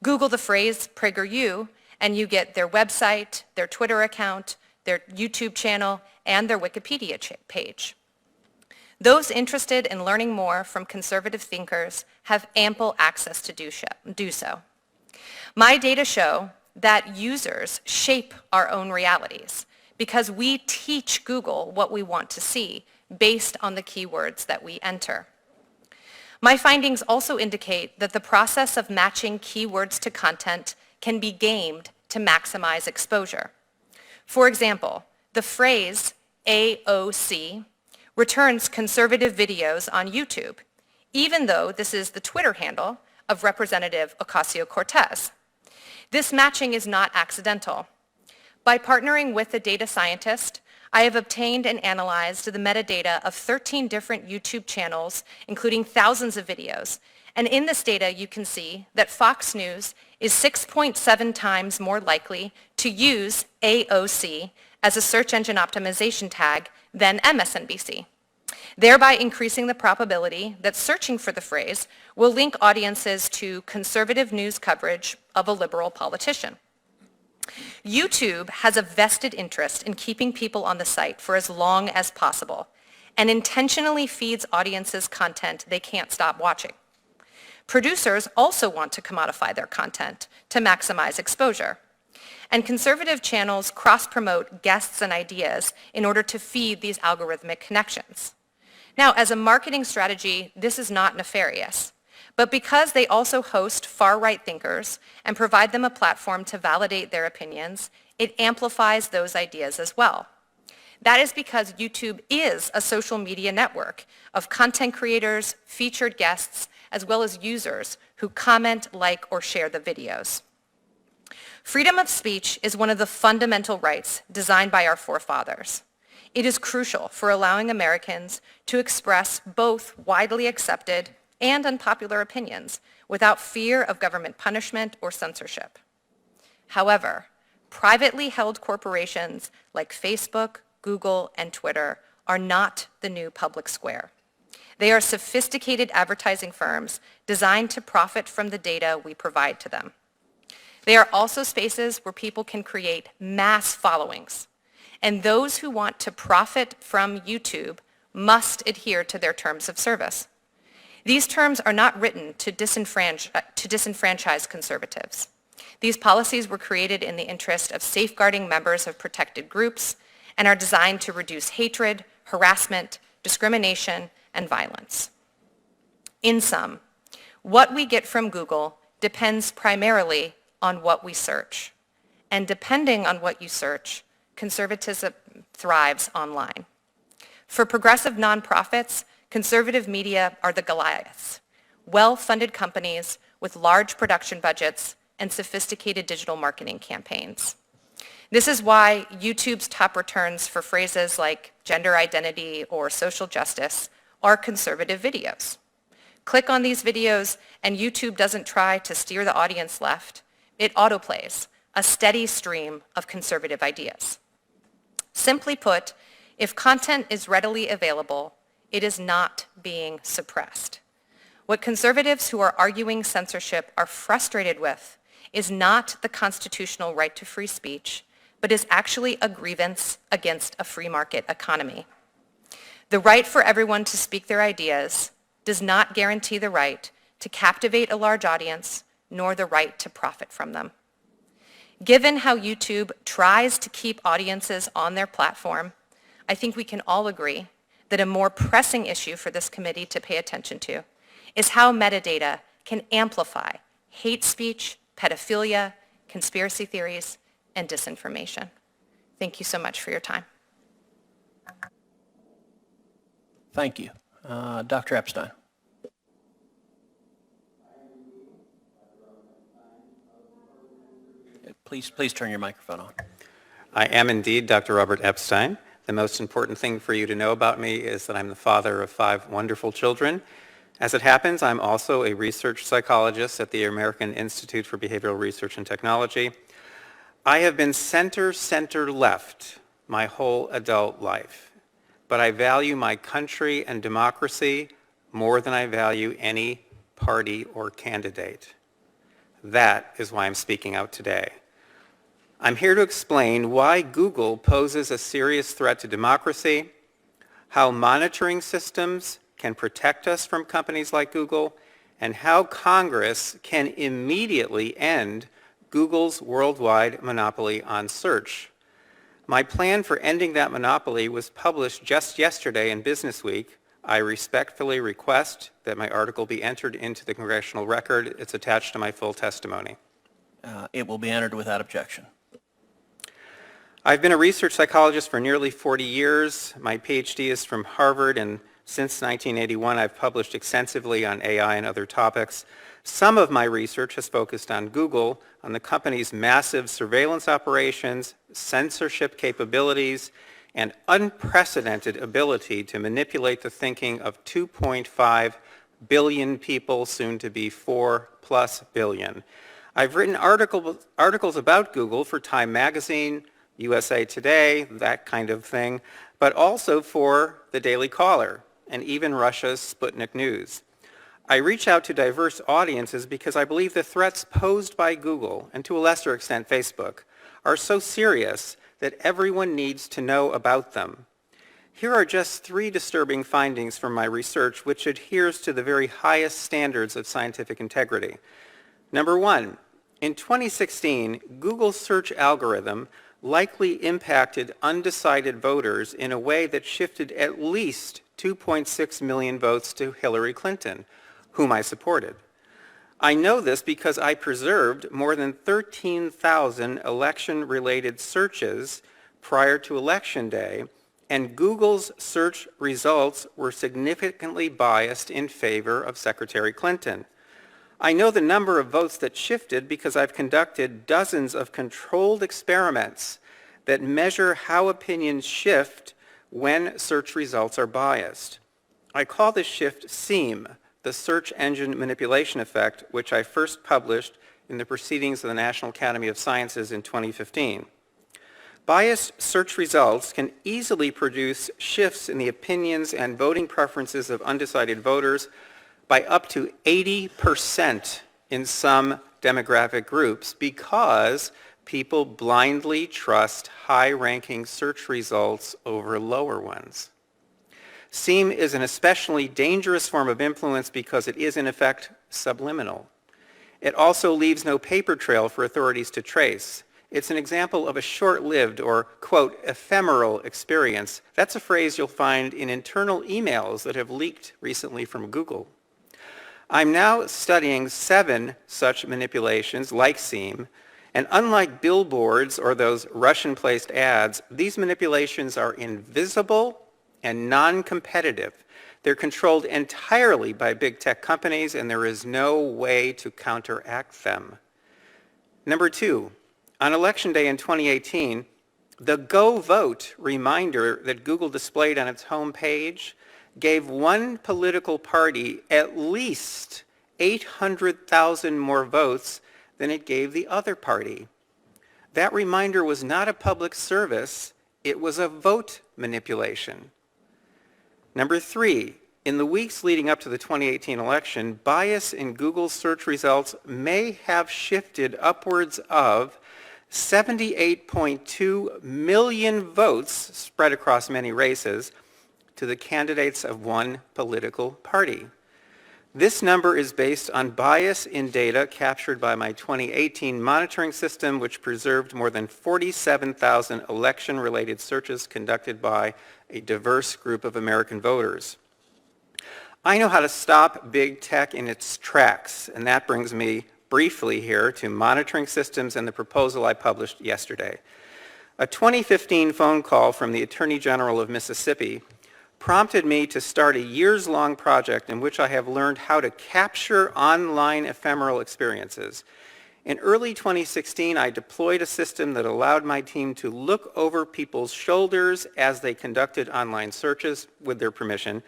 Google the phrase PragerU and you get their website, their Twitter account, their YouTube channel, and their Wikipedia page. Those interested in learning more from conservative thinkers have ample access to do so. My data show that users shape our own realities because we teach Google what we want to see based on the keywords that we enter. My findings also indicate that the process of matching keywords to content can be gamed to maximize exposure. For example, the phrase AOC returns conservative videos on YouTube, even though this is the Twitter handle of Representative Ocasio-Cortez. This matching is not accidental. By partnering with a data scientist, I have obtained and analyzed the metadata of 13 different YouTube channels, including thousands of videos. And in this data, you can see that Fox News is 6.7 times more likely to use AOC as a search engine optimization tag than MSNBC, thereby increasing the probability that searching for the phrase will link audiences to conservative news coverage of a liberal politician. YouTube has a vested interest in keeping people on the site for as long as possible and intentionally feeds audiences content they can't stop watching. Producers also want to commodify their content to maximize exposure. And conservative channels cross-promote guests and ideas in order to feed these algorithmic connections. Now, as a marketing strategy, this is not nefarious. But because they also host far-right thinkers and provide them a platform to validate their opinions, it amplifies those ideas as well. That is because YouTube is a social media network of content creators, featured guests, as well as users who comment, like, or share the videos. Freedom of speech is one of the fundamental rights designed by our forefathers. It is crucial for allowing Americans to express both widely accepted and unpopular opinions without fear of government punishment or censorship. However, privately held corporations like Facebook, Google, and Twitter are not the new public square. They are sophisticated advertising firms designed to profit from the data we provide to them. They are also spaces where people can create mass followings, and those who want to profit from YouTube must adhere to their terms of service. These terms are not written to disenfranchise conservatives. These policies were created in the interest of safeguarding members of protected groups and are designed to reduce hatred, harassment, discrimination, and violence. In sum, what we get from Google depends primarily on what we search. And depending on what you search, conservatism thrives online. For progressive nonprofits, conservative media are the Goliaths, well-funded companies with large production budgets and sophisticated digital marketing campaigns. This is why YouTube's top returns for phrases like gender identity or social justice are conservative videos. Click on these videos and YouTube doesn't try to steer the audience left. It autoplays a steady stream of conservative ideas. Simply put, if content is readily available, it is not being suppressed. What conservatives who are arguing censorship are frustrated with is not the constitutional right to free speech, but is actually a grievance against a free market economy. The right for everyone to speak their ideas does not guarantee the right to captivate a large audience, nor the right to profit from them. Given how YouTube tries to keep audiences on their platform, I think we can all agree that a more pressing issue for this committee to pay attention to is how metadata can amplify hate speech, pedophilia, conspiracy theories, and disinformation. Thank you so much for your time. Thank you. Dr. Epstein. Please turn your microphone on. I am indeed Dr. Robert Epstein. The most important thing for you to know about me is that I'm the father of 5 wonderful children. As it happens, I'm also a research psychologist at the American Institute for Behavioral Research and Technology. I have been center-left my whole adult life, but I value my country and democracy more than I value any party or candidate. That is why I'm speaking out today. I'm here to explain why Google poses a serious threat to democracy, how monitoring systems can protect us from companies like Google, and how Congress can immediately end Google's worldwide monopoly on search. My plan for ending that monopoly was published just yesterday in Business Week. I respectfully request that my article be entered into the congressional record. It's attached to my full testimony. It will be entered without objection. I've been a research psychologist for nearly 40 years. My PhD is from Harvard, and since 1981, I've published extensively on AI and other topics. Some of my research has focused on Google, on the company's massive surveillance operations, censorship capabilities, and unprecedented ability to manipulate the thinking of 2.5 billion people, soon to be 4+ billion. I've written articles about Google for Time Magazine, USA Today, that kind of thing, but also for the Daily Caller and even Russia's Sputnik News. I reach out to diverse audiences because I believe the threats posed by Google, and to a lesser extent Facebook, are so serious that everyone needs to know about them. Here are just 3 disturbing findings from my research which adheres to the very highest standards of scientific integrity. Number 1, in 2016, Google's search algorithm likely impacted undecided voters in a way that shifted at least 2.6 million votes to Hillary Clinton, whom I supported. I know this because I preserved more than 13,000 election-related searches prior to Election Day and Google's search results were significantly biased in favor of Secretary Clinton. I know the number of votes that shifted because I've conducted dozens of controlled experiments that measure how opinions shift when search results are biased. I call this shift SEAM, the Search Engine Manipulation Effect, which I first published in the Proceedings of the National Academy of Sciences in 2015. Biased search results can easily produce shifts in the opinions and voting preferences of undecided voters by up to 80% in some demographic groups because people blindly trust high-ranking search results over lower ones. SEAM is an especially dangerous form of influence because it is in effect subliminal. It also leaves no paper trail for authorities to trace. It's an example of a short-lived or, quote, ephemeral experience. That's a phrase you'll find in internal emails that have leaked recently from Google. I'm now studying 7 such manipulations like SEAM, and unlike billboards or those Russian-placed ads, these manipulations are invisible and non-competitive. They're controlled entirely by big tech companies, and there is no way to counteract them. Number 2, on Election Day in 2018, the Go Vote reminder that Google displayed on its home page gave one political party at least 800,000 more votes than it gave the other party. That reminder was not a public service, it was a vote manipulation. Number 3, in the weeks leading up to the 2018 election, bias in Google's search results may have shifted upwards of 78.2 million votes spread across many races to the candidates of one political party. This number is based on bias in data captured by my 2018 monitoring system, which preserved more than 47,000 election-related searches conducted by a diverse group of American voters. I know how to stop big tech in its tracks, and that brings me briefly here to monitoring systems and the proposal I published yesterday. A 2015 phone call from the Attorney General of Mississippi prompted me to start a years-long project in which I have learned how to capture online ephemeral experiences. In early 2016, I deployed a system that allowed my team to look over people's shoulders as they conducted online searches with their permission.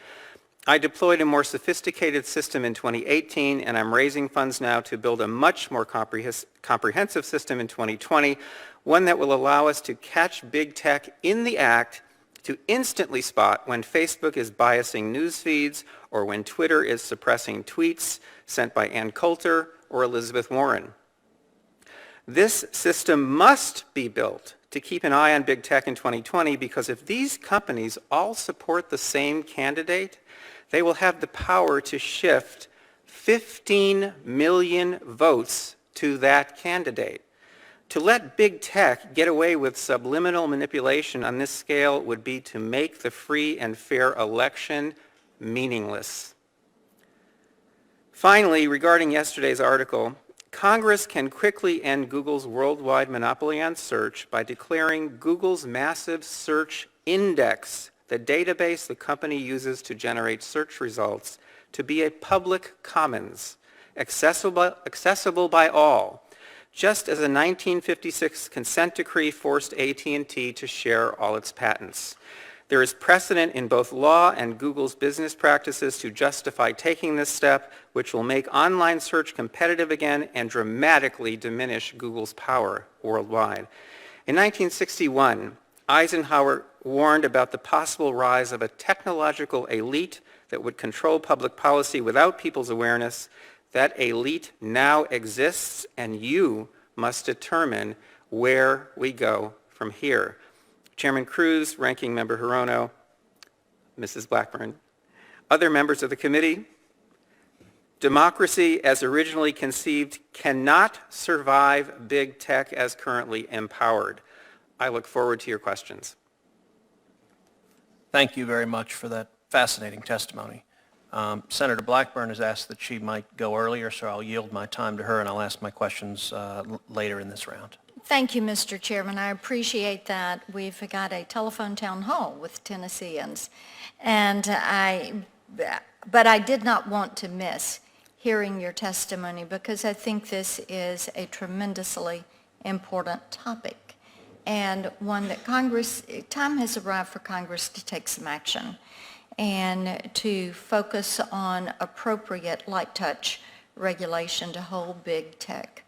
I deployed a more sophisticated system in 2018, and I'm raising funds now to build a much more comprehensive system in 2020, one that will allow us to catch big tech in the act, to instantly spot when Facebook is biasing news feeds or when Twitter is suppressing tweets sent by Ann Coulter or Elizabeth Warren. This system must be built to keep an eye on big tech in 2020 because if these companies all support the same candidate, they will have the power to shift 15 million votes to that candidate. To let big tech get away with subliminal manipulation on this scale would be to make the free and fair election meaningless. Finally, regarding yesterday's article, Congress can quickly end Google's worldwide monopoly on search by declaring Google's massive search index, the database the company uses to generate search results, to be a public commons, accessible by all, just as a 1956 consent decree forced AT&T to share all its patents. There is precedent in both law and Google's business practices to justify taking this step, which will make online search competitive again and dramatically diminish Google's power worldwide. In 1961, Eisenhower warned about the possible rise of a technological elite that would control public policy without people's awareness. That elite now exists, and you must determine where we go from here. Chairman Cruz, Ranking Member Hirono, Mrs. Blackburn, other members of the committee, democracy as originally conceived cannot survive big tech as currently empowered. I look forward to your questions. Thank you very much for that fascinating testimony. Senator Blackburn has asked that she might go earlier, so I'll yield my time to her and I'll ask my questions later in this round. Thank you, Mr. Chairman. I appreciate that. We've got a telephone town hall with Tennesseans. But I did not want to miss hearing your testimony because I think this is a tremendously important topic and one that time has arrived for Congress to take some action and to focus on appropriate light touch regulation to hold big tech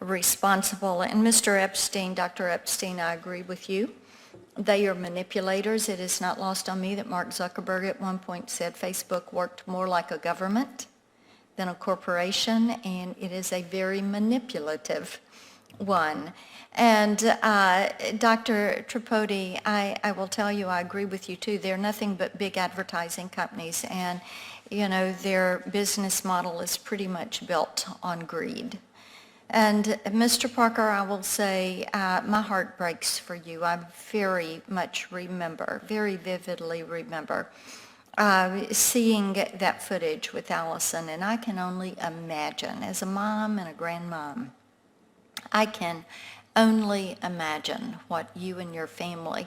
responsible. And Mr. Epstein, Dr. Epstein, I agree with you. They are manipulators. It is not lost on me that Mark Zuckerberg at one point said Facebook worked more like a government than a corporation, and it is a very manipulative one. And Dr. Tripodi, I will tell you, I agree with you too. They're nothing but big advertising companies, and you know their business model is pretty much built on greed. And Mr. Parker, I will say my heart breaks for you. I very much remember, very vividly remember seeing that footage with Allison, and I can only imagine, as a mom and a grandmom, I can only imagine what you and your family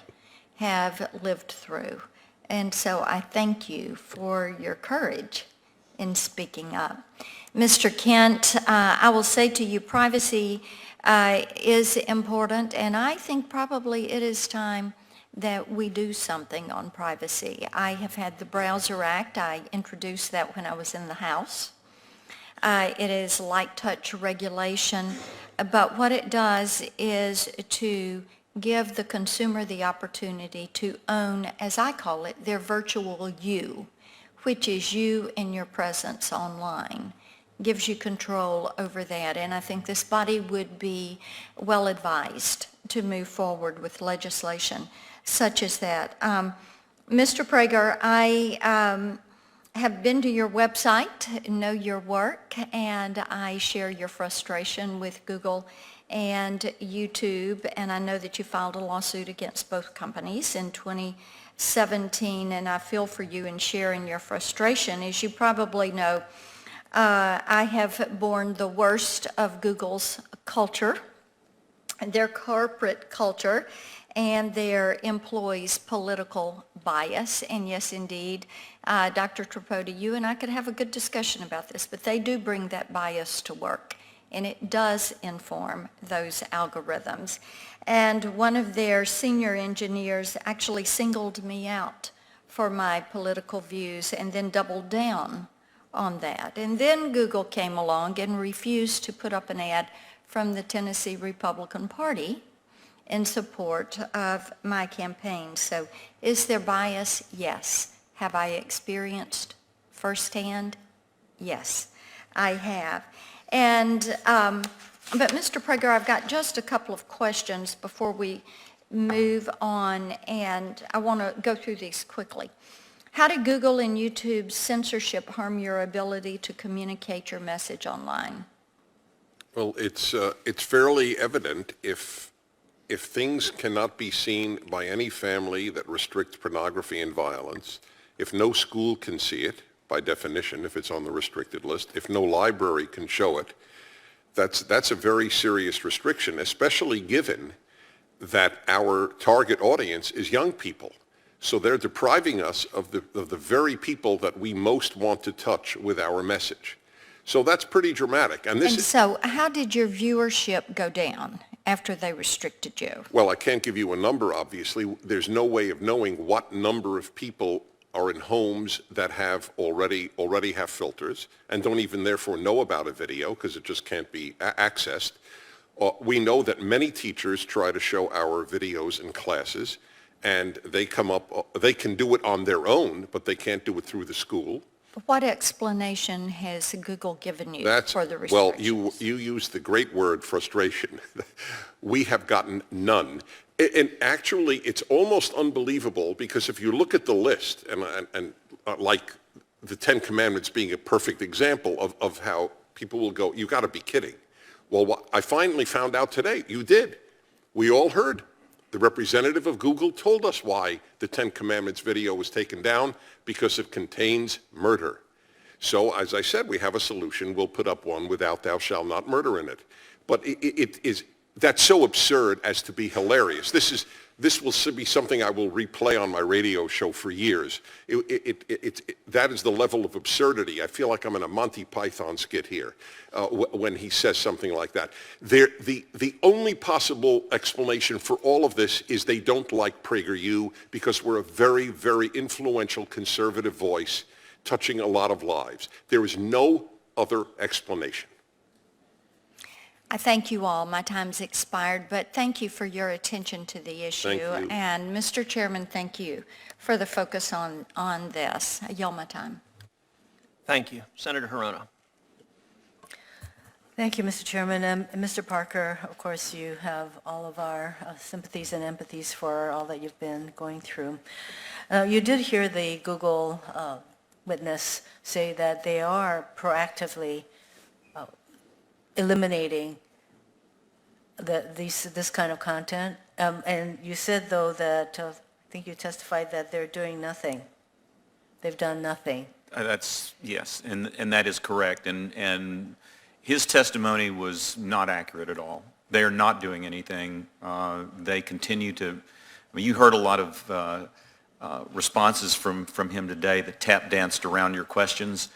have lived through. And so I thank you for your courage in speaking up. Mr. Kent, I will say to you, privacy is important, and I think probably it is time that we do something on privacy. I have had the Browser Act. I introduced that when I was in the House. It is light touch regulation, but what it does is to give the consumer the opportunity to own, as I call it, their virtual you, which is you and your presence online. Gives you control over that, and I think this body would be well advised to move forward with legislation such as that. Mr. Prager, I have been to your website, know your work, and I share your frustration with Google and YouTube, and I know that you filed a lawsuit against both companies in 2017, and I feel for you in sharing your frustration. As you probably know, I have borne the worst of Google's culture, their corporate culture, and their employees' political bias. And yes, indeed, Dr. Tripodi, you and I could have a good discussion about this, but they do bring that bias to work, and it does inform those algorithms. And one of their senior engineers actually singled me out for my political views and then doubled down on that. And then Google came along and refused to put up an ad from the Tennessee Republican Party in support of my campaign. So is there bias? Yes. Have I experienced firsthand? Yes, I have. And, but Mr. Prager, I've got just a couple of questions before we move on, and I want to go through these quickly. How did Google and YouTube's censorship harm your ability to communicate your message online? Well, it's fairly evident if things cannot be seen by any family that restricts pornography and violence, if no school can see it, by definition, if it's on the restricted list, if no library can show it, that's a very serious restriction, especially given that our target audience is young people. So they're depriving us of the very people that we most want to touch with our message. So that's pretty dramatic. And so how did your viewership go down after they restricted you? Well, I can't give you a number, obviously. There's no way of knowing what number of people are in homes that have already have filters and don't even therefore know about a video because it just can't be accessed. We know that many teachers try to show our videos in classes, and they can do it on their own, but they can't do it through the school. What explanation has Google given you for the restrictions? Well, you used the great word frustration. We have gotten none. And actually, it's almost unbelievable because if you look at the list, and like the Ten Commandments being a perfect example of how people will go, you got to be kidding. Well, I finally found out today, you did. We all heard. The representative of Google told us why the Ten Commandments video was taken down, because it contains murder. So, as I said, we have a solution. We'll put up one without thou shalt not murder in it. But it is that's so absurd as to be hilarious. This will be something I will replay on my radio show for years. That is the level of absurdity. I feel like I'm in a Monty Python skit here when he says something like that. The only possible explanation for all of this is they don't like PragerU because we're a very, very influential conservative voice touching a lot of lives. There is no other explanation. I thank you all. My time's expired, but thank you for your attention to the issue. Thank you. And Mr. Chairman, thank you for the focus on this. I yield my time. Thank you. Senator Hirono. Thank you, Mr. Chairman. Mr. Parker, of course, you have all of our sympathies and empathies for all that you've been going through. You did hear the Google witness say that they are proactively eliminating this kind of content. And you said, though, that I think you testified that they're doing nothing. They've done nothing. That's, yes, and that is correct. And his testimony was not accurate at all. They are not doing anything. They continue to, I mean, you heard a lot of responses from him today that tap danced around your questions.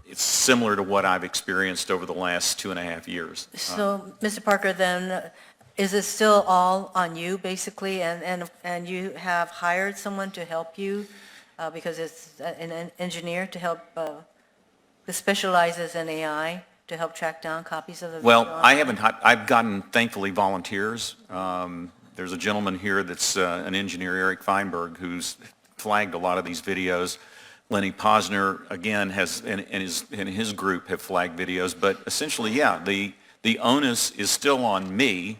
It's similar to what I've experienced over the last 2.5 years. So, Mr. Parker, then, is it still all on you, basically, and you have hired someone to help you because it's an engineer to help, who specializes in AI to help track down copies of the video? Well, I've gotten, thankfully, volunteers. There's a gentleman here that's an engineer, Eric Feinberg, who's flagged a lot of these videos. Lenny Posner, again, has, and his group have flagged videos. But essentially, yeah, the onus is still on me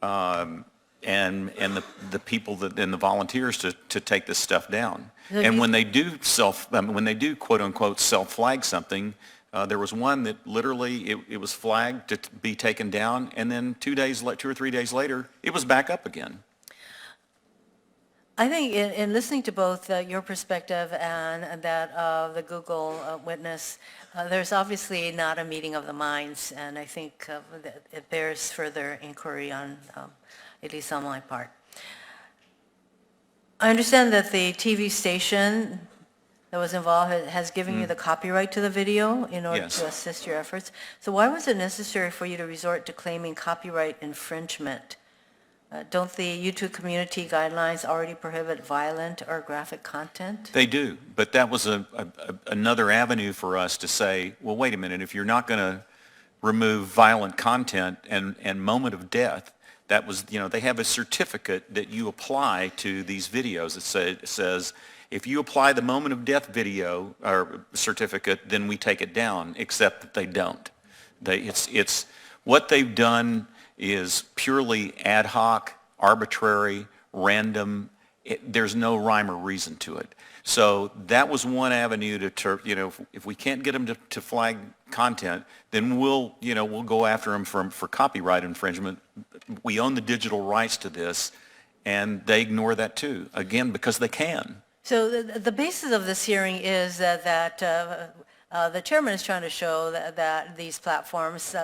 and the people and the volunteers to take this stuff down. And when they do quote unquote self-flag something, there was one that literally it was flagged to be taken down, and then 2 or 3 days later, it was back up again. I think in listening to both your perspective and that of the Google witness, there's obviously not a meeting of the minds, and I think that it bears further inquiry on, at least on my part. I understand that the TV station that was involved has given you the copyright to the video in order Yes. to assist your efforts. So why was it necessary for you to resort to claiming copyright infringement? Don't the YouTube community guidelines already prohibit violent or graphic content? They do, but that was another avenue for us to say, well, wait a minute, if you're not going to remove violent content and moment of death, that was, they have a certificate that you apply to these videos. It says, if you apply the moment of death video or certificate, then we take it down, except that they don't. It's what they've done is purely ad hoc, arbitrary, random. There's no rhyme or reason to it. So that was one avenue to if we can't get them to flag content, then we'll go after them for copyright infringement. We own the digital rights to this, and they ignore that too, again, because they can. So the basis of this hearing is that the chairman is trying to show that these platforms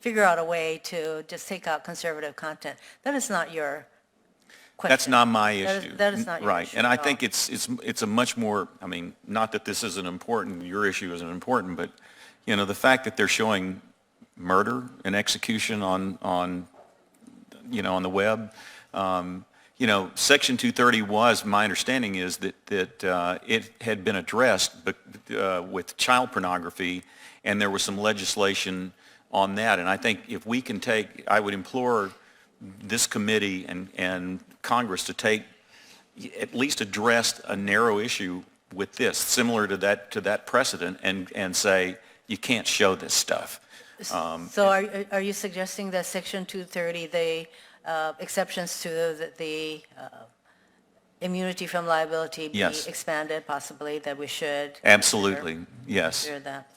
figure out a way to just take out conservative content. That is not your question. That's not my issue. That is not your right. issue. And I at all. think it's a much more, I mean, not that this isn't important, your issue isn't important, but the fact that they're showing murder and execution on the web. Section 230 was, my understanding is that it had been addressed with child pornography, and there was some legislation on that. And I think if we can I would implore this committee and Congress to at least address a narrow issue with this, similar to that precedent, and say, you can't show this stuff. So are you suggesting that Section 230, the exceptions to the immunity from liability be Yes. expanded, possibly, that we should? Absolutely, yes. Consider that.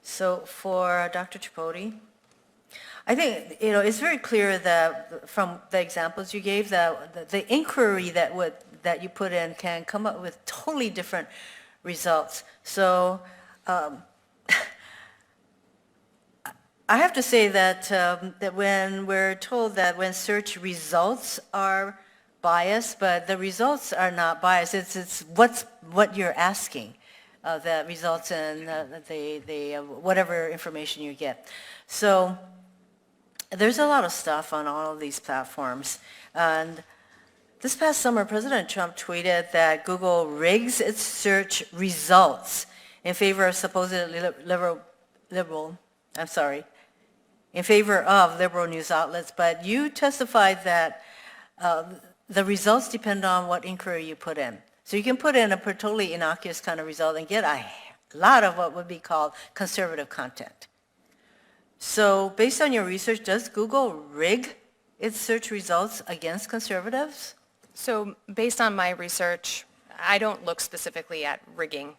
So for Dr. Tripodi, I think, it's very clear that from the examples you gave, that the inquiry that you put in can come up with totally different results. So I have to say that, that when we're told that when search results are biased, but the results are not biased, it's what you're asking that results in whatever information you get. So there's a lot of stuff on all of these platforms. And this past summer, President Trump tweeted that Google rigs its search results in favor of supposedly in favor of liberal news outlets, but you testified that the results depend on what inquiry you put in. So you can put in a totally innocuous kind of result and get a lot of what would be called conservative content. So based on your research, does Google rig its search results against conservatives? So based on my research, I don't look specifically at rigging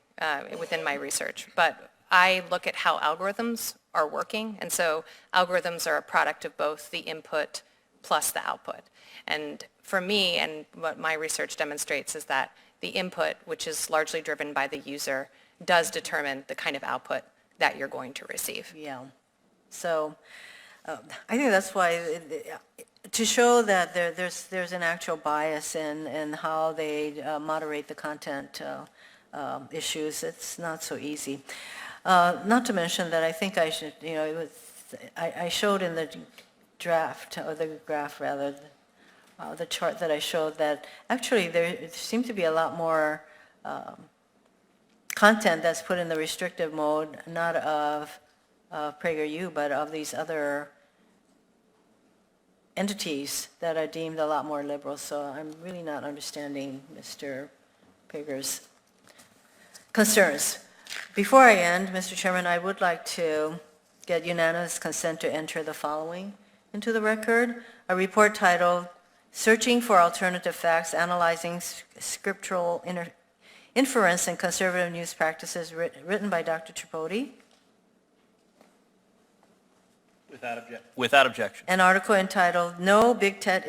within my research, but I look at how algorithms are working. And so algorithms are a product of both the input plus the output. And for me, and what my research demonstrates, is that the input, which is largely driven by the user, does determine the kind of output that you're going to receive. Yeah. So I think that's why, to show that there's an actual bias in how they moderate the content issues, it's not so easy. Not to mention that I think I should, I showed in the draft, or the graph rather, the chart that I showed, that actually there seemed to be a lot more content that's put in the restrictive mode, not of PragerU, but of these other entities that are deemed a lot more liberal. So I'm really not understanding Mr. Prager's concerns. Before I end, Mr. Chairman, I would like to get unanimous consent to enter the following into the record: a report titled "Searching for Alternative Facts, Analyzing Scriptural Inference and Conservative News Practices," written by Dr. Tripodi. Without objection. An article entitled "No, Big Tech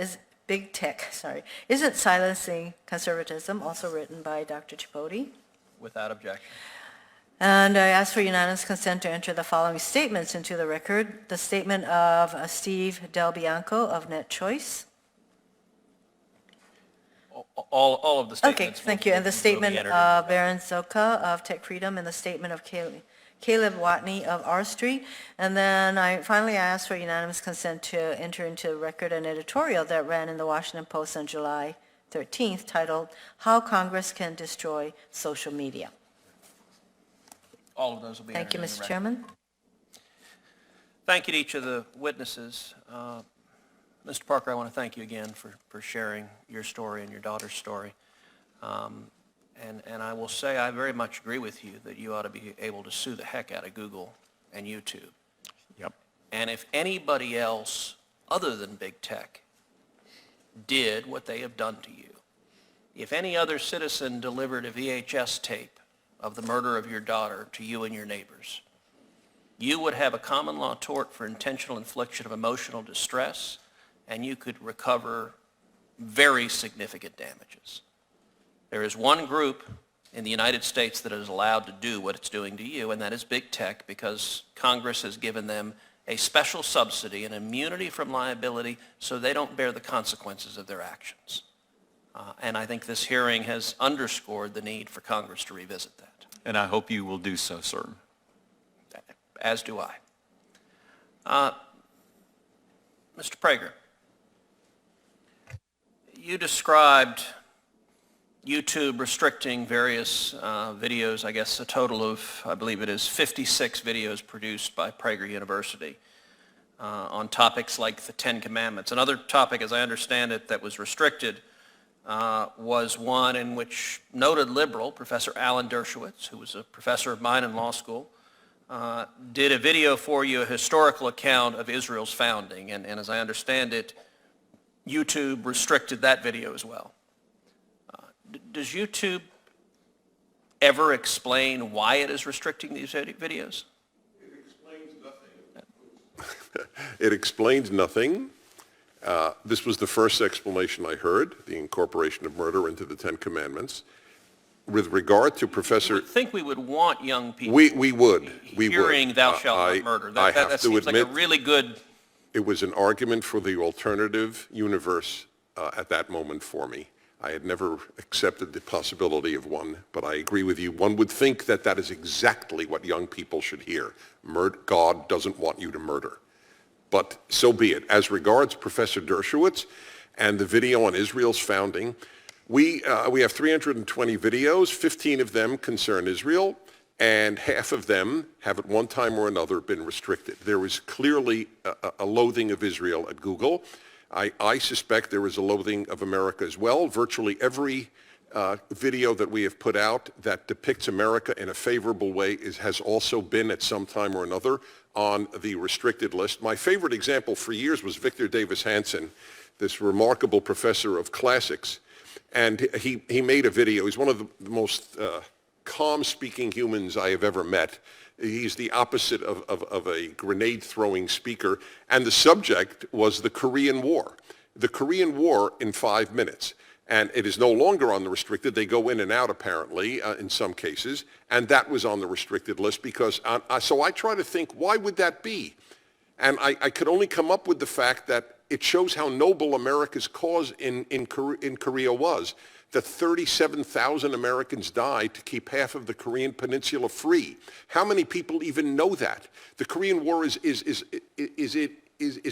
Isn't Silencing Conservatism," also written by Dr. Tripodi. Without objection. And I ask for unanimous consent to enter the following statements into the record: the statement of Steve Del Bianco of NetChoice. All of the statements. Okay, thank you. And the statement of Baron Zoka of Tech Freedom, and the statement of Caleb Watney of R Street. And then finally ask for unanimous consent to enter into the record an editorial that ran in the Washington Post on July 13th titled "How Congress Can Destroy Social Media." All of those will be Thank you, entered in the Mr. record. Chairman. Thank you to each of the witnesses. Mr. Parker, I want to thank you again for sharing your story and your daughter's story. And I will say I very much agree with you that you ought to be able to sue the heck out of Google and YouTube. Yep. And if anybody else other than big tech did what they have done to you, if any other citizen delivered a VHS tape of the murder of your daughter to you and your neighbors, you would have a common law tort for intentional infliction of emotional distress, and you could recover very significant damages. There is one group in the United States that is allowed to do what it's doing to you, and that is big tech, because Congress has given them a special subsidy and immunity from liability so they don't bear the consequences of their actions. And I think this hearing has underscored the need for Congress to revisit that. And I hope you will do so, sir. As do I. Mr. Prager, you described YouTube restricting various videos, I guess a total of, I believe it is 56 videos produced by Prager University on topics like the Ten Commandments. Another topic, as I understand it, that was restricted was one in which noted liberal, Professor Alan Dershowitz, who was a professor of mine in law school, did a video for you, a historical account of Israel's founding. And as I understand it, YouTube restricted that video as well. Does YouTube ever explain why it is restricting these videos? It explains nothing. It explains nothing. This was the first explanation I heard, the incorporation of murder into the Ten Commandments. with regard to Professor... I think we would want young people We would. hearing thou shalt not murder. I have That to seems like admit, a really good... it was an argument for the alternative universe at that moment for me. I had never accepted the possibility of one, but I agree with you. One would think that that is exactly what young people should hear. God doesn't want you to murder. But so be it. As regards Professor Dershowitz and the video on Israel's founding, we have 320 videos. 15 of them concern Israel, and half of them have at one time or another been restricted. There was clearly a loathing of Israel at Google. I suspect there is a loathing of America as well. Virtually every video that we have put out that depicts America in a favorable way has also been at some time or another on the restricted list. My favorite example for years was Victor Davis Hanson, this remarkable professor of classics. And he made a video. He's one of the most calm-speaking humans I have ever met. He's the opposite of a grenade-throwing speaker. And the subject was the Korean War. The Korean War in 5 minutes. And it is no longer on the restricted. They go in and out, apparently, in some cases. And that was on the restricted list because... so I try to think, why would that be? And I could only come up with the fact that it shows how noble America's cause in Korea was, that 37,000 Americans died to keep half of the Korean peninsula free. How many people even know that? The Korean War is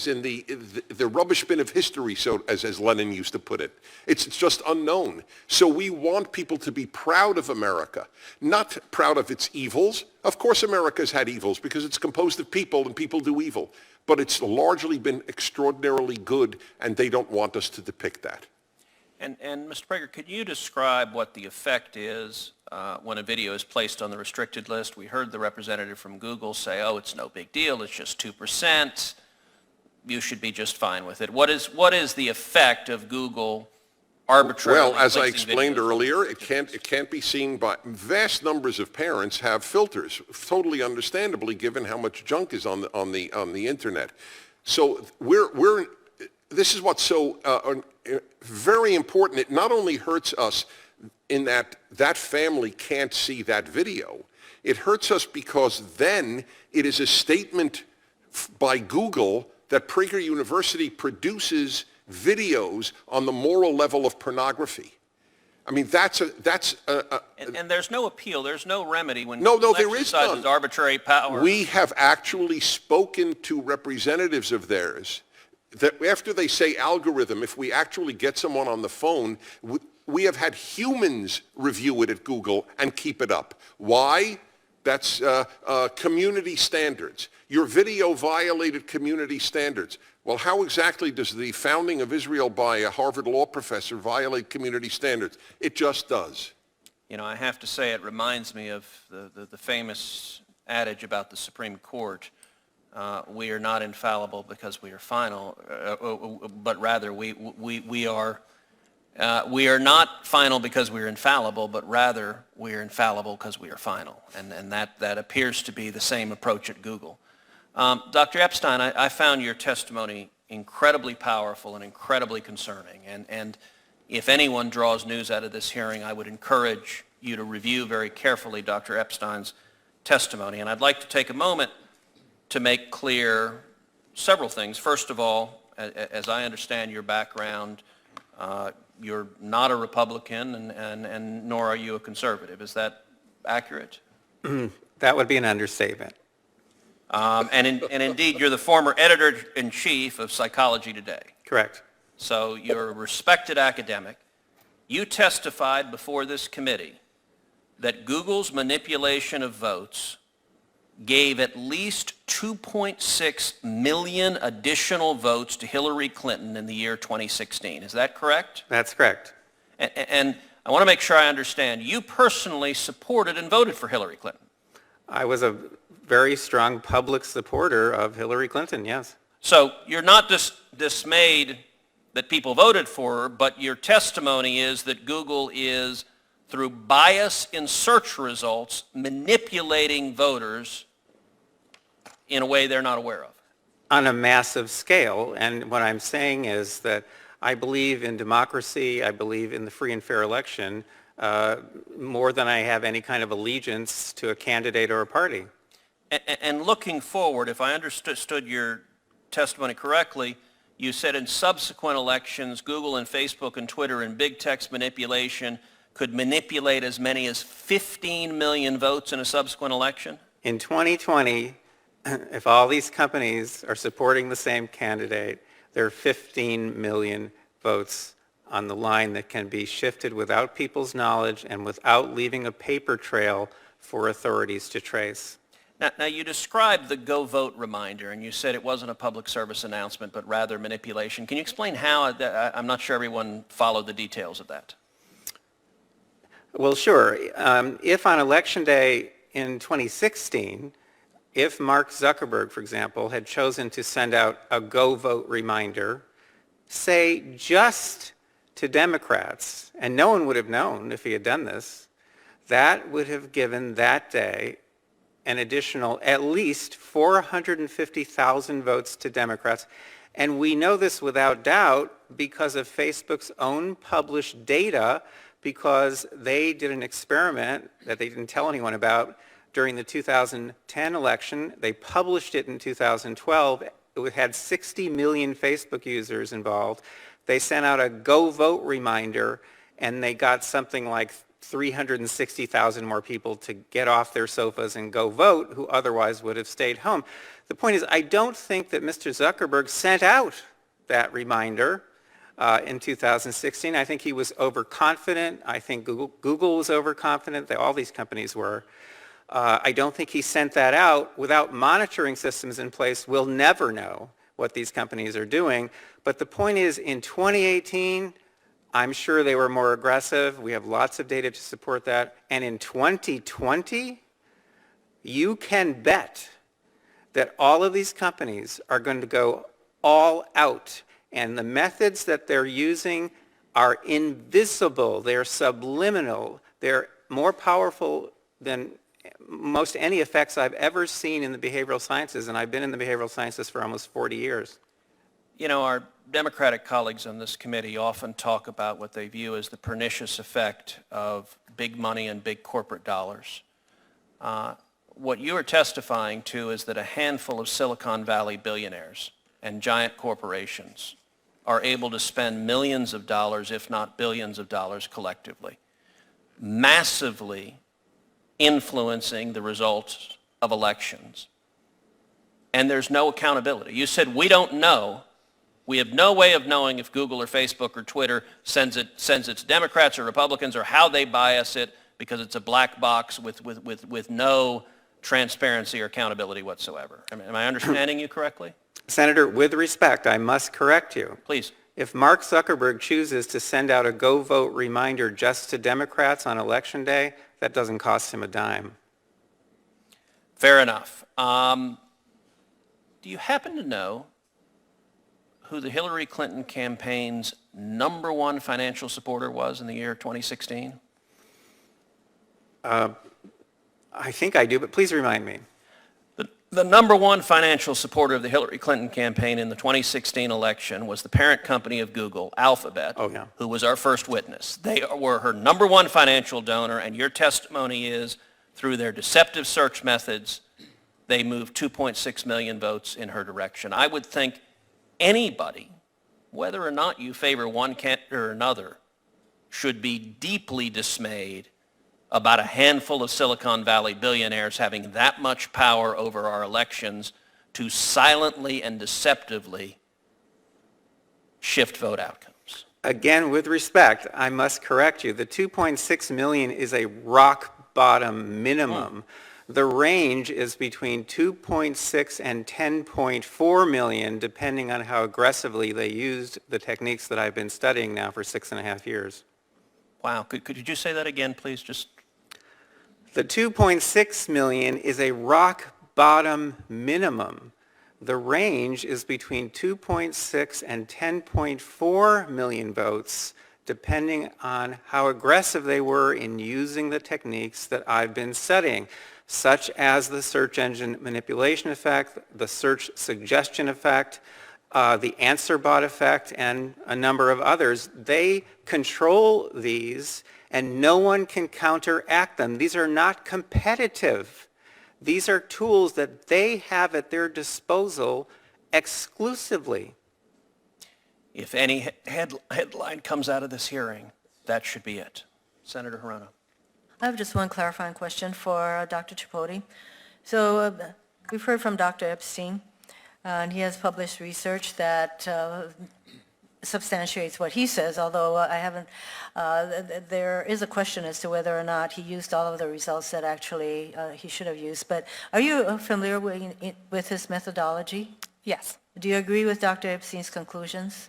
in the rubbish bin of history, so as Lenin used to put it. It's just unknown. So we want people to be proud of America, not proud of its evils. Of course America's had evils because it's composed of people and people do evil. But it's largely been extraordinarily good, and they don't want us to depict that. And Mr. Prager, could you describe what the effect is when a video is placed on the restricted list? We heard the representative from Google say, oh, it's no big deal, it's just 2%. You should be just fine with it. What is the effect of Google arbitrarily Well, as I placing explained videos? earlier, it can't be seen by vast numbers of parents have filters, totally understandably, given how much junk is on the internet. So this is what's so very important. It not only hurts us in that family can't see that video. It hurts us because then it is a statement by Google that Prager University produces videos on the moral level of pornography. I mean, And there's no appeal, there's no remedy when No, Google there is exercises none. arbitrary power. We have actually spoken to representatives of theirs that after they say algorithm, if we actually get someone on the phone, we have had humans review it at Google and keep it up. Why? That's community standards. Your video violated community standards. Well, how exactly does the founding of Israel by a Harvard law professor violate community standards? It just does. You know, I have to say it reminds me of the famous adage about the Supreme Court. We are not infallible because we are final, but rather we are not final because we are infallible, but rather we are infallible because we are final. And that appears to be the same approach at Google. Dr. Epstein, I found your testimony incredibly powerful and incredibly concerning. And if anyone draws news out of this hearing, I would encourage you to review very carefully Dr. Epstein's testimony. And I'd like to take a moment to make clear several things. First of all, as I understand your background, you're not a Republican and nor are you a conservative. Is that accurate? That would be an understatement. And indeed, you're the former editor-in-chief of Psychology Today. Correct. So you're a respected academic. You testified before this committee that Google's manipulation of votes gave at least 2.6 million additional votes to Hillary Clinton in the year 2016. Is that correct? That's correct. And I want to make sure I understand. You personally supported and voted for Hillary Clinton. I was a very strong public supporter of Hillary Clinton, yes. So you're not dismayed that people voted for her, but your testimony is that Google is, through bias in search results, manipulating voters in a way they're not aware of. On a massive scale, and what I'm saying is that I believe in democracy, I believe in the free and fair election, more than I have any kind of allegiance to a candidate or a party. And looking forward, if I understood your testimony correctly, you said in subsequent elections, Google and Facebook and Twitter and big text manipulation could manipulate as many as 15 million votes in a subsequent election? In 2020, if all these companies are supporting the same candidate, there are 15 million votes on the line that can be shifted without people's knowledge and without leaving a paper trail for authorities to trace. Now, you described the Go Vote reminder, and you said it wasn't a public service announcement, but rather manipulation. Can you explain how? I'm not sure everyone followed the details of that. Well, sure. If on Election Day in 2016, if Mark Zuckerberg, for example, had chosen to send out a Go Vote reminder, say just to Democrats, and no one would have known if he had done this, that would have given that day an additional at least 450,000 votes to Democrats. And we know this without doubt because of Facebook's own published data, because they did an experiment that they didn't tell anyone about during the 2010 election. They published it in 2012. It had 60 million Facebook users involved. They sent out a Go Vote reminder, and they got something like 360,000 more people to get off their sofas and go vote who otherwise would have stayed home. The point is, I don't think that Mr. Zuckerberg sent out that reminder in 2016. I think he was overconfident. I think Google was overconfident. All these companies were. I don't think he sent that out. Without monitoring systems in place, we'll never know what these companies are doing. But the point is, in 2018, I'm sure they were more aggressive. We have lots of data to support that. And in 2020, you can bet that all of these companies are going to go all out. And the methods that they're using are invisible. They're subliminal. They're more powerful than most any effects I've ever seen in the behavioral sciences. And I've been in the behavioral sciences for almost 40 years. You know, our Democratic colleagues on this committee often talk about what they view as the pernicious effect of big money and big corporate dollars. What you are testifying to is that a handful of Silicon Valley billionaires and giant corporations are able to spend millions of dollars, if not billions of dollars collectively, massively influencing the results of elections. And there's no accountability. You said, we don't know. We have no way of knowing if Google or Facebook or Twitter sends it to Democrats or Republicans, or how they bias it, because it's a black box with no transparency or accountability whatsoever. Am I understanding you correctly? Senator, with respect, I must correct you. Please. If Mark Zuckerberg chooses to send out a Go Vote reminder just to Democrats on Election Day, that doesn't cost him a dime. Fair enough. Do you happen to know who the Hillary Clinton campaign's #1 financial supporter was in the year 2016? I think I do, but please remind me. The #1 financial supporter of the Hillary Clinton campaign in the 2016 election was the parent company of Google, Alphabet, who was our first witness. They were her #1 financial donor, and your testimony is, through their deceptive search methods, they moved 2.6 million votes in her direction. I would think anybody, whether or not you favor one candidate or another, should be deeply dismayed about a handful of Silicon Valley billionaires having that much power over our elections to silently and deceptively shift vote outcomes. Again, with respect, I must correct you. The 2.6 million is a rock bottom minimum. The range is between 2.6 and 10.4 million, depending on how aggressively they used the techniques that I've been studying now for 6.5 years. Wow. Could you say that again, please? The 2.6 million is a rock bottom minimum. The range is between 2.6 and 10.4 million votes, depending on how aggressive they were in using the techniques that I've been studying, such as the search engine manipulation effect, the search suggestion effect, the answer bot effect, and a number of others. They control these, and no one can counteract them. These are not competitive. These are tools that they have at their disposal exclusively. If any headline comes out of this hearing, that should be it. Senator Hirono. I have just one clarifying question for Dr. Tripodi. So we've heard from Dr. Epstein, and he has published research that substantiates what he says, although I haven't, there is a question as to whether or not he used all of the results that actually he should have used. But are you familiar with his methodology? Yes. Do you agree with Dr. Epstein's conclusions?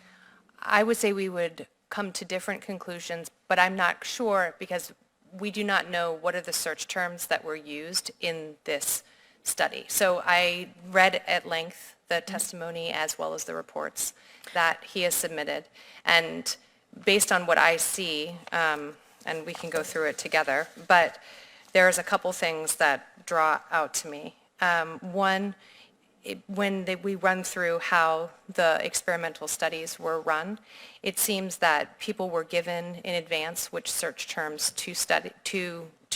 I would say we would come to different conclusions, but I'm not sure because we do not know what are the search terms that were used in this study. So I read at length the testimony as well as the reports that he has submitted. And based on what I see, and we can go through it together, but there's a couple things that draw out to me. One, when we run through how the experimental studies were run, it seems that people were given in advance which search terms to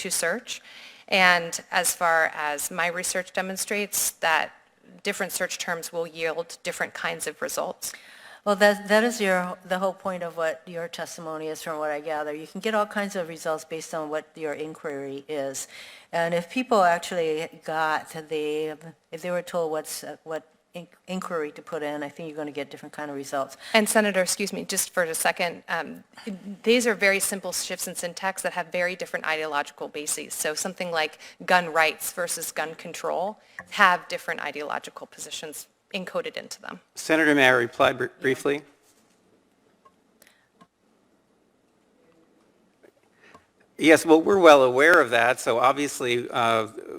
search. And as far as my research demonstrates, that different search terms will yield different kinds of results. Well, that is the whole point of what your testimony is, from what I gather. You can get all kinds of results based on what your inquiry is. And if people actually if they were told what inquiry to put in, I think you're going to get different kind of results. And Senator, excuse me, just for a second, these are very simple shifts in syntax that have very different ideological bases. So something like gun rights versus gun control have different ideological positions encoded into them. Senator, may I reply briefly? Yes, well, we're well aware of that. So obviously,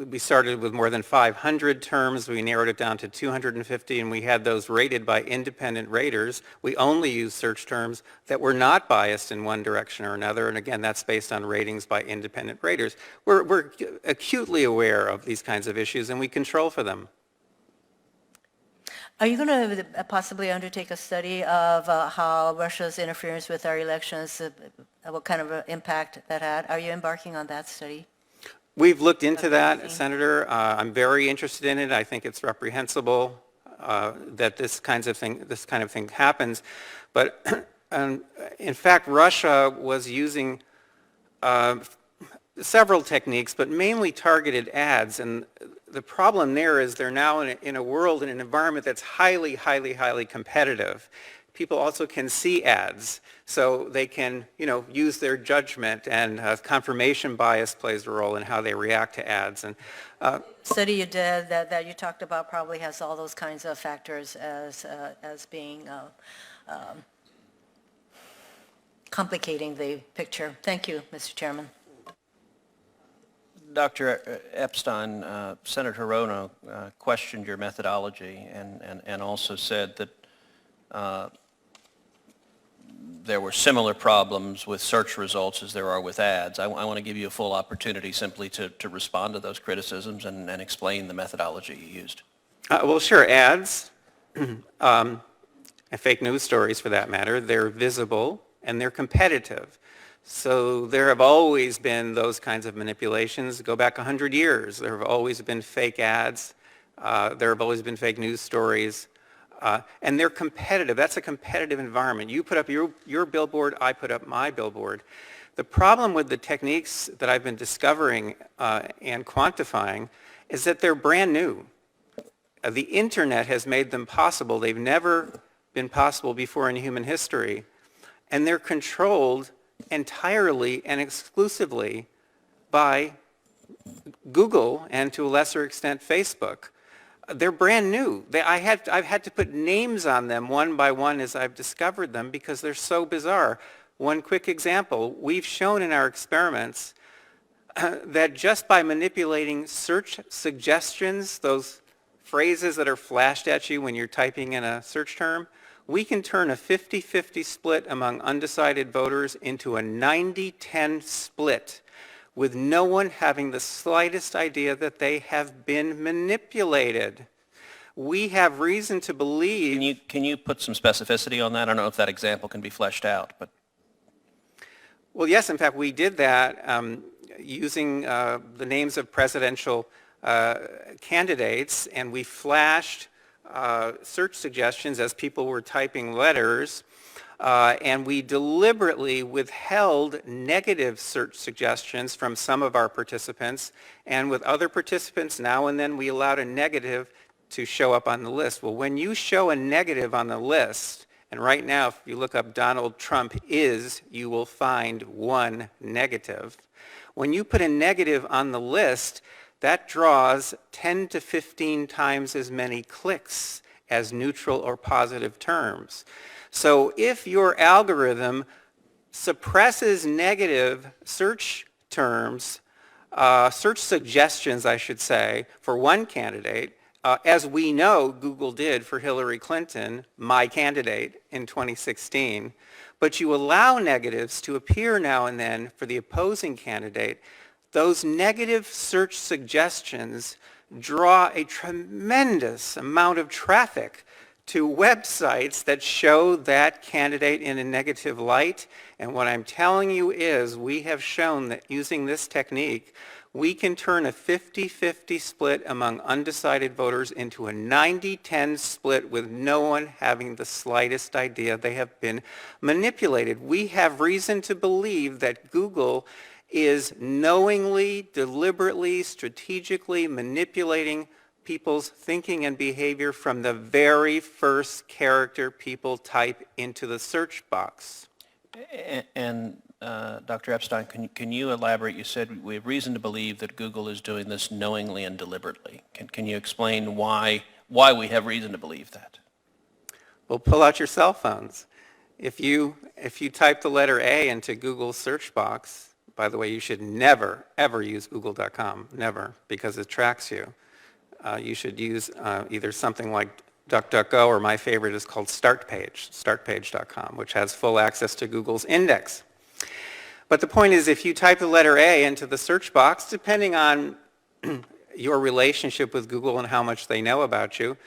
we started with more than 500 terms. We narrowed it down to 250, and we had those rated by independent raters. We only used search terms that were not biased in one direction or another. And again, that's based on ratings by independent raters. We're acutely aware of these kinds of issues, and we control for them. Are you going to possibly undertake a study of how Russia's interference with our elections, what kind of impact that had? Are you embarking on that study? We've looked into that, Senator. I'm very interested in it. I think it's reprehensible that this kind of thing happens. But in fact, Russia was using several techniques, but mainly targeted ads. And the problem there is they're now in a world, in an environment that's highly, highly, highly competitive. People also can see ads, so they can, use their judgment, and confirmation bias plays a role in how they react to ads. And study you did that you talked about probably has all those kinds of factors as being complicating the picture. Thank you, Mr. Chairman. Dr. Epstein, Senator Hirono questioned your methodology and also said that there were similar problems with search results as there are with ads. I want to give you a full opportunity simply to respond to those criticisms and explain the methodology you used. Well, sure, ads, and fake news stories for that matter, they're visible and they're competitive. So there have always been those kinds of manipulations. Go back 100 years. There have always been fake ads. There have always been fake news stories. And they're competitive. That's a competitive environment. You put up your billboard, I put up my billboard. The problem with the techniques that I've been discovering and quantifying is that they're brand new. The internet has made them possible. They've never been possible before in human history. And they're controlled entirely and exclusively by Google and to a lesser extent Facebook. They're brand new. I've had to put names on them one by one as I've discovered them because they're so bizarre. One quick example, we've shown in our experiments that just by manipulating search suggestions, those phrases that are flashed at you when you're typing in a search term, we can turn a 50-50 split among undecided voters into a 90-10 split with no one having the slightest idea that they have been manipulated. we have reason to believe... Can you put some specificity on that? I don't know if that example can be fleshed out, but... Well, yes, in fact, we did that using the names of presidential candidates, and we flashed search suggestions as people were typing letters, and we deliberately withheld negative search suggestions from some of our participants, and with other participants, now and then we allowed a negative to show up on the list. Well, when you show a negative on the list, and right now, if you look up Donald Trump is, you will find one negative. When you put a negative on the list, that draws 10 to 15 times as many clicks as neutral or positive terms. So if your algorithm suppresses negative search terms, search suggestions, I should say, for one candidate, as we know Google did for Hillary Clinton, my candidate in 2016, but you allow negatives to appear now and then for the opposing candidate, those negative search suggestions draw a tremendous amount of traffic to websites that show that candidate in a negative light. And what I'm telling you is we have shown that using this technique, we can turn a 50-50 split among undecided voters into a 90-10 split with no one having the slightest idea they have been manipulated. We have reason to believe that Google is knowingly, deliberately, strategically manipulating people's thinking and behavior from the very first character people type into the search box. And Dr. Epstein, can you elaborate? You said we have reason to believe that Google is doing this knowingly and deliberately. Can you explain why we have reason to believe that? Well, pull out your cell phones. If you type the letter A into Google's search box, by the way, you should never, ever use google.com, never, because it tracks you. You should use either something like DuckDuckGo, or my favorite is called StartPage, startpage.com, which has full access to Google's index. But the point is, if you type the letter A into the search box, depending on your relationship with Google and how much they know about you,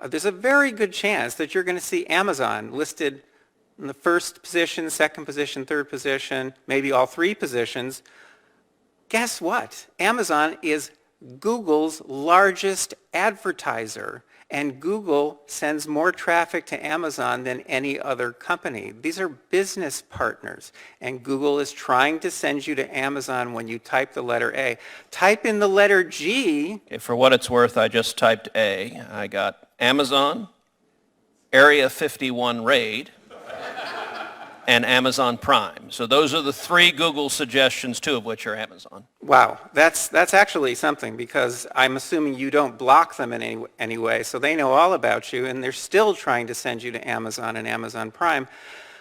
there's a very good chance that you're going to see Amazon listed in the first position, second position, third position, maybe all three positions. Guess what? Amazon is Google's largest advertiser, and Google sends more traffic to Amazon than any other company. These are business partners, and Google is trying to send you to Amazon when you type the letter A. Type in the letter G. For what it's worth, I just typed A. I got Amazon, Area 51 raid, and Amazon Prime. So those are the three Google suggestions, two of which are Amazon. Wow, that's actually something, because I'm assuming you don't block them in any way, so they know all about you, and they're still trying to send you to Amazon and Amazon Prime.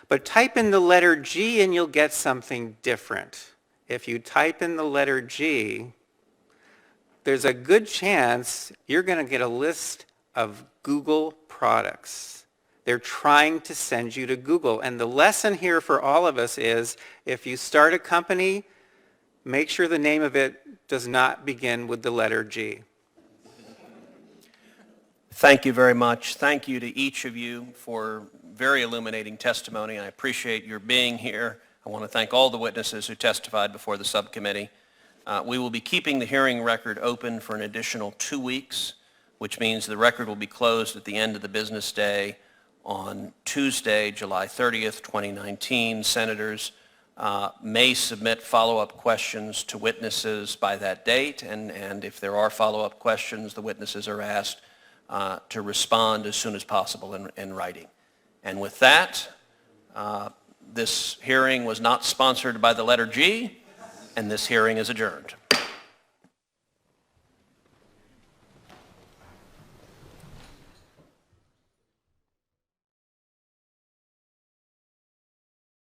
But type in the letter G and you'll get something different. If you type in the letter G, there's a good chance you're going to get a list of Google products. They're trying to send you to Google. And the lesson here for all of us is, if you start a company, make sure the name of it does not begin with the letter G. Thank you very much. Thank you to each of you for very illuminating testimony. I appreciate your being here. I want to thank all the witnesses who testified before the subcommittee. We will be keeping the hearing record open for an additional 2 weeks, which means the record will be closed at the end of the business day on Tuesday, July 30th, 2019. Senators may submit follow-up questions to witnesses by that date, and if there are follow-up questions, the witnesses are asked to respond as soon as possible in writing. And with that, this hearing was not sponsored by the letter G, and this hearing is adjourned.